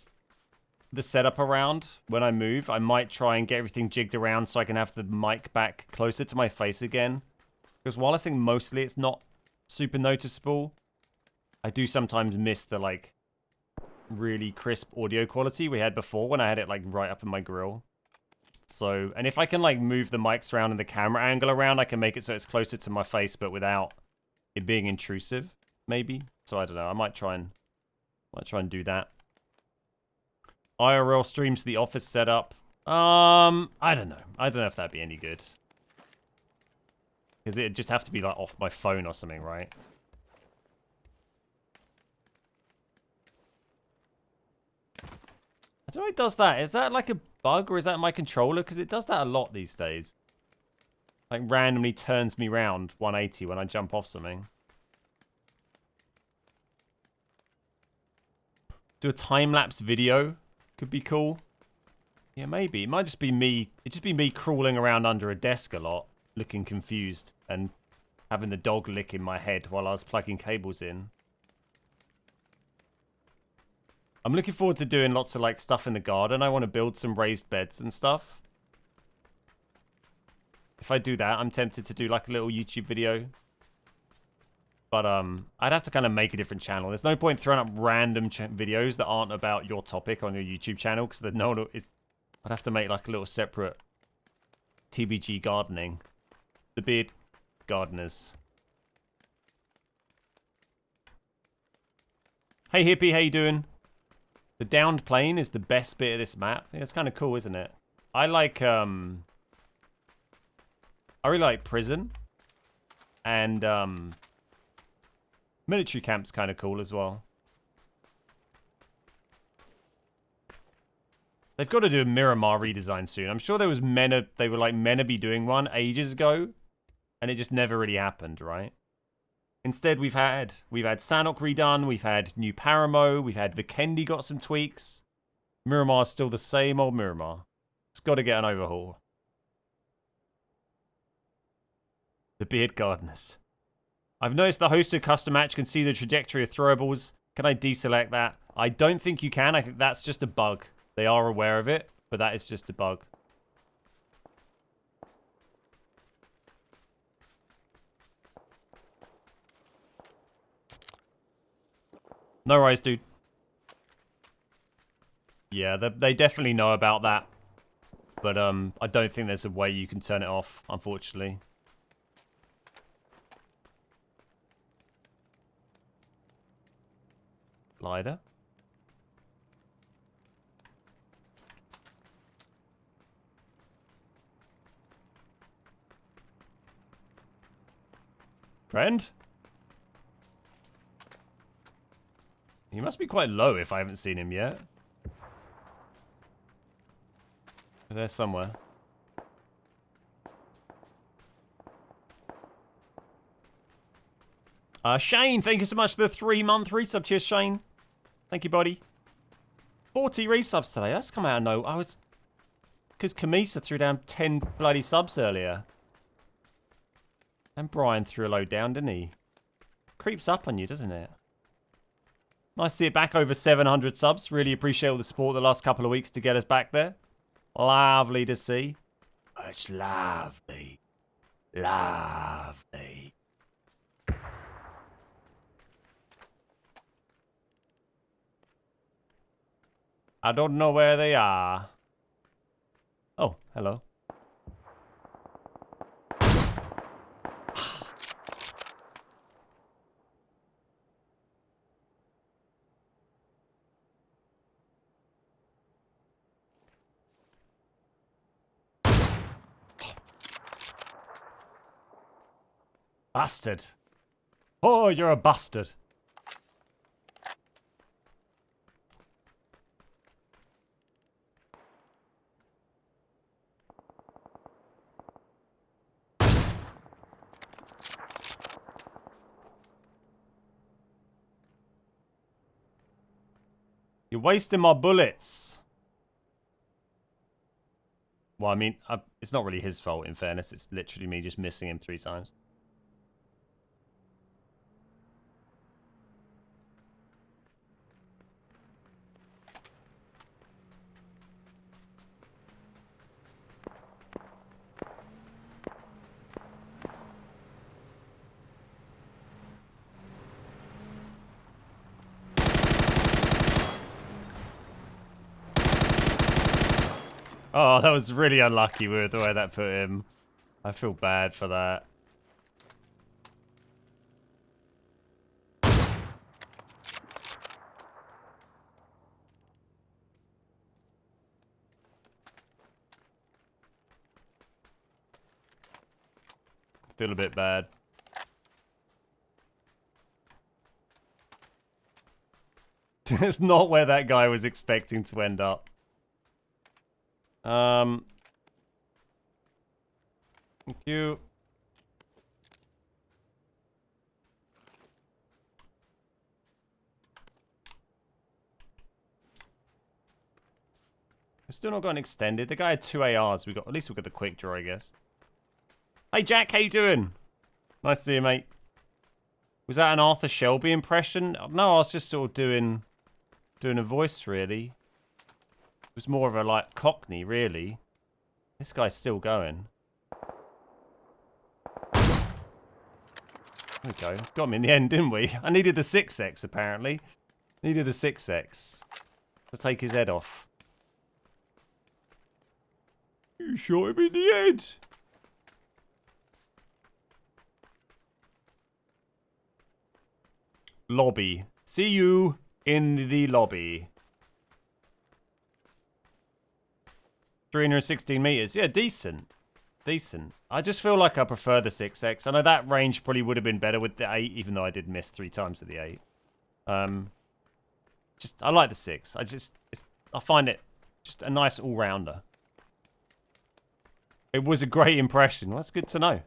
the setup around, when I move, I might try and get everything jigged around so I can have the mic back closer to my face again. Because while I think mostly it's not super noticeable, I do sometimes miss the, like, really crisp audio quality we had before when I had it, like, right up in my grill. So, and if I can, like, move the mics around and the camera angle around, I can make it so it's closer to my face, but without it being intrusive, maybe. So, I don't know. I might try and do that. IRL streams the office setup. I don't know. I don't know if that'd be any good. Because it'd just have to be, like, off my phone or something, right? I don't know if it does that. Is that, like, a bug, or is that my controller? Because it does that a lot these days. Like, randomly turns me round 180 when I jump off something. Do a time-lapse video. Could be cool. Yeah, maybe. It might just be me. It'd just be me crawling around under a desk a lot, looking confused, and having the dog lick in my head while I was plugging cables in. I'm looking forward to doing lots of, like, stuff in the garden. I want to build some raised beds and stuff. If I do that, I'm tempted to do, like, a little YouTube video. But I'd have to kind of make a different channel. There's no point throwing up random videos that aren't about your topic on your YouTube channel, because no one is. I'd have to make, like, a little separate TBG gardening. The beard gardeners. Hey hippie, how you doing? The downed plane is the best bit of this map. Yeah, it's kind of cool, isn't it? I like I really like prison. And military camp's kind of cool as well. They've got to do a Miramar redesign soon. I'm sure there was they were like meant to be doing one ages ago, and it just never really happened, right? Instead, we've had Sanhok redone, we've had New Paramo, we've had Vikendi got some tweaks. Miramar's still the same old Miramar. It's got to get an overhaul. The beard gardeners. I've noticed the hosted custom match can see the trajectory of throwables. Can I deselect that? I don't think you can. I think that's just a bug. They are aware of it, but that is just a bug. No worries, dude. Yeah, they definitely know about that. But I don't think there's a way you can turn it off, unfortunately. Glider. Friend? He must be quite low if I haven't seen him yet. There somewhere. Shane, thank you so much for the 3-month resub. Cheers, Shane. Thank you, buddy. 40 resubs today. That's come out of no. I was... Because Kamisa threw down 10 bloody subs earlier. And Brian threw a load down, didn't he? Creeps up on you, doesn't it? Nice to see it back over 700 subs. Really appreciate all the support the last couple of weeks to get us back there. Lovely to see. It's lovely. Lovely. I don't know where they are. Oh, hello. Bastard. Oh, you're a bastard. You're wasting my bullets. Well, I mean, it's not really his fault, in fairness. It's literally me just missing him 3 times. Oh, that was really unlucky with the way that put him. I feel bad for that. Feel a bit bad. It's not where that guy was expecting to end up. Thank you. We're still not got an extended. The guy had 2 ARs. At least we got the quick draw, I guess. Hey Jack, how you doing? Nice to see you, mate. Was that an Arthur Shelby impression? No, I was just sort of doing a voice, really. It was more of a, like, Cockney, really. This guy's still going. There we go. Got him in the end, didn't we? I needed the 6x, apparently. Needed the 6x to take his head off. You shot him in the head. Lobby. See you in the lobby. 316 meters. Yeah, decent. Decent. I just feel like I prefer the 6X. I know that range probably would have been better with the 8, even though I did miss 3 times with the 8. I like the 6. I find it just a nice all-rounder. It was a great impression. Well, that's good to know.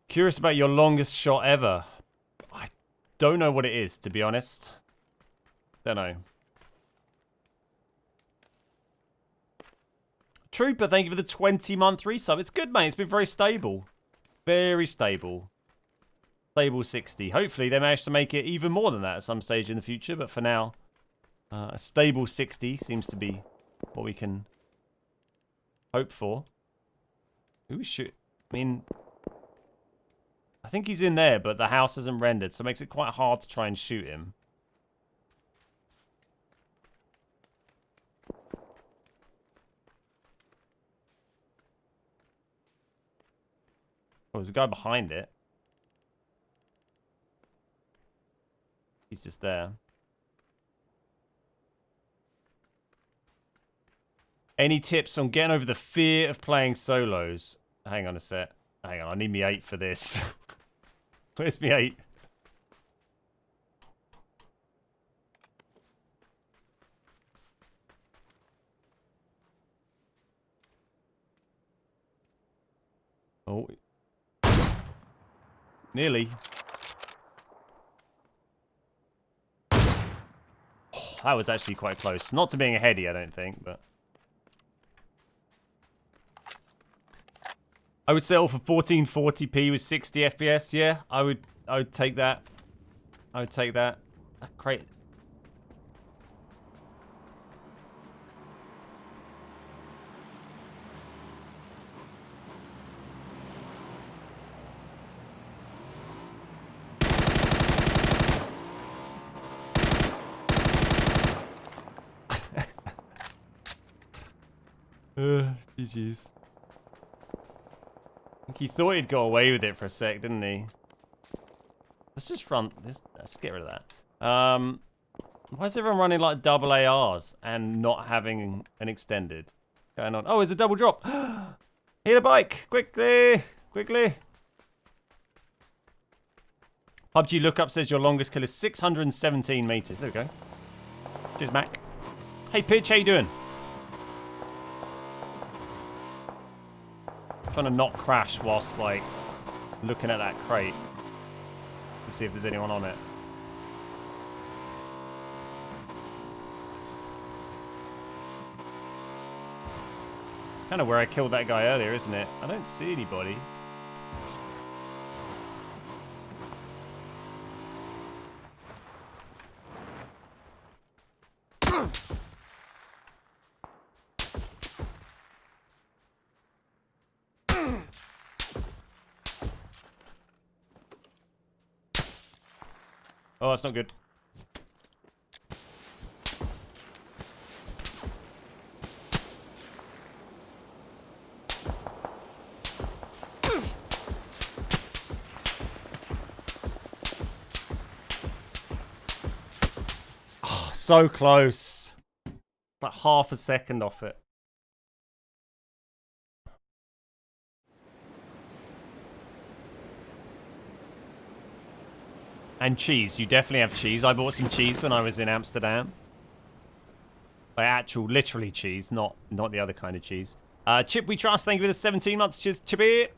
Curious about your longest shot ever. I don't know what it is, to be honest. Don't know. Trooper, thank you for the 20-month resub. It's good, mate. It's been very stable. Very stable. Stable 60. Hopefully, they manage to make it even more than that at some stage in the future. But for now, a stable 60 seems to be what we can hope for. Who shoot? I mean, I think he's in there, but the house isn't rendered, so it makes it quite hard to try and shoot him. Oh, there's a guy behind it. He's just there. Any tips on getting over the fear of playing solos? Hang on a sec. Hang on, I need me 8 for this. Where's me 8? Oh. Nearly. Oh, that was actually quite close. Not to being a heady, I don't think, but... I would settle for 1440p with 60 FPS. Yeah, I would take that. I would take that. Great. GG's. I think he thought he'd got away with it for a sec, didn't he? Let's just run this. Let's get rid of that. Why is everyone running like double ARs and not having an extended going on? Oh, it's a double drop. Hit a bike quickly, quickly. PUBG lookup says your longest kill is 617 meters. There we go. Cheers, Mac. Hey, Pitch, how you doing? Trying to not crash whilst like looking at that crate to see if there's anyone on it. It's kind of where I killed that guy earlier, isn't it? I don't see anybody. Oh, that's not good. Oh, so close. Like half a second off it. And cheese. You definitely have cheese. I bought some cheese when I was in Amsterdam. Like actual, literally cheese, not the other kind of cheese. Chip, we trust. Thank you for the 17 months. Cheers, Chippy.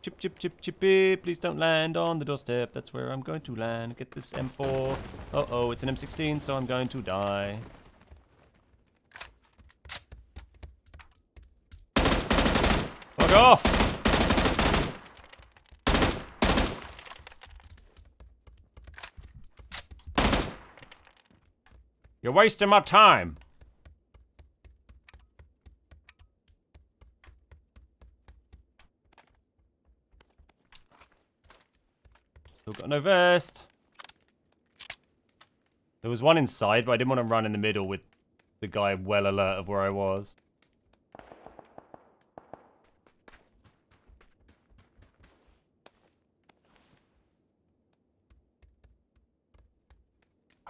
Chippy. Please don't land on the doorstep. That's where I'm going to land. Get this M4. Uh-oh, it's an M16, so I'm going to die. Fuck off! You're wasting my time. Still got no vest. There was one inside, but I didn't want to run in the middle with the guy well alert of where I was.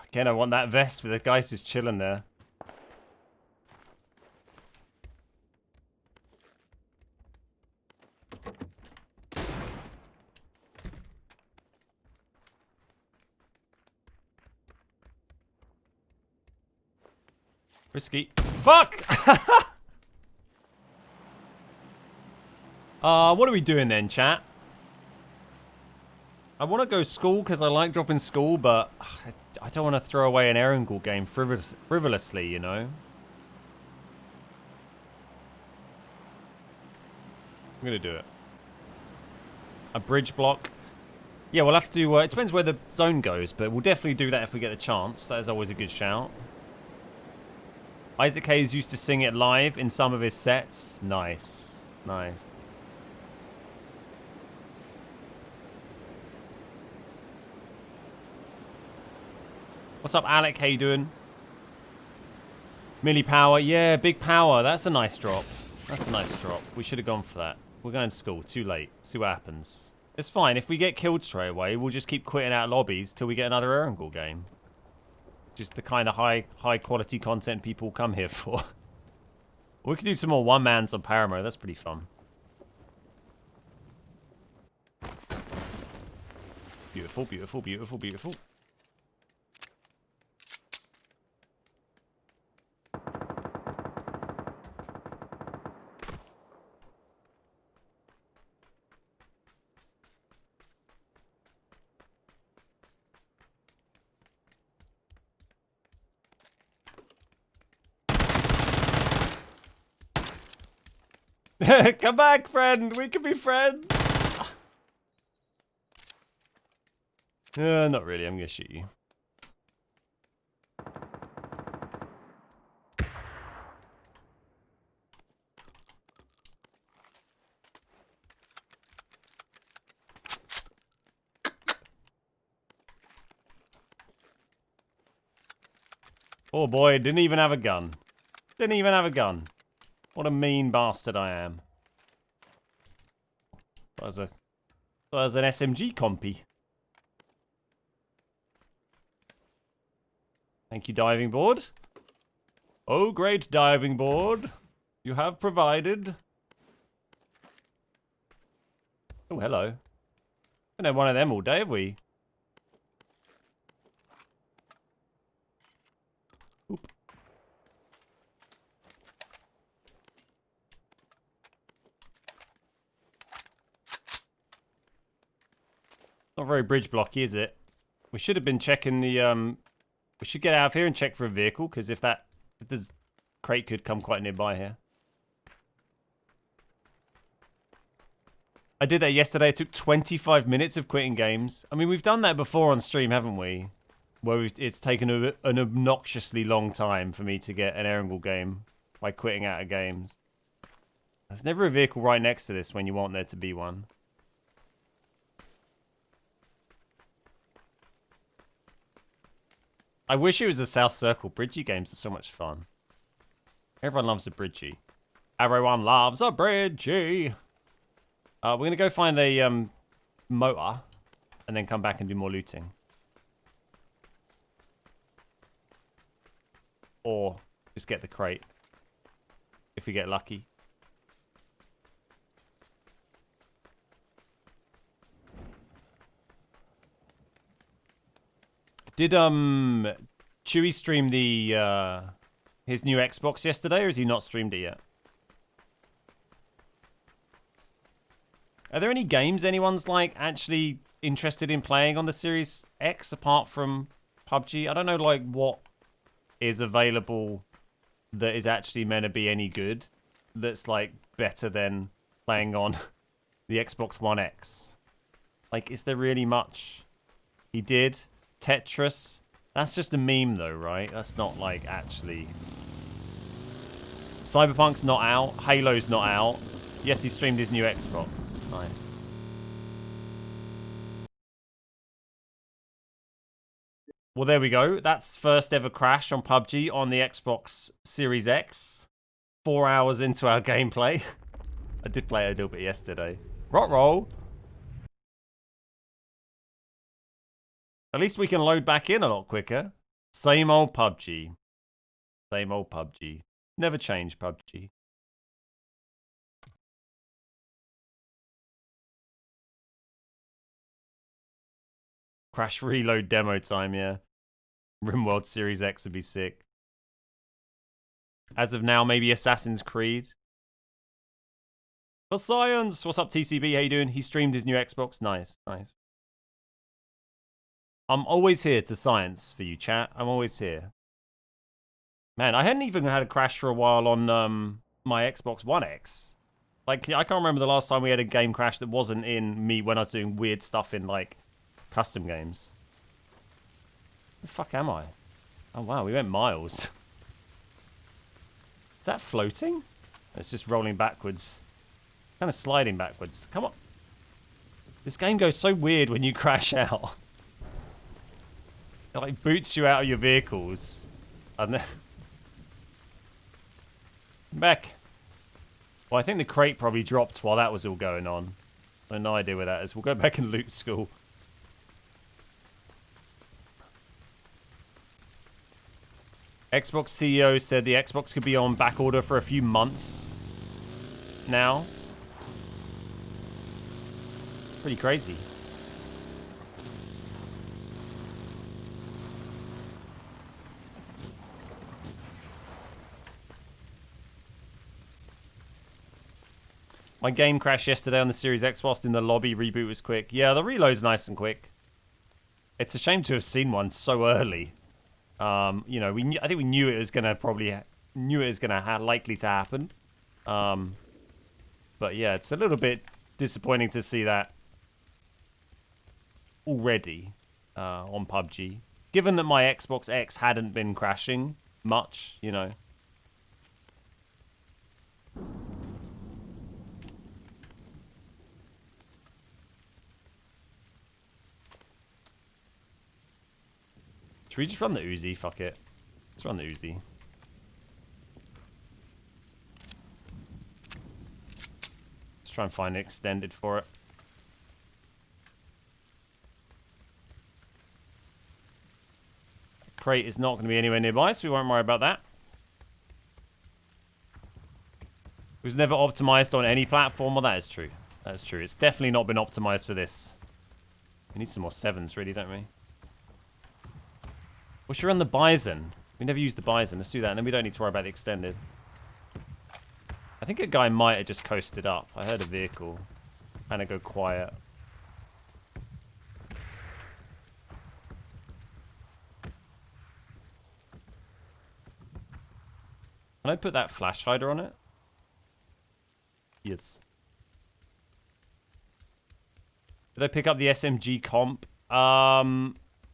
Again, I want that vest, but the guy's just chilling there. Risky. Fuck! What are we doing then, chat? I want to go school because I like dropping school, but I don't want to throw away an Erangel game frivolously, you know? I'm going to do it. A bridge block. Yeah, we'll have to... it depends where the zone goes, but we'll definitely do that if we get the chance. That is always a good shout. Isaac Hayes used to sing it live in some of his sets. Nice. Nice. What's up, Alec? How you doing? Millie Power. Yeah, big power. That's a nice drop. That's a nice drop. We should have gone for that. We're going to school. Too late. See what happens. It's fine. If we get killed straight away, we'll just keep quitting out lobbies till we get another Erangel game. Just the kind of high quality content people come here for. We could do some more one-mans on Paramo. That's pretty fun. Beautiful, beautiful, beautiful, beautiful. Come back, friend. We can be friends. Not really. I'm going to shoot you. Oh boy, didn't even have a gun. Didn't even have a gun. What a mean bastard I am. That was an SMG compy. Thank you, diving board. Oh, great diving board. You have provided. Oh, hello. Haven't had one of them all day, have we? Oop. Not very bridge blocky, is it? We should have been checking the... We should get out of here and check for a vehicle, because if this crate could come quite nearby here. I did that yesterday. It took 25 minutes of quitting games. I mean, we've done that before on stream, haven't we? Where it's taken an obnoxiously long time for me to get an Erangel game by quitting out of games. There's never a vehicle right next to this when you want there to be one. I wish it was a South Circle. Bridgie games are so much fun. Everyone loves a Bridgie. Everyone loves a Bridgie. We're going to go find a motor and then come back and do more looting. Or just get the crate if we get lucky. Did Chewy stream the his new Xbox yesterday, or has he not streamed it yet? Are there any games anyone's like actually interested in playing on the Series X apart from PUBG? I don't know like what is available that is actually meant to be any good that's like better than playing on the Xbox One X. Like, is there really much? He did Tetris. That's just a meme though, right? That's not like actually. Cyberpunk's not out. Halo's not out. Yes, he streamed his new Xbox. Nice. Well, there we go. That's first ever crash on PUBG on the Xbox Series X. 4 hours into our gameplay. I did play a little bit yesterday. Rot roll. At least we can load back in a lot quicker. Same old PUBG. Same old PUBG. Never change PUBG. Crash reload demo time, yeah. RimWorld Series X would be sick. As of now, maybe Assassin's Creed. For science! What's up, TCB? How you doing? He streamed his new Xbox. Nice, nice. I'm always here to science for you, chat. I'm always here. Man, I hadn't even had a crash for a while on my Xbox One X. Like, I can't remember the last time we had a game crash that wasn't in me when I was doing weird stuff in, like, custom games. Where the fuck am I? Oh, wow, we went miles. Is that floating? It's just rolling backwards. Kind of sliding backwards. Come on. This game goes so weird when you crash out. It, like, boots you out of your vehicles. And then... Back. Well, I think the crate probably dropped while that was all going on. I have no idea where that is. We'll go back and loot school. Xbox CEO said the Xbox could be on back order for a few months now. Pretty crazy. My game crashed yesterday on the Series X whilst in the lobby. Reboot was quick. Yeah, the reload's nice and quick. It's a shame to have seen one so early. You know, I think we knew it was gonna likely to happen. But yeah, it's a little bit disappointing to see that already on PUBG. Given that my Xbox X hadn't been crashing much, you know. Should we just run the Uzi? Fuck it. Let's run the Uzi. Let's try and find an extended for it. Crate is not going to be anywhere nearby, so we won't worry about that. It was never optimized on any platform. Well, that is true. That's true. It's definitely not been optimized for this. We need some more 7s, really, don't we? We should run the Bison. We never used the Bison. Let's do that, and then we don't need to worry about the extended. I think a guy might have just coasted up. I heard a vehicle kind of go quiet. Can I put that flash hider on it? Yes. Did I pick up the SMG comp?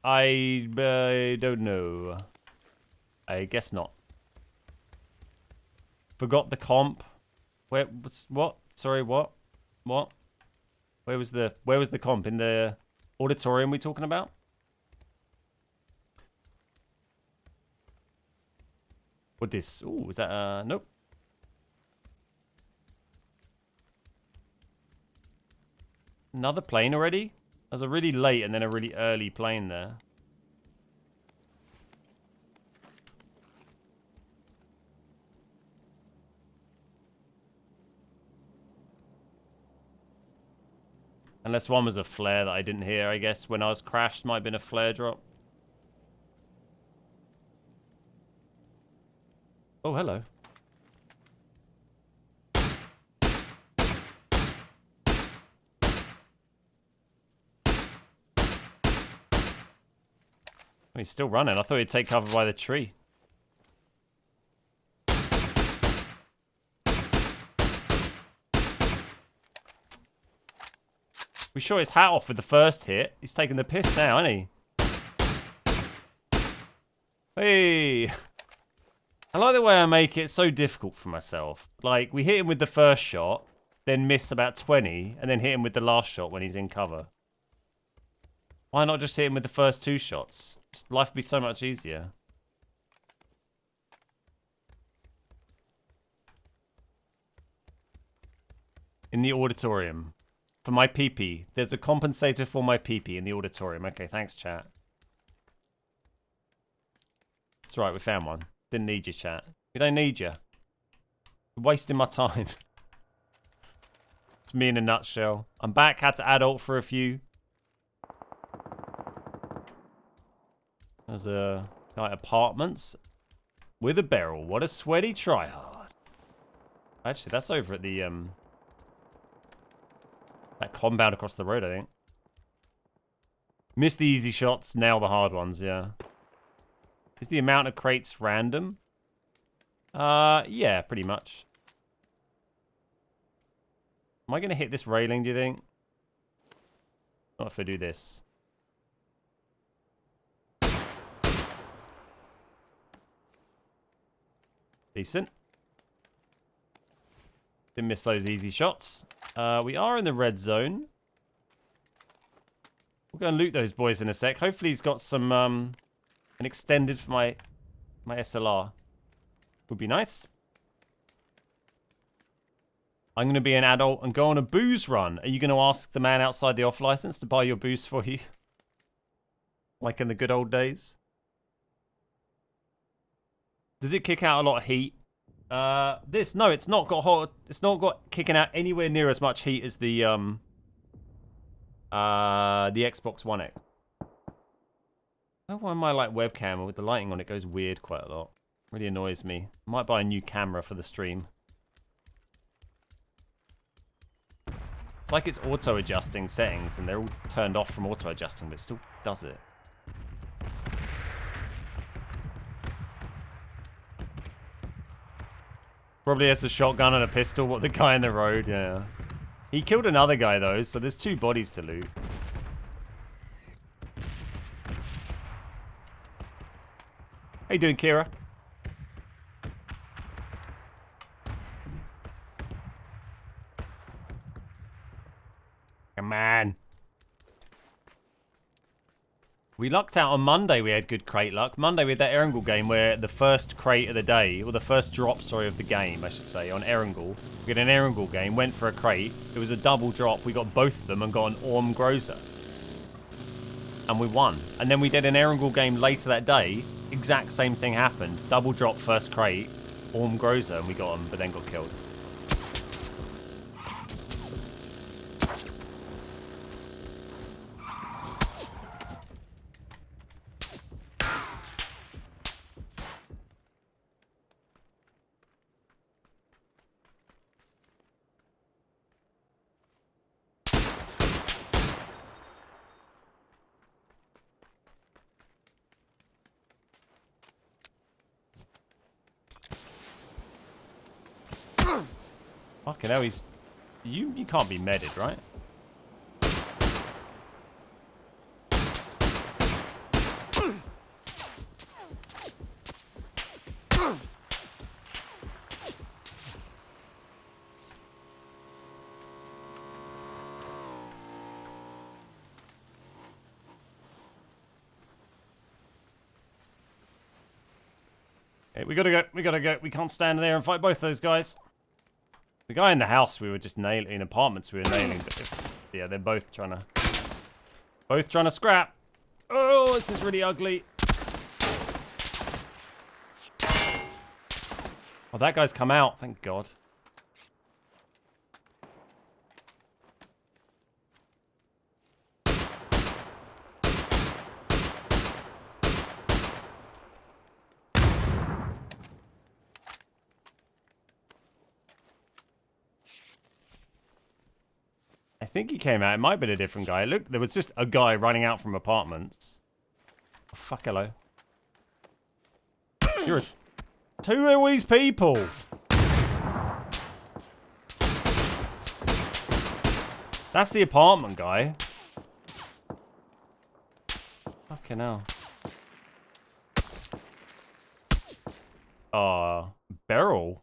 I don't know. I guess not. Forgot the comp. Where? What? Sorry, what? What? Where was the comp? In the auditorium we talking about? What this? Ooh, is that nope. Another plane already? There's a really late and then a really early plane there. Unless one was a flare that I didn't hear, I guess. When I was crashed, might have been a flare drop. Oh, hello. Oh, he's still running. I thought he'd take cover by the tree. We shot his hat off with the first hit. He's taking the piss now, isn't he? Hey! I like the way I make it so difficult for myself. Like, we hit him with the first shot, then miss about 20, and then hit him with the last shot when he's in cover. Why not just hit him with the first 2 shots? Life would be so much easier. In the auditorium. For my pee-pee. There's a compensator for my pee-pee in the auditorium. Okay, thanks, chat. That's right, we found one. Didn't need you, chat. We don't need you. You're wasting my time. It's me in a nutshell. I'm back, had to adult for a few. There's a guy apartments with a barrel. What a sweaty tryhard. Actually, that's over at the that compound across the road, I think. Missed the easy shots, nail the hard ones, yeah. Is the amount of crates random? Yeah, pretty much. Am I going to hit this railing, do you think? Not if I do this. Decent. Didn't miss those easy shots. We are in the red zone. We'll go and loot those boys in a sec. Hopefully he's got some, an extended for my SLR. Would be nice. I'm going to be an adult and go on a booze run. Are you going to ask the man outside the off license to buy your booze for you? Like in the good old days? Does it kick out a lot of heat? No, it's not got hot. It's not got kicking out anywhere near as much heat as the Xbox One X. I don't know why my like webcam with the lighting on it goes weird quite a lot. Really annoys me. I might buy a new camera for the stream. It's like it's auto-adjusting settings and they're all turned off from auto-adjusting, but it still does it. Probably has a shotgun and a pistol. What, the guy in the road? Yeah. He killed another guy, though, so there's 2 bodies to loot. How you doing, Kira? Come on. We lucked out on Monday. We had good crate luck. Monday we had that Erangel game where the first crate of the day, or the first drop, sorry, of the game, I should say, on Erangel. We had an Erangel game, went for a crate. It was a double drop. We got both of them and got an Orm Groza. And we won. And then we did an Erangel game later that day. Exact same thing happened. Double drop, first crate, Orm Groza, and we got him, but then got killed. Fucking hell, he's... You can't be medded, right? Hey, we gotta go. We gotta go. We can't stand there and fight both those guys. The guy in the house we were just nailing, in apartments we were nailing, but yeah, they're both trying to scrap. Oh, this is really ugly. Oh, that guy's come out, thank God. I think he came out. It might have been a different guy. Look, there was just a guy running out from apartments. Oh, fuck, hello. Who are these people? That's the apartment guy. Fucking hell. Barrel?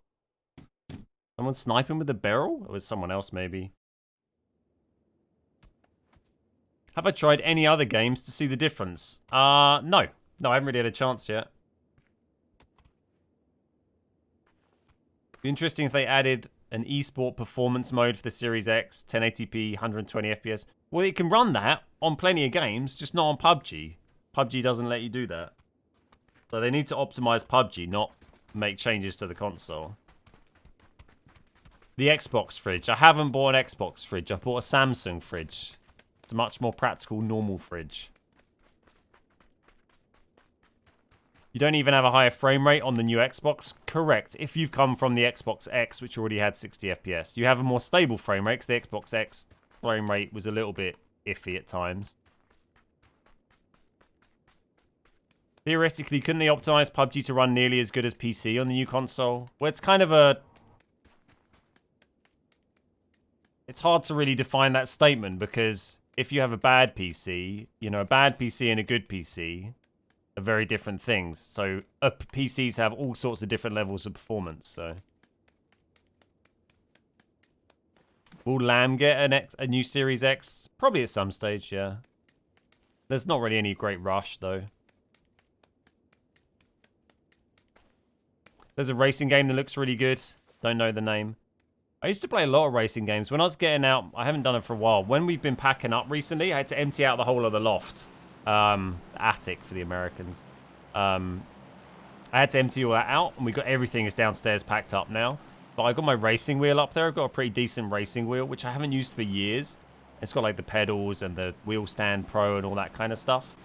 Someone sniping with a barrel? Or was someone else, maybe? Have I tried any other games to see the difference? No. No, I haven't really had a chance yet. Be interesting if they added an esport performance mode for the Series X, 1080p, 120 FPS. Well, it can run that on plenty of games, just not on PUBG. PUBG doesn't let you do that. So they need to optimize PUBG, not make changes to the console. The Xbox fridge. I haven't bought an Xbox fridge. I've bought a Samsung fridge. It's a much more practical, normal fridge. You don't even have a higher frame rate on the new Xbox? Correct. If you've come from the Xbox X, which already had 60 FPS. You have a more stable frame rate, because the Xbox X frame rate was a little bit iffy at times. Theoretically, couldn't they optimize PUBG to run nearly as good as PC on the new console? Well, it's kind of a... It's hard to really define that statement, because if you have a bad PC, you know, a bad PC and a good PC are very different things. So PCs have all sorts of different levels of performance. So will Lamb get a new Series X? Probably at some stage, yeah. There's not really any great rush, though. There's a racing game that looks really good. Don't know the name. I used to play a lot of racing games. When I was getting out, I haven't done it for a while. When we've been packing up recently, I had to empty out the whole of the loft. Attic for the Americans. I had to empty all that out, and we got everything is downstairs packed up now. But I got my racing wheel up there. I've got a pretty decent racing wheel, which I haven't used for years. It's got like the pedals and the wheel stand pro and all that kind of stuff.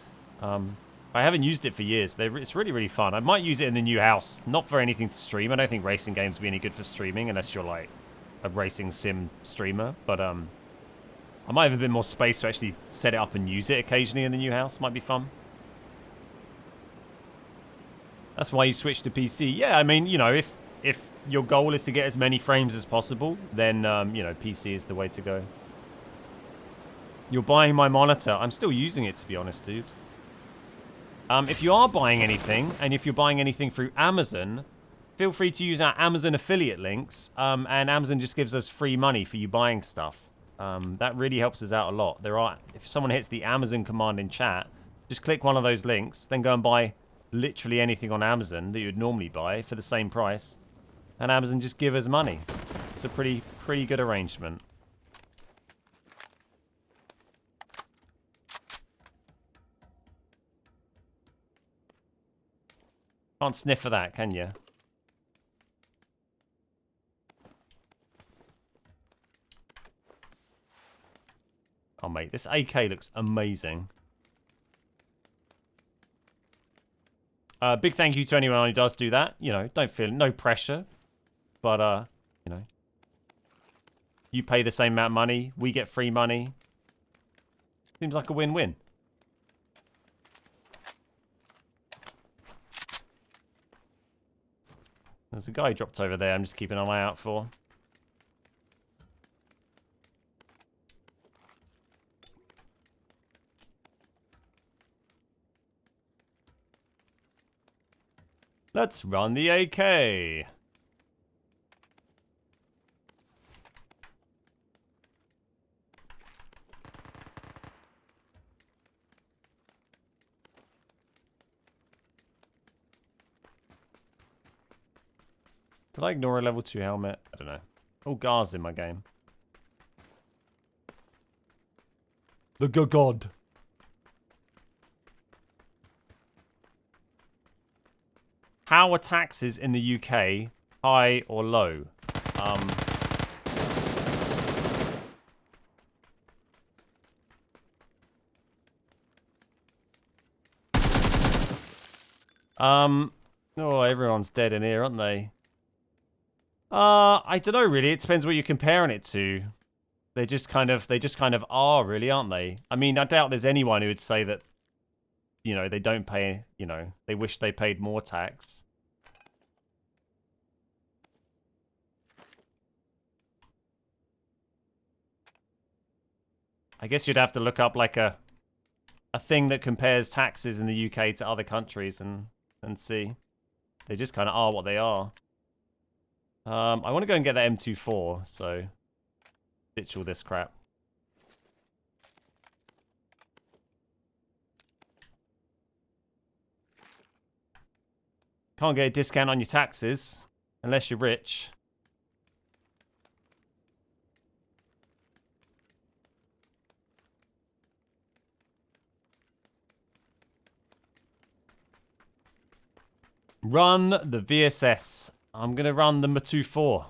I haven't used it for years. It's really, really fun. I might use it in the new house. Not for anything to stream. I don't think racing games will be any good for streaming unless you're like a racing sim streamer. But I might have a bit more space to actually set it up and use it occasionally in the new house. Might be fun. That's why you switch to PC. Yeah, I mean, you know, if your goal is to get as many frames as possible, then, you know, PC is the way to go. You're buying my monitor. I'm still using it, to be honest, dude. If you are buying anything, and if you're buying anything through Amazon, feel free to use our Amazon affiliate links, and Amazon just gives us free money for you buying stuff. That really helps us out a lot. If someone hits the Amazon command in chat, just click one of those links, then go and buy literally anything on Amazon that you would normally buy for the same price, and Amazon just give us money. It's a pretty good arrangement. Can't sniff for that, can you? Oh, mate, this AK looks amazing. Big thank you to anyone who does do that. You know, don't feel no pressure. But, you know, you pay the same amount of money. We get free money. Seems like a win-win. There's a guy dropped over there I'm just keeping an eye out for. Let's run the AK. Did I ignore a level 2 helmet? I don't know. All guards in my game. The god. How are taxes in the UK high or low? Oh, everyone's dead in here, aren't they? I don't know really. It depends what you're comparing it to. They just kind of are, really, aren't they? I mean, I doubt there's anyone who would say that, you know, they don't pay, you know, they wish they paid more tax. I guess you'd have to look up like a thing that compares taxes in the UK to other countries and see. They just kind of are what they are. I want to go and get that M24, so ditch all this crap. Can't get a discount on your taxes unless you're rich. Run the VSS. I'm going to run the Matu 4.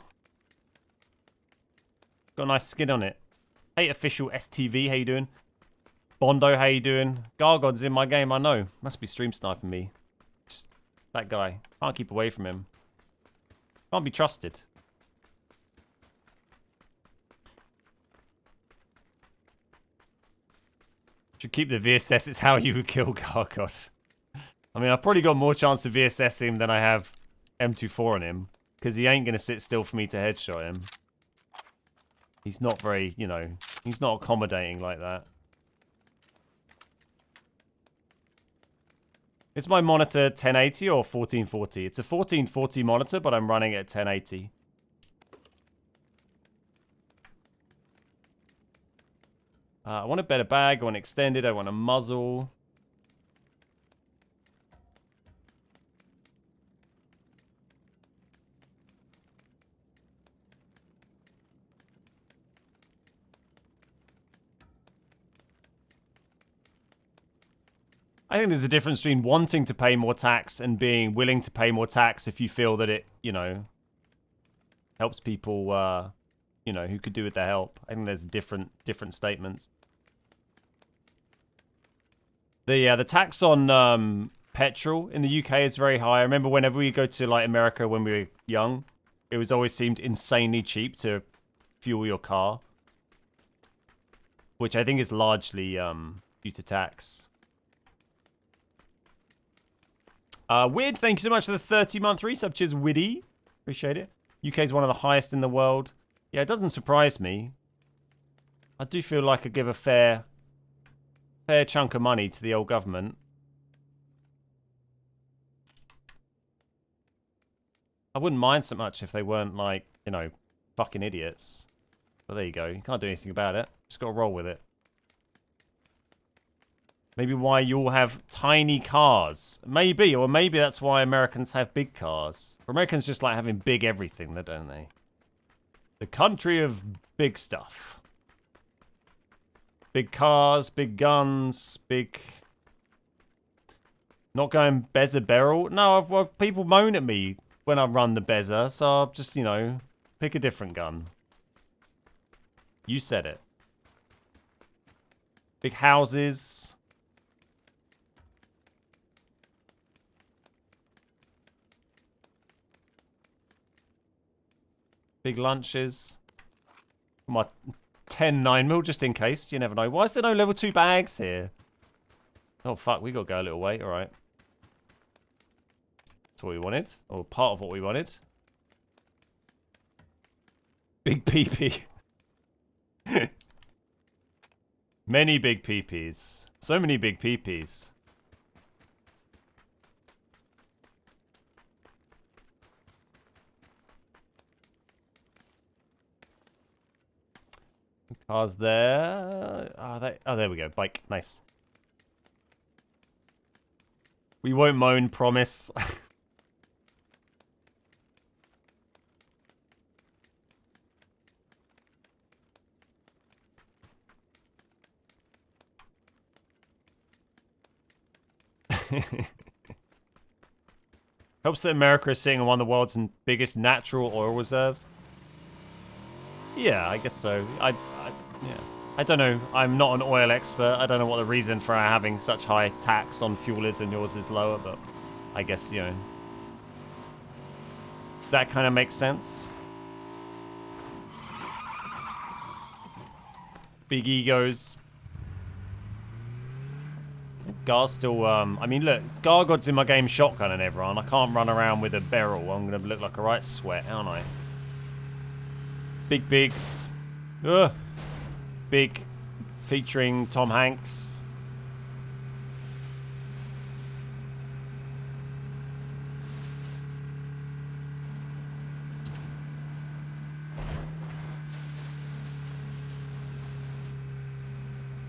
Got a nice skin on it. Hey, official STV, how you doing? Bondo, how you doing? Gargod's in my game, I know. Must be stream sniping me. Just that guy. Can't keep away from him. Can't be trusted. Should keep the VSS. It's how you would kill Gargod. I mean, I've probably got more chance to VSS him than I have M24 on him. Because he ain't going to sit still for me to headshot him. He's not very, you know, he's not accommodating like that. Is my monitor 1080 or 1440? It's a 1440 monitor, but I'm running it at 1080. I want a better bag. I want extended. I want a muzzle. I think there's a difference between wanting to pay more tax and being willing to pay more tax if you feel that it, you know, helps people, you know, who could do with their help. I think there's different statements. The tax on petrol in the UK is very high. I remember whenever we go to like America when we were young, it was always seemed insanely cheap to fuel your car, which I think is largely due to tax. Weird, thank you so much for the 30-month resub. Cheers, Widdy. Appreciate it. UK is one of the highest in the world. Yeah, it doesn't surprise me. I do feel like I give a fair chunk of money to the old government. I wouldn't mind so much if they weren't like, you know, fucking idiots. But there you go. You can't do anything about it. Just got to roll with it. Maybe why you all have tiny cars. Maybe, or maybe that's why Americans have big cars. Americans just like having big everything, don't they? The country of big stuff. Big cars, big guns, big... Not going Beza barrel. No, well, people moan at me when I run the Beza, so I'll just, you know, pick a different gun. You said it. Big houses... Big lunches. My 10 9mm just in case. You never know. Why is there no level 2 bags here? Oh, fuck. We got to go a little way. All right. That's what we wanted. Or part of what we wanted. Big PP. Many big PPs. So many big PPs. Cars there. Oh, there we go. Bike. Nice. We won't moan, promise. Helps that America is sitting on one of the world's biggest natural oil reserves. Yeah, I guess so. Yeah. I don't know. I'm not an oil expert. I don't know what the reason for having such high tax on fuel is and yours is lower, but I guess, you know, that kind of makes sense. Big egos. Gar's still, I mean, look, Gargod's in my game shotgun and everyone. I can't run around with a barrel. I'm going to look like a right sweat, aren't I? Big Bigs. Ugh. Big featuring Tom Hanks.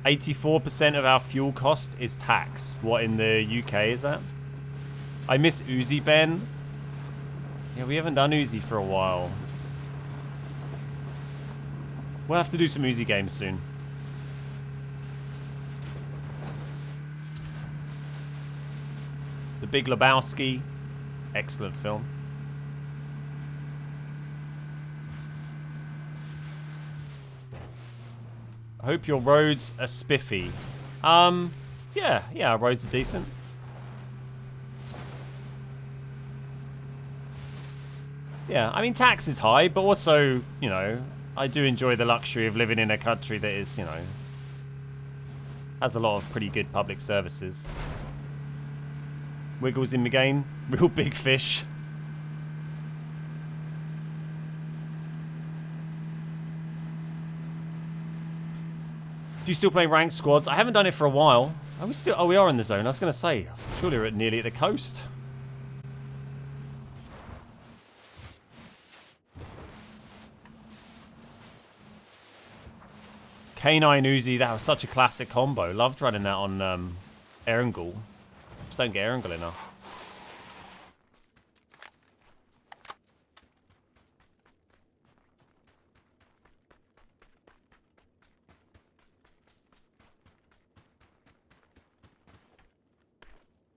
%84% of our fuel cost is tax. What in the UK is that? I miss Uzi Ben. Yeah, we haven't done Uzi for a while. We'll have to do some Uzi games soon. The Big Lebowski. Excellent film. I hope your roads are spiffy. Yeah, our roads are decent. Yeah, I mean, tax is high, but also, you know, I do enjoy the luxury of living in a country that is, you know, has a lot of pretty good public services. Wiggles in the game. Real big fish. Do you still play ranked squads? I haven't done it for a while. Are we still? Oh, we are in the zone. I was going to say, surely we're nearly at the coast. K9 Uzi, that was such a classic combo. Loved running that on Erangel. Just don't get Erangel enough.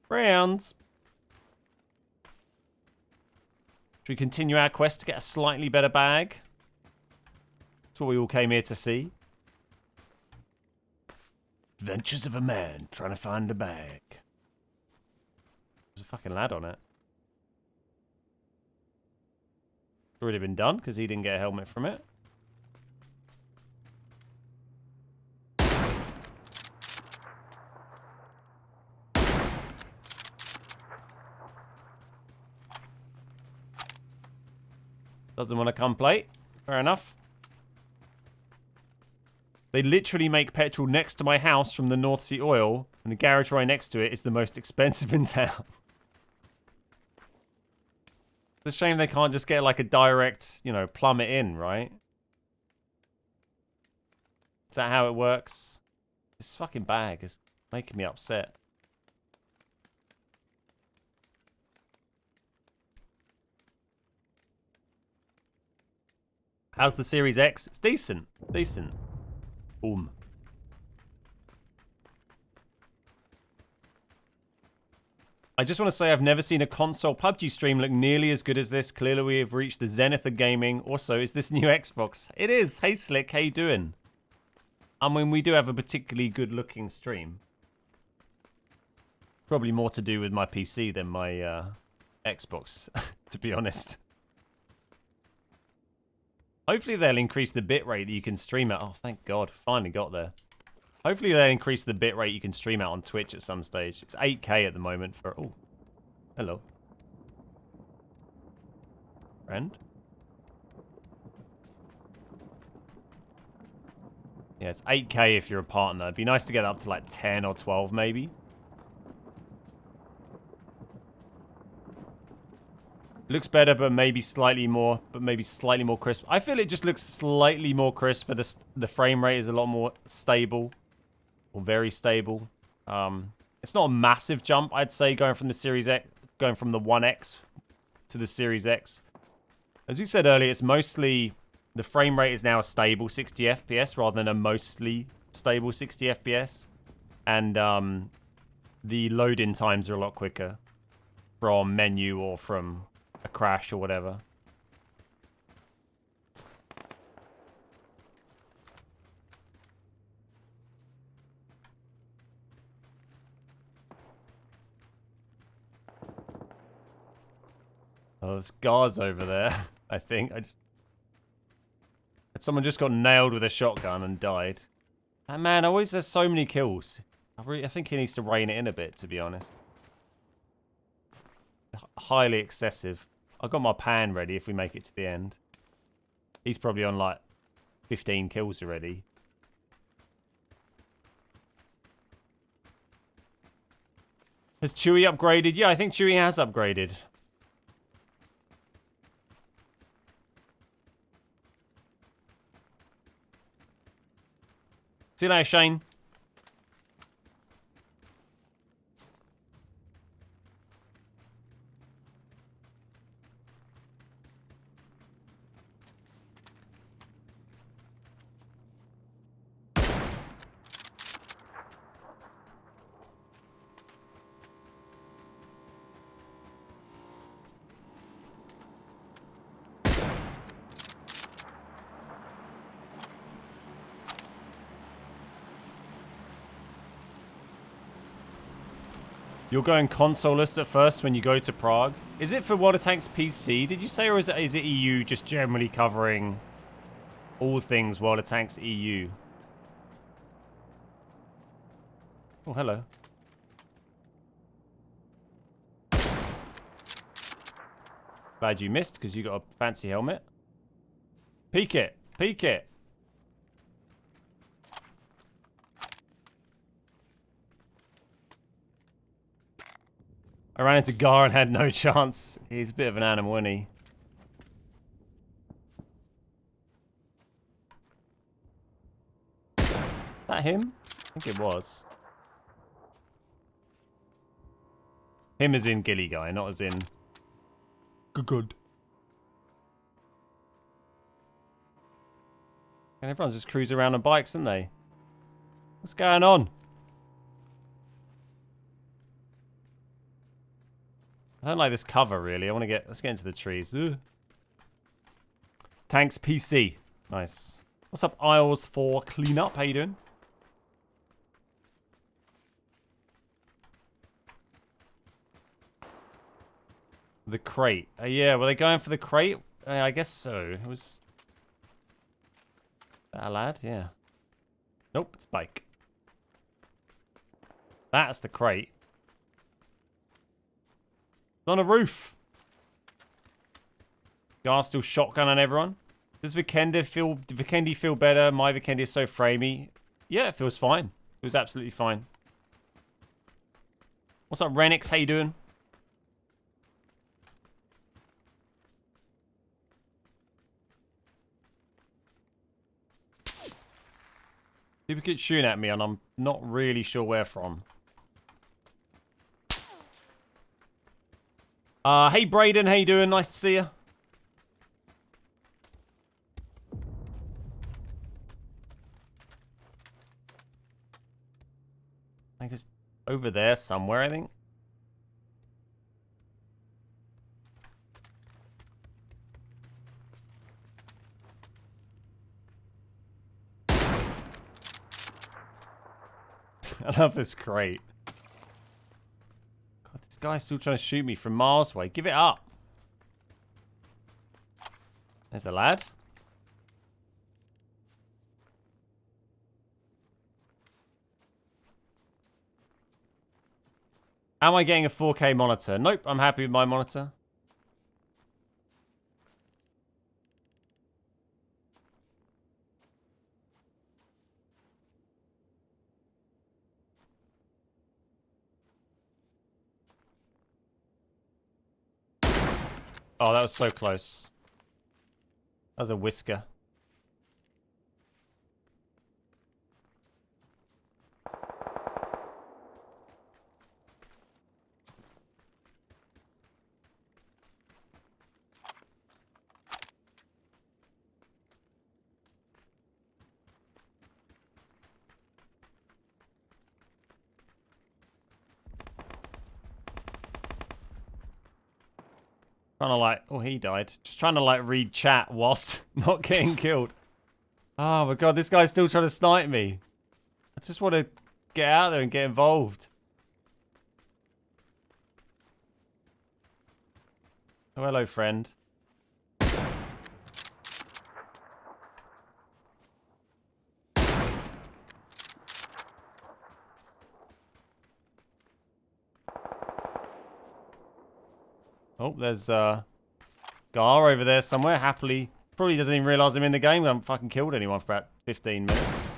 Rounds. Should we continue our quest to get a slightly better bag? That's what we all came here to see. Adventures of a man trying to find a bag. There's a fucking lad on it. It's already been done because he didn't get a helmet from it. Doesn't want to come play. Fair enough. They literally make petrol next to my house from the North Sea Oil, and the garage right next to it is the most expensive in town. It's a shame they can't just get like a direct, you know, plumb it in, right? Is that how it works? This fucking bag is making me upset. How's the Series X? It's decent. Decent. Boom. I just want to say I've never seen a console PUBG stream look nearly as good as this. Clearly we have reached the zenith of gaming. Also, is this new Xbox? It is. Hey Slick, how you doing? I mean, we do have a particularly good looking stream. Probably more to do with my PC than my Xbox, to be honest. Hopefully they'll increase the bitrate that you can stream at. Oh, thank God. Finally got there. Hopefully they'll increase the bitrate you can stream out on Twitch at some stage. It's 8K at the moment for... Oh. Hello. Friend? Yeah, it's 8K if you're a partner. It'd be nice to get up to like 10 or 12 maybe. Looks better, but maybe slightly more crisp. I feel it just looks slightly more crisp, but the frame rate is a lot more stable. Or very stable. It's not a massive jump, I'd say, going from the Series X, going from the 1X to the Series X. As we said earlier, it's mostly... The frame rate is now a stable 60 FPS rather than a mostly stable 60 FPS. And the load-in times are a lot quicker from menu or from a crash or whatever. Oh, there's guards over there, I think. Someone just got nailed with a shotgun and died. That man always has so many kills. I think he needs to rein it in a bit, to be honest. Highly excessive. I've got my pan ready if we make it to the end. He's probably on like 15 kills already. Has Chewie upgraded? Yeah, I think Chewie has upgraded. See you later, Shane. You're going consoleless at first when you go to Prague. Is it for World of Tanks PC, did you say, or is it EU just generally covering all things World of Tanks EU? Oh, hello. Glad you missed because you got a fancy helmet. Peek it. Peek it. I ran into Gar and had no chance. He's a bit of an animal, isn't he? Is that him? I think it was. Him as in Gilly Guy, not as in... Good. And everyone's just cruising around on bikes, aren't they? What's going on? I don't like this cover, really. Let's get into the trees. Ugh. Tanks PC. Nice. What's up, Isles for cleanup? How you doing? The crate. Yeah, were they going for the crate? I guess so. It was... That a lad? Yeah. Nope, it's bike. That's the crate. It's on a roof. Gar's still shotgunning everyone. Does Vikendi feel better? My Vikendi is so framey. Yeah, it feels fine. It was absolutely fine. What's up, Renix? How you doing? People keep shooting at me and I'm not really sure where from. Hey Brayden, how you doing? Nice to see you. I think it's over there somewhere, I think. I love this crate. God, this guy's still trying to shoot me from miles away. Give it up. There's a lad. Am I getting a 4K monitor? Nope, I'm happy with my monitor. Oh, that was so close. That was a whisker. Trying to like, oh, he died. Just trying to like read chat whilst not getting killed. Oh my god, this guy's still trying to snipe me. I just want to get out there and get involved. Oh, hello, friend. Oh, there's Gar over there somewhere, happily. Probably doesn't even realise I'm in the game. I haven't fucking killed anyone for about 15 minutes.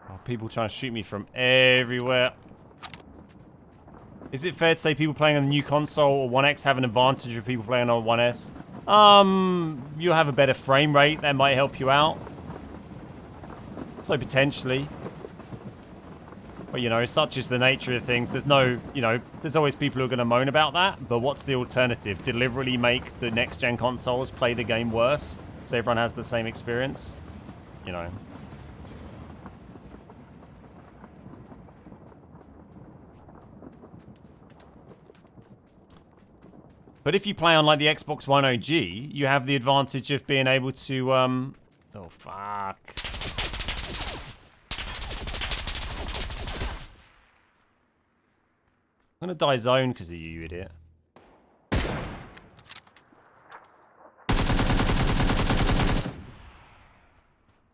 Oh, people trying to shoot me from everywhere. Is it fair to say people playing on the new console or 1X have an advantage of people playing on 1S? You have a better frame rate. That might help you out. So potentially. But, you know, such is the nature of things. There's no, you know, there's always people who are going to moan about that. But what's the alternative? Deliberately make the next-gen consoles play the game worse so everyone has the same experience? You know. But if you play on like the Xbox One OG, you have the advantage of being able to oh fuck. I'm gonna die zone because of you, you idiot.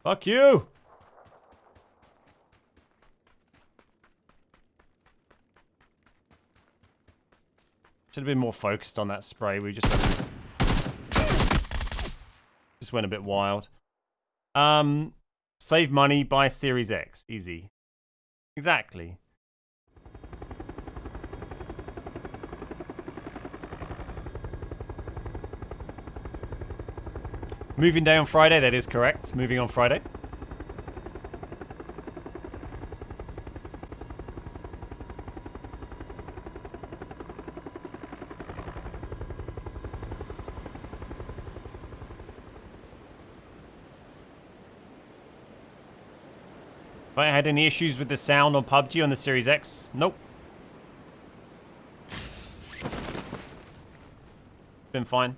Fuck you! Should have been more focused on that spray. We just went a bit wild. Save money, buy Series X. Easy. Exactly. Moving day on Friday, that is correct. Moving on Friday. Have I had any issues with the sound on PUBG on the Series X? Nope. Been fine.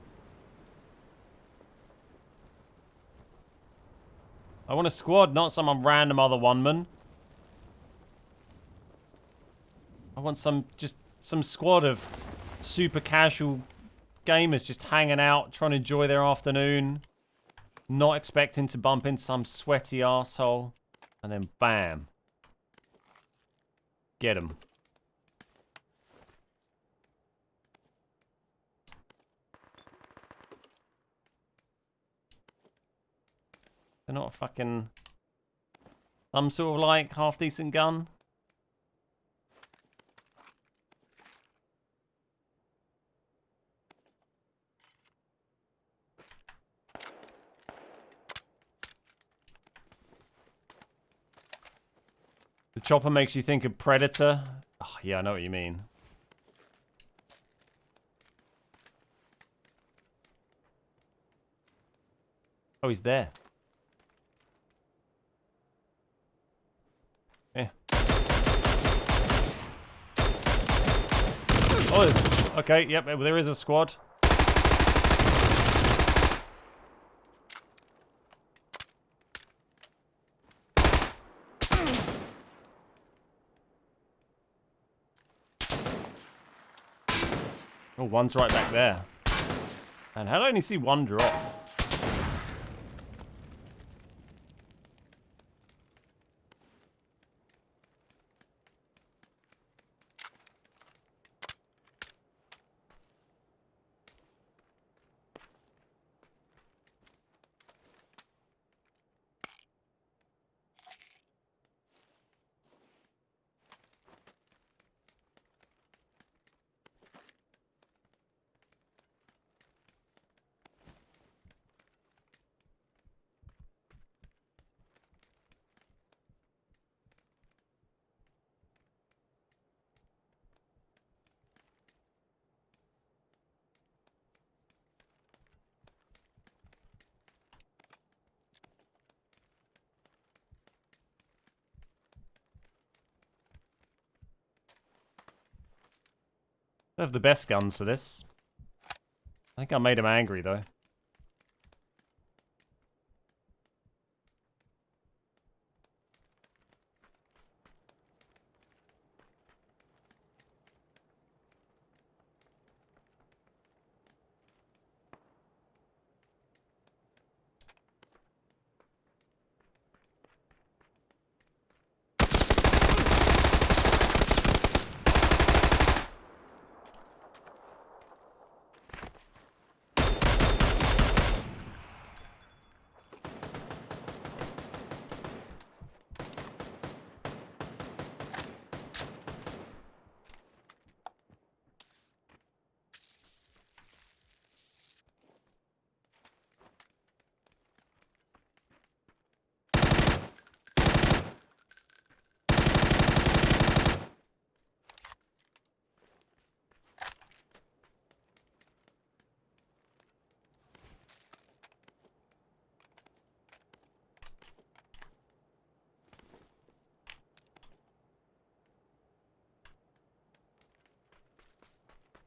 I want a squad, not some random other one-man. I want some squad of super casual gamers just hanging out, trying to enjoy their afternoon. Not expecting to bump into some sweaty arsehole. And then bam. Get him. They're not a fucking... some sort of like half-decent gun. The chopper makes you think of Predator. Oh, yeah, I know what you mean. Oh, he's there. Yeah. Oh, okay, yep, there is a squad. Oh, one's right back there. And how do I only see one drop? I have the best guns for this. I think I made him angry, though.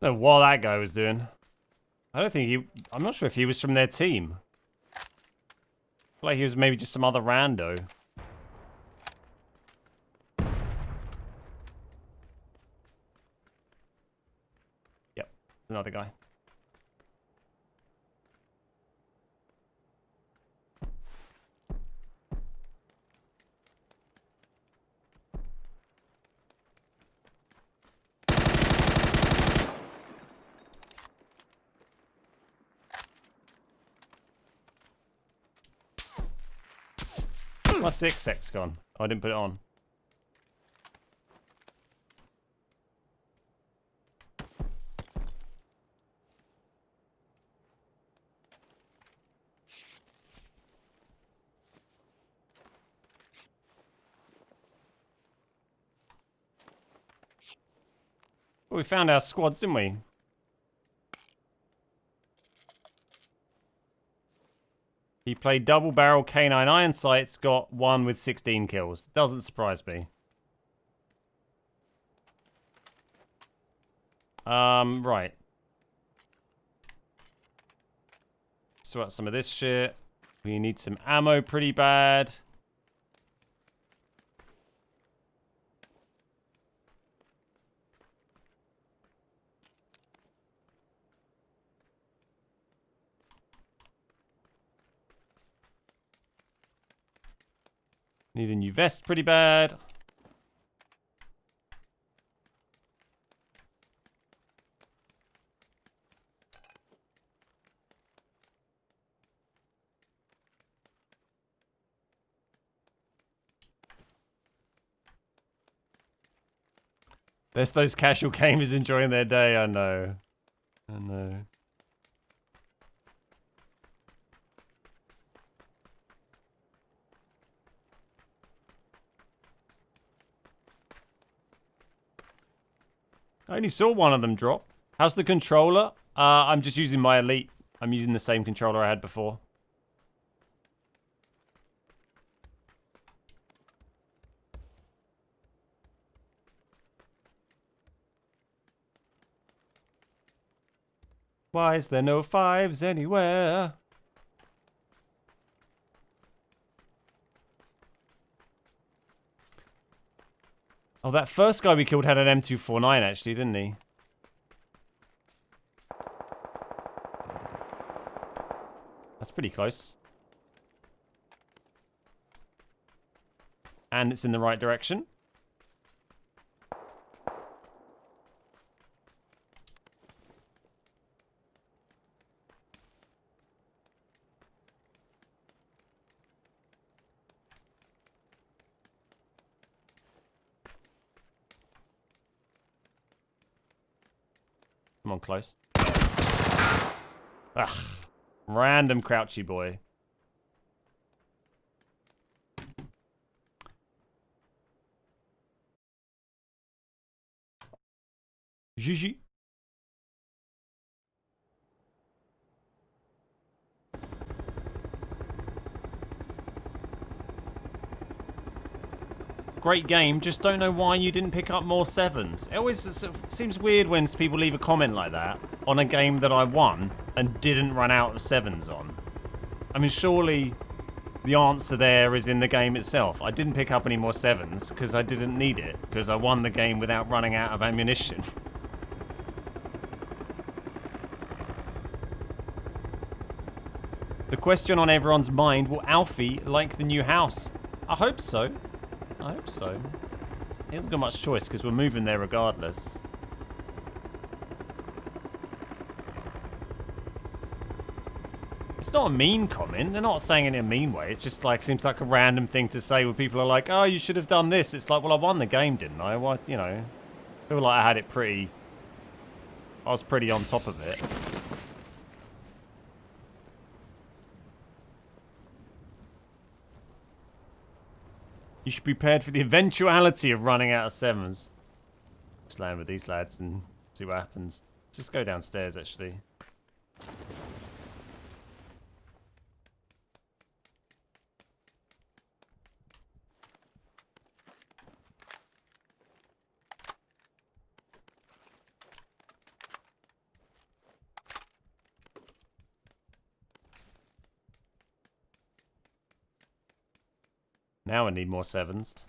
I don't know what that guy was doing. I don't think he... I'm not sure if he was from their team. I feel like he was maybe just some other rando. Yep, another guy. My 6x gone. Oh, I didn't put it on. Well, we found our squads, didn't we? He played double barrel canine iron sights, got one with 16 kills. Doesn't surprise me. Right. Sort some of this shit. We need some ammo pretty bad. Need a new vest pretty bad. There's those casual gamers enjoying their day, I know. I know. I only saw one of them drop. How's the controller? I'm just using my Elite. I'm using the same controller I had before. Why is there no 5s anywhere? Oh, that first guy we killed had an M249 actually, didn't he? That's pretty close. And it's in the right direction. Come on, close. Ugh. Random crouchy boy. GG. Great game, just don't know why you didn't pick up more 7s. It always seems weird when people leave a comment like that on a game that I won and didn't run out of 7s on. I mean, surely the answer there is in the game itself. I didn't pick up any more 7s because I didn't need it, because I won the game without running out of ammunition. The question on everyone's mind, will Alfie like the new house? I hope so. I hope so. He hasn't got much choice because we're moving there regardless. It's not a mean comment. They're not saying it in a mean way. It's just like, seems like a random thing to say when people are like, oh, you should have done this. It's like, well, I won the game, didn't I? Well, you know, I feel like I had it pretty... I was pretty on top of it. You should be prepared for the eventuality of running out of 7s. Just land with these lads and see what happens. Let's just go downstairs, actually. Now I need more 7s.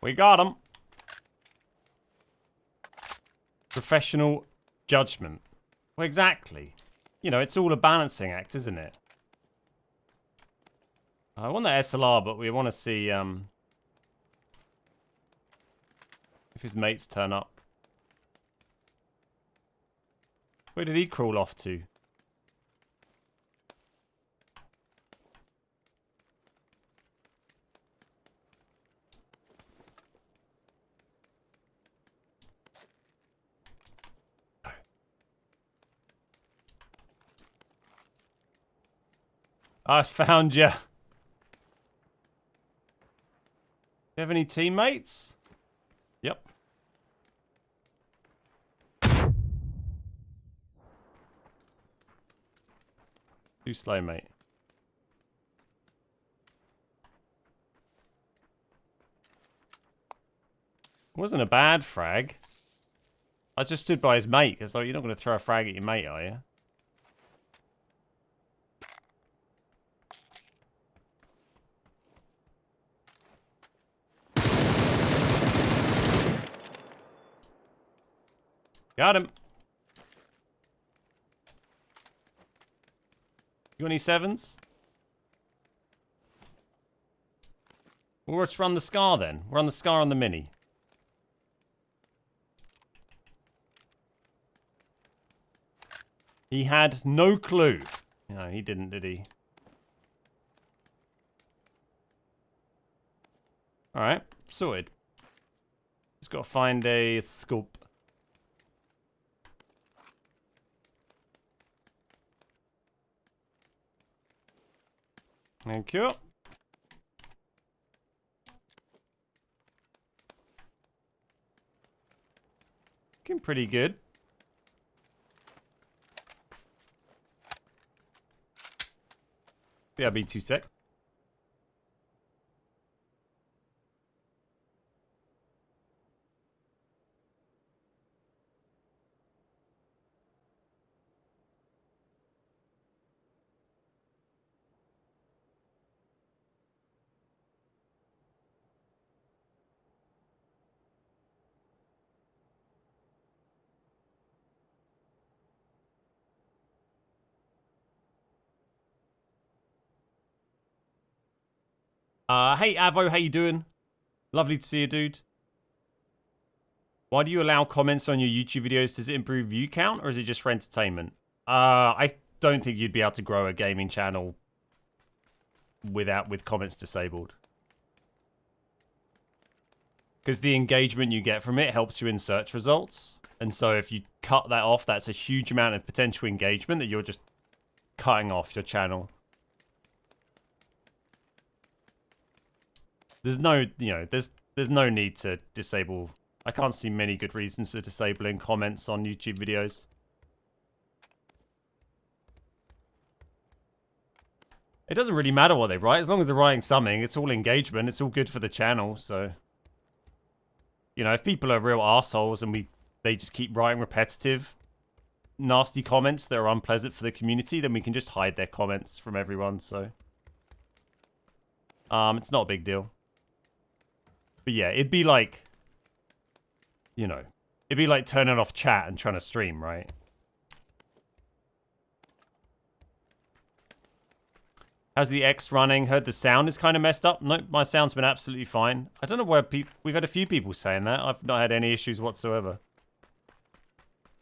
We got him. Professional judgment. Well, exactly. You know, it's all a balancing act, isn't it? I want the SLR, but we want to see if his mates turn up. Where did he crawl off to? I found you. You have any teammates? Yep. Too slow, mate. Wasn't a bad frag. I just stood by his mate, because like, you're not going to throw a frag at your mate, are you? Got him. You got any 7s? Well, let's run the Scar then. Run the Scar on the Mini. He had no clue. No, he didn't, did he? Alright, sorted. Just got to find a scope. Thank you. Looking pretty good. Yeah, be 2 sec. Hey Avo, how you doing? Lovely to see you, dude. Why do you allow comments on your YouTube videos? Does it improve view count, or is it just for entertainment? I don't think you'd be able to grow a gaming channel with comments disabled. Because the engagement you get from it helps you in search results. And so if you cut that off, that's a huge amount of potential engagement that you're just cutting off your channel. There's no, you know, there's no need to disable. I can't see many good reasons for disabling comments on YouTube videos. It doesn't really matter what they write, as long as they're writing something. It's all engagement. It's all good for the channel. So, you know, if people are real assholes and they just keep writing repetitive, nasty comments that are unpleasant for the community, then we can just hide their comments from everyone. So, it's not a big deal. But yeah, it'd be like, you know, it'd be like turning off chat and trying to stream, right? How's the X running? Heard the sound is kind of messed up. Nope, my sound's been absolutely fine. I don't know where we've had a few people saying that. I've not had any issues whatsoever.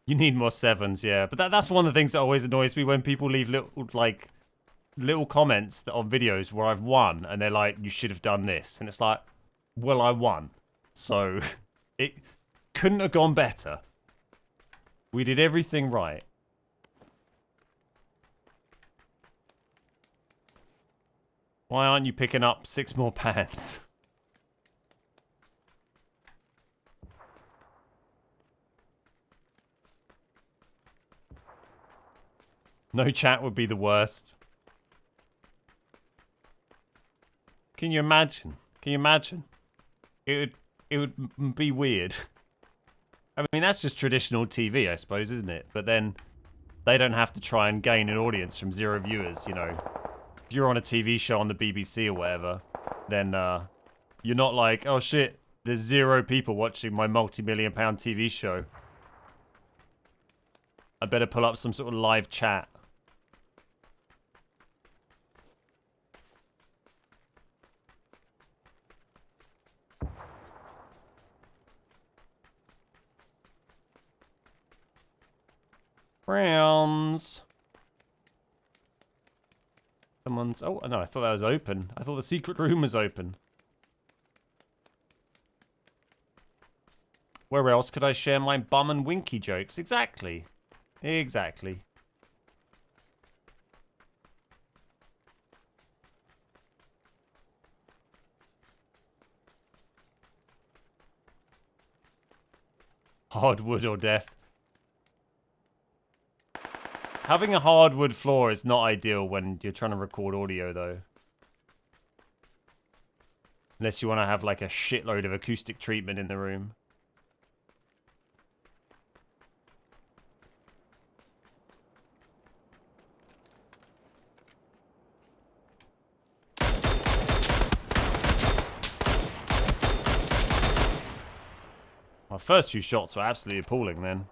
You need more 7s, yeah. But that's one of the things that always annoys me when people leave little comments on videos where I've won, and they're like, you should have done this. And it's like, well, I won. So, it couldn't have gone better. We did everything right. Why aren't you picking up 6 more pants? No chat would be the worst. Can you imagine? Can you imagine? It would be weird. I mean, that's just traditional TV, I suppose, isn't it? But then they don't have to try and gain an audience from 0 viewers, you know. If you're on a TV show on the BBC or whatever, then you're not like, oh shit, there's 0 people watching my multi-million-pound TV show. I better pull up some sort of live chat. Rounds. Someone's... Oh, no, I thought that was open. I thought the secret room was open. Where else could I share my bum and winky jokes? Exactly. Exactly. Hardwood or death. Having a hardwood floor is not ideal when you're trying to record audio, though. Unless you want to have, like, a shitload of acoustic treatment in the room. My first few shots were absolutely appalling, then.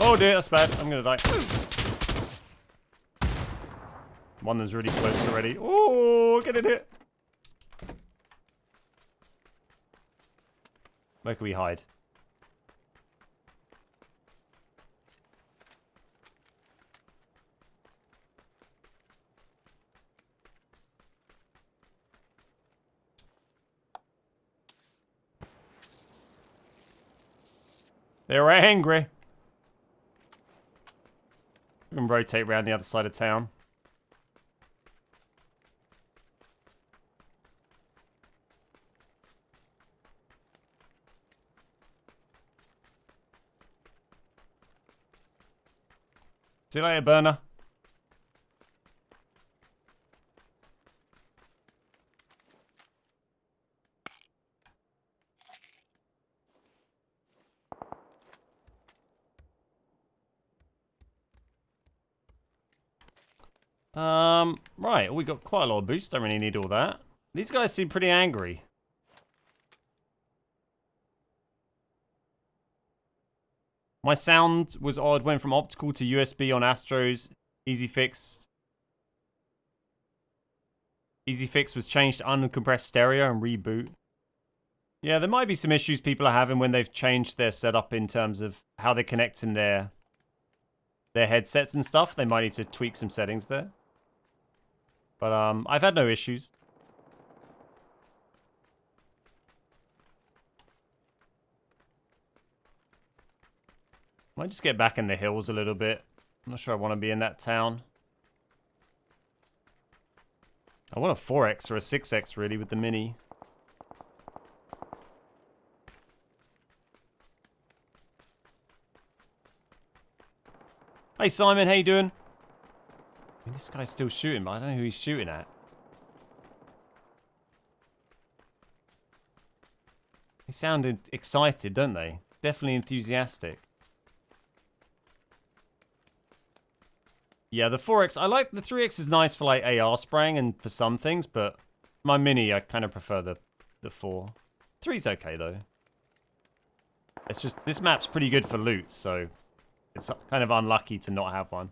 Oh dear, that's bad. I'm gonna die. One that's really close already. Oh, get in it. Where can we hide? They're angry. We can rotate around the other side of town. See you later, burner. Right, we got quite a lot of boost. Don't really need all that. These guys seem pretty angry. My sound was odd, went from optical to USB on Astros. Easy fix. Easy fix was changed to uncompressed stereo and reboot. Yeah, there might be some issues people are having when they've changed their setup in terms of how they're connecting their headsets and stuff. They might need to tweak some settings there. But I've had no issues. Might just get back in the hills a little bit. I'm not sure I want to be in that town. I want a 4X or a 6X really with the Mini. Hey Simon, how you doing? I mean, this guy's still shooting, but I don't know who he's shooting at. They sounded excited, don't they? Definitely enthusiastic. Yeah, the 4X, I like the 3X is nice for like AR spraying and for some things, but my Mini, I kind of prefer the 4. 3's okay though. It's just, this map's pretty good for loot, so it's kind of unlucky to not have one.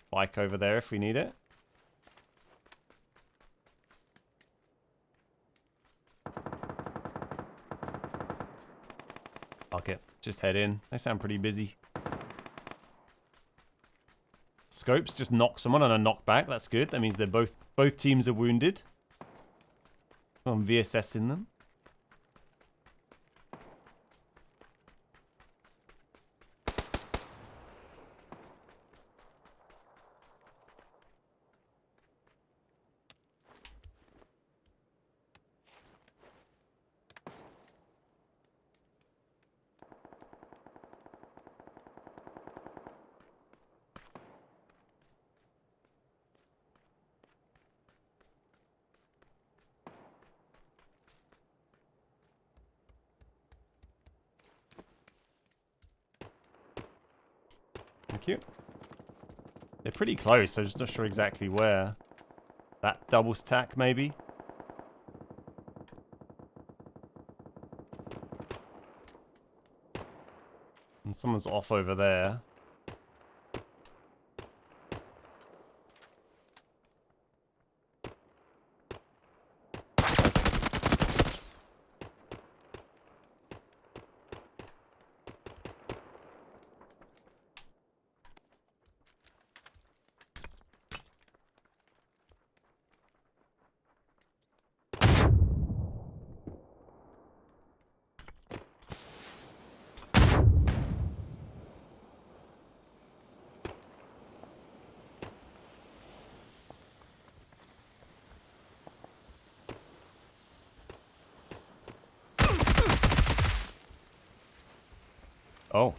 Bike over there if we need it. Fuck it. Just head in. They sound pretty busy. Scopes just knock someone on a knockback. That's good. That means they're both teams are wounded. I'm VSSing them. Thank you. They're pretty close. I'm just not sure exactly where. That double stack, maybe? And someone's off over there. Oh.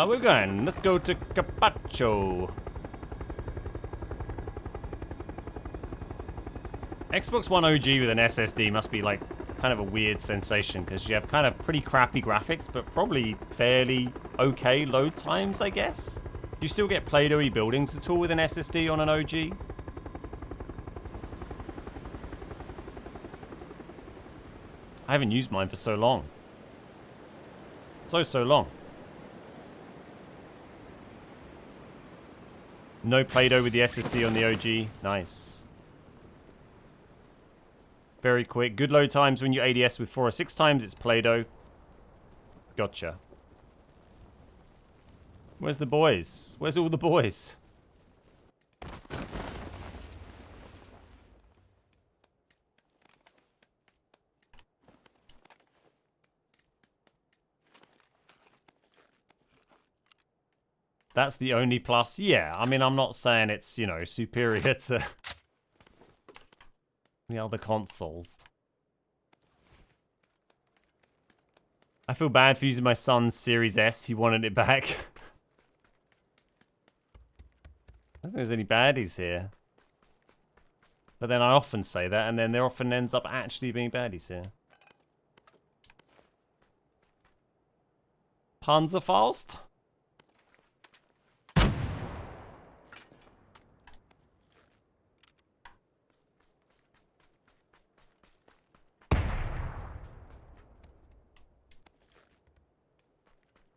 We're going. Let's go to Capacho. Xbox One OG with an SSD must be like kind of a weird sensation because you have kind of pretty crappy graphics, but probably fairly okay load times, I guess. Do you still get Play-Doh-y buildings at all with an SSD on an OG? I haven't used mine for so long. So long. No Play-Doh with the SSD on the OG. Nice. Very quick. Good load times when you ADS with 4 or 6 times. It's Play-Doh. Gotcha. Where's the boys? Where's all the boys? That's the only plus. Yeah, I mean, I'm not saying it's, you know, superior to the other consoles. I feel bad for using my son's Series S. He wanted it back. I don't think there's any baddies here. But then I often say that, and then there often ends up actually being baddies here. Panzerfaust?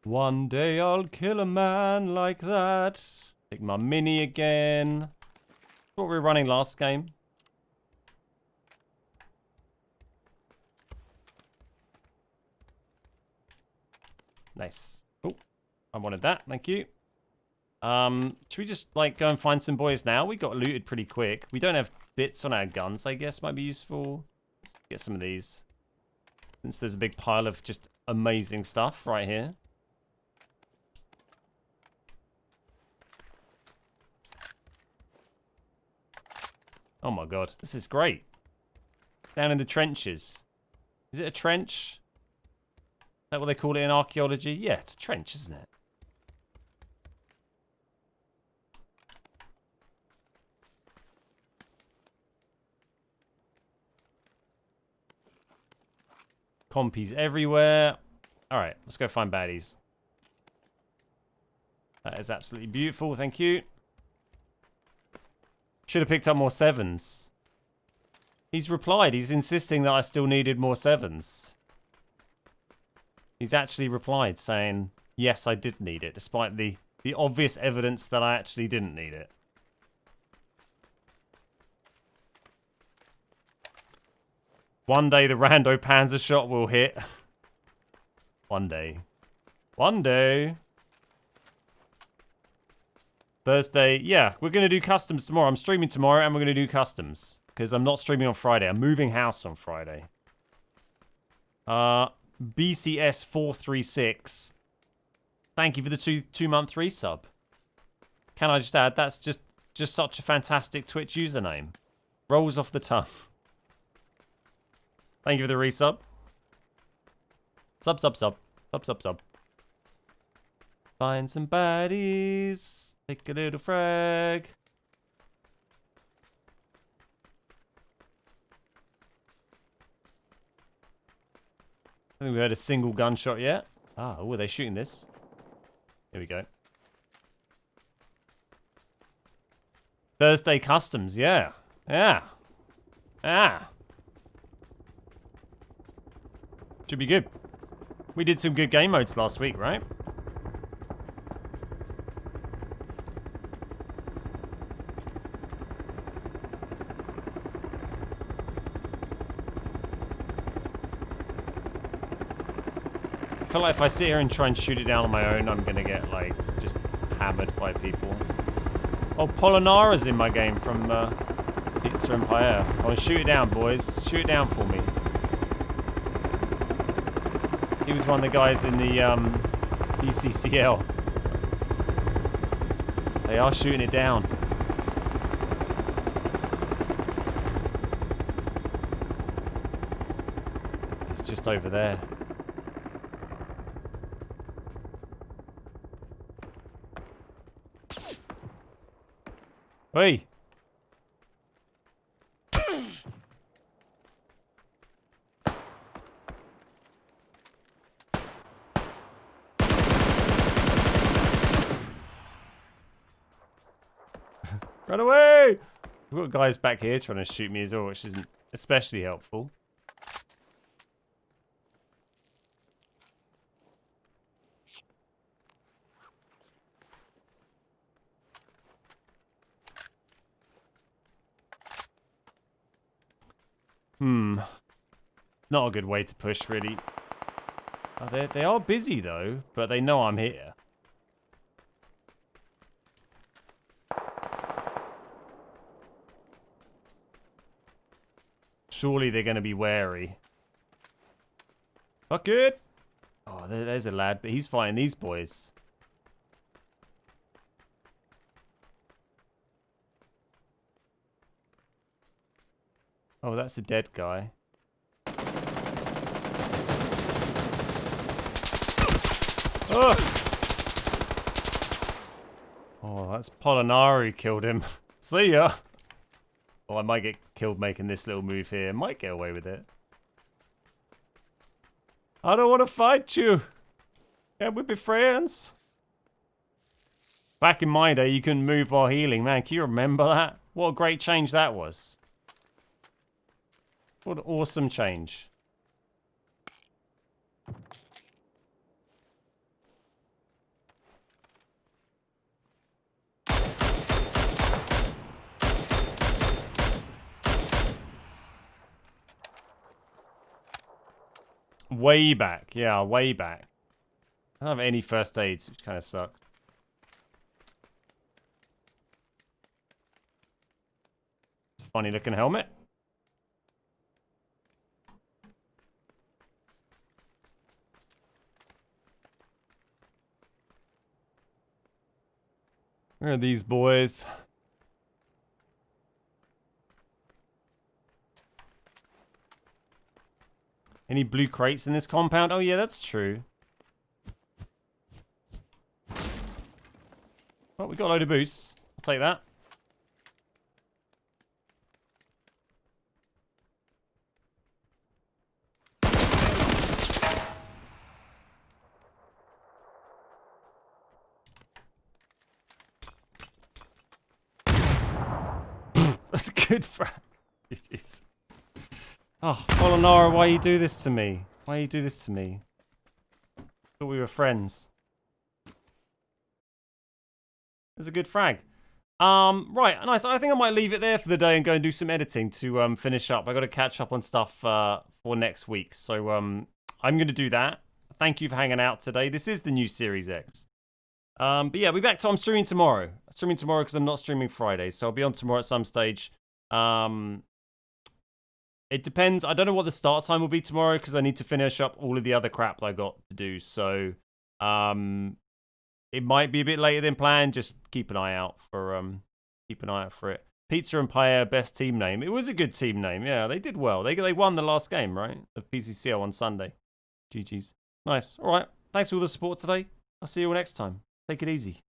One day I'll kill a man like that. Take my mini again. What we were running last game. Nice. Oh, I wanted that. Thank you. Should we just like go and find some boys now? We got looted pretty quick. We don't have bits on our guns, I guess might be useful. Let's get some of these. Since there's a big pile of just amazing stuff right here. Oh my god, this is great. Down in the trenches. Is it a trench? Is that what they call it in archaeology? Yeah, it's a trench, isn't it? Compies everywhere. Alright, let's go find baddies. That is absolutely beautiful. Thank you. Should have picked up more 7s. He's replied. He's insisting that I still needed more 7s. He's actually replied saying, yes, I did need it, despite the obvious evidence that I actually didn't need it. One day the rando panzer shot will hit. One day. One day. Thursday. Yeah, we're going to do customs tomorrow. I'm streaming tomorrow and we're going to do customs. Because I'm not streaming on Friday. I'm moving house on Friday. BCS 436. Thank you for the two-month resub. Can I just add, that's just such a fantastic Twitch username. Rolls off the tongue. Thank you for the resub. Sub. Find some baddies. Take a little frag. I think we heard a single gunshot yet. Ah, oh, are they shooting this? Here we go. Thursday customs, yeah. Yeah. Ah. Should be good. We did some good game modes last week, right? I feel like if I sit here and try and shoot it down on my own, I'm gonna get, like, just hammered by people. Oh, Polinara's in my game from Pizza Empire. Oh, shoot it down, boys. Shoot it down for me. He was one of the guys in the ECCL. They are shooting it down. It's just over there. Hey! Run away! We've got guys back here trying to shoot me as well, which isn't especially helpful. Not a good way to push, really. Oh, they are busy, though, but they know I'm here. Surely they're going to be wary. Fuck it! Oh, there's a lad, but he's fighting these boys. Oh, that's a dead guy. Oh, oh, that's Polinari killed him. See ya. Oh, I might get killed making this little move here. Might get away with it. I don't want to fight you. Can we be friends? Back in my day, you couldn't move while healing. Man, can you remember that? What a great change that was. What an awesome change. Way back. Yeah, way back. I don't have any first aids, which kind of sucks. It's a funny looking helmet. Where are these boys? Any blue crates in this compound? Oh, yeah, that's true. Oh, we got a load of boosts. I'll take that. That's a good frag. Jeez. Oh, Molinara, why you do this to me? Why you do this to me? Thought we were friends. It was a good frag. Right, nice. I think I might leave it there for the day and go and do some editing to finish up. I got to catch up on stuff for next week, so I'm going to do that. Thank you for hanging out today. This is the new Series X. But yeah, we'll be back. So I'm streaming tomorrow. Because I'm not streaming Friday, so I'll be on tomorrow at some stage. It depends. I don't know what the start time will be tomorrow because I need to finish up all of the other crap that I got to do. So, it might be a bit later than planned. Just keep an eye out for it. Pizza and Paella, best team name. It was a good team name. Yeah, they did well. They won the last game, right, of PCCL on Sunday. GG's. Nice. All right. Thanks for all the support today. I'll see you all next time. Take it easy.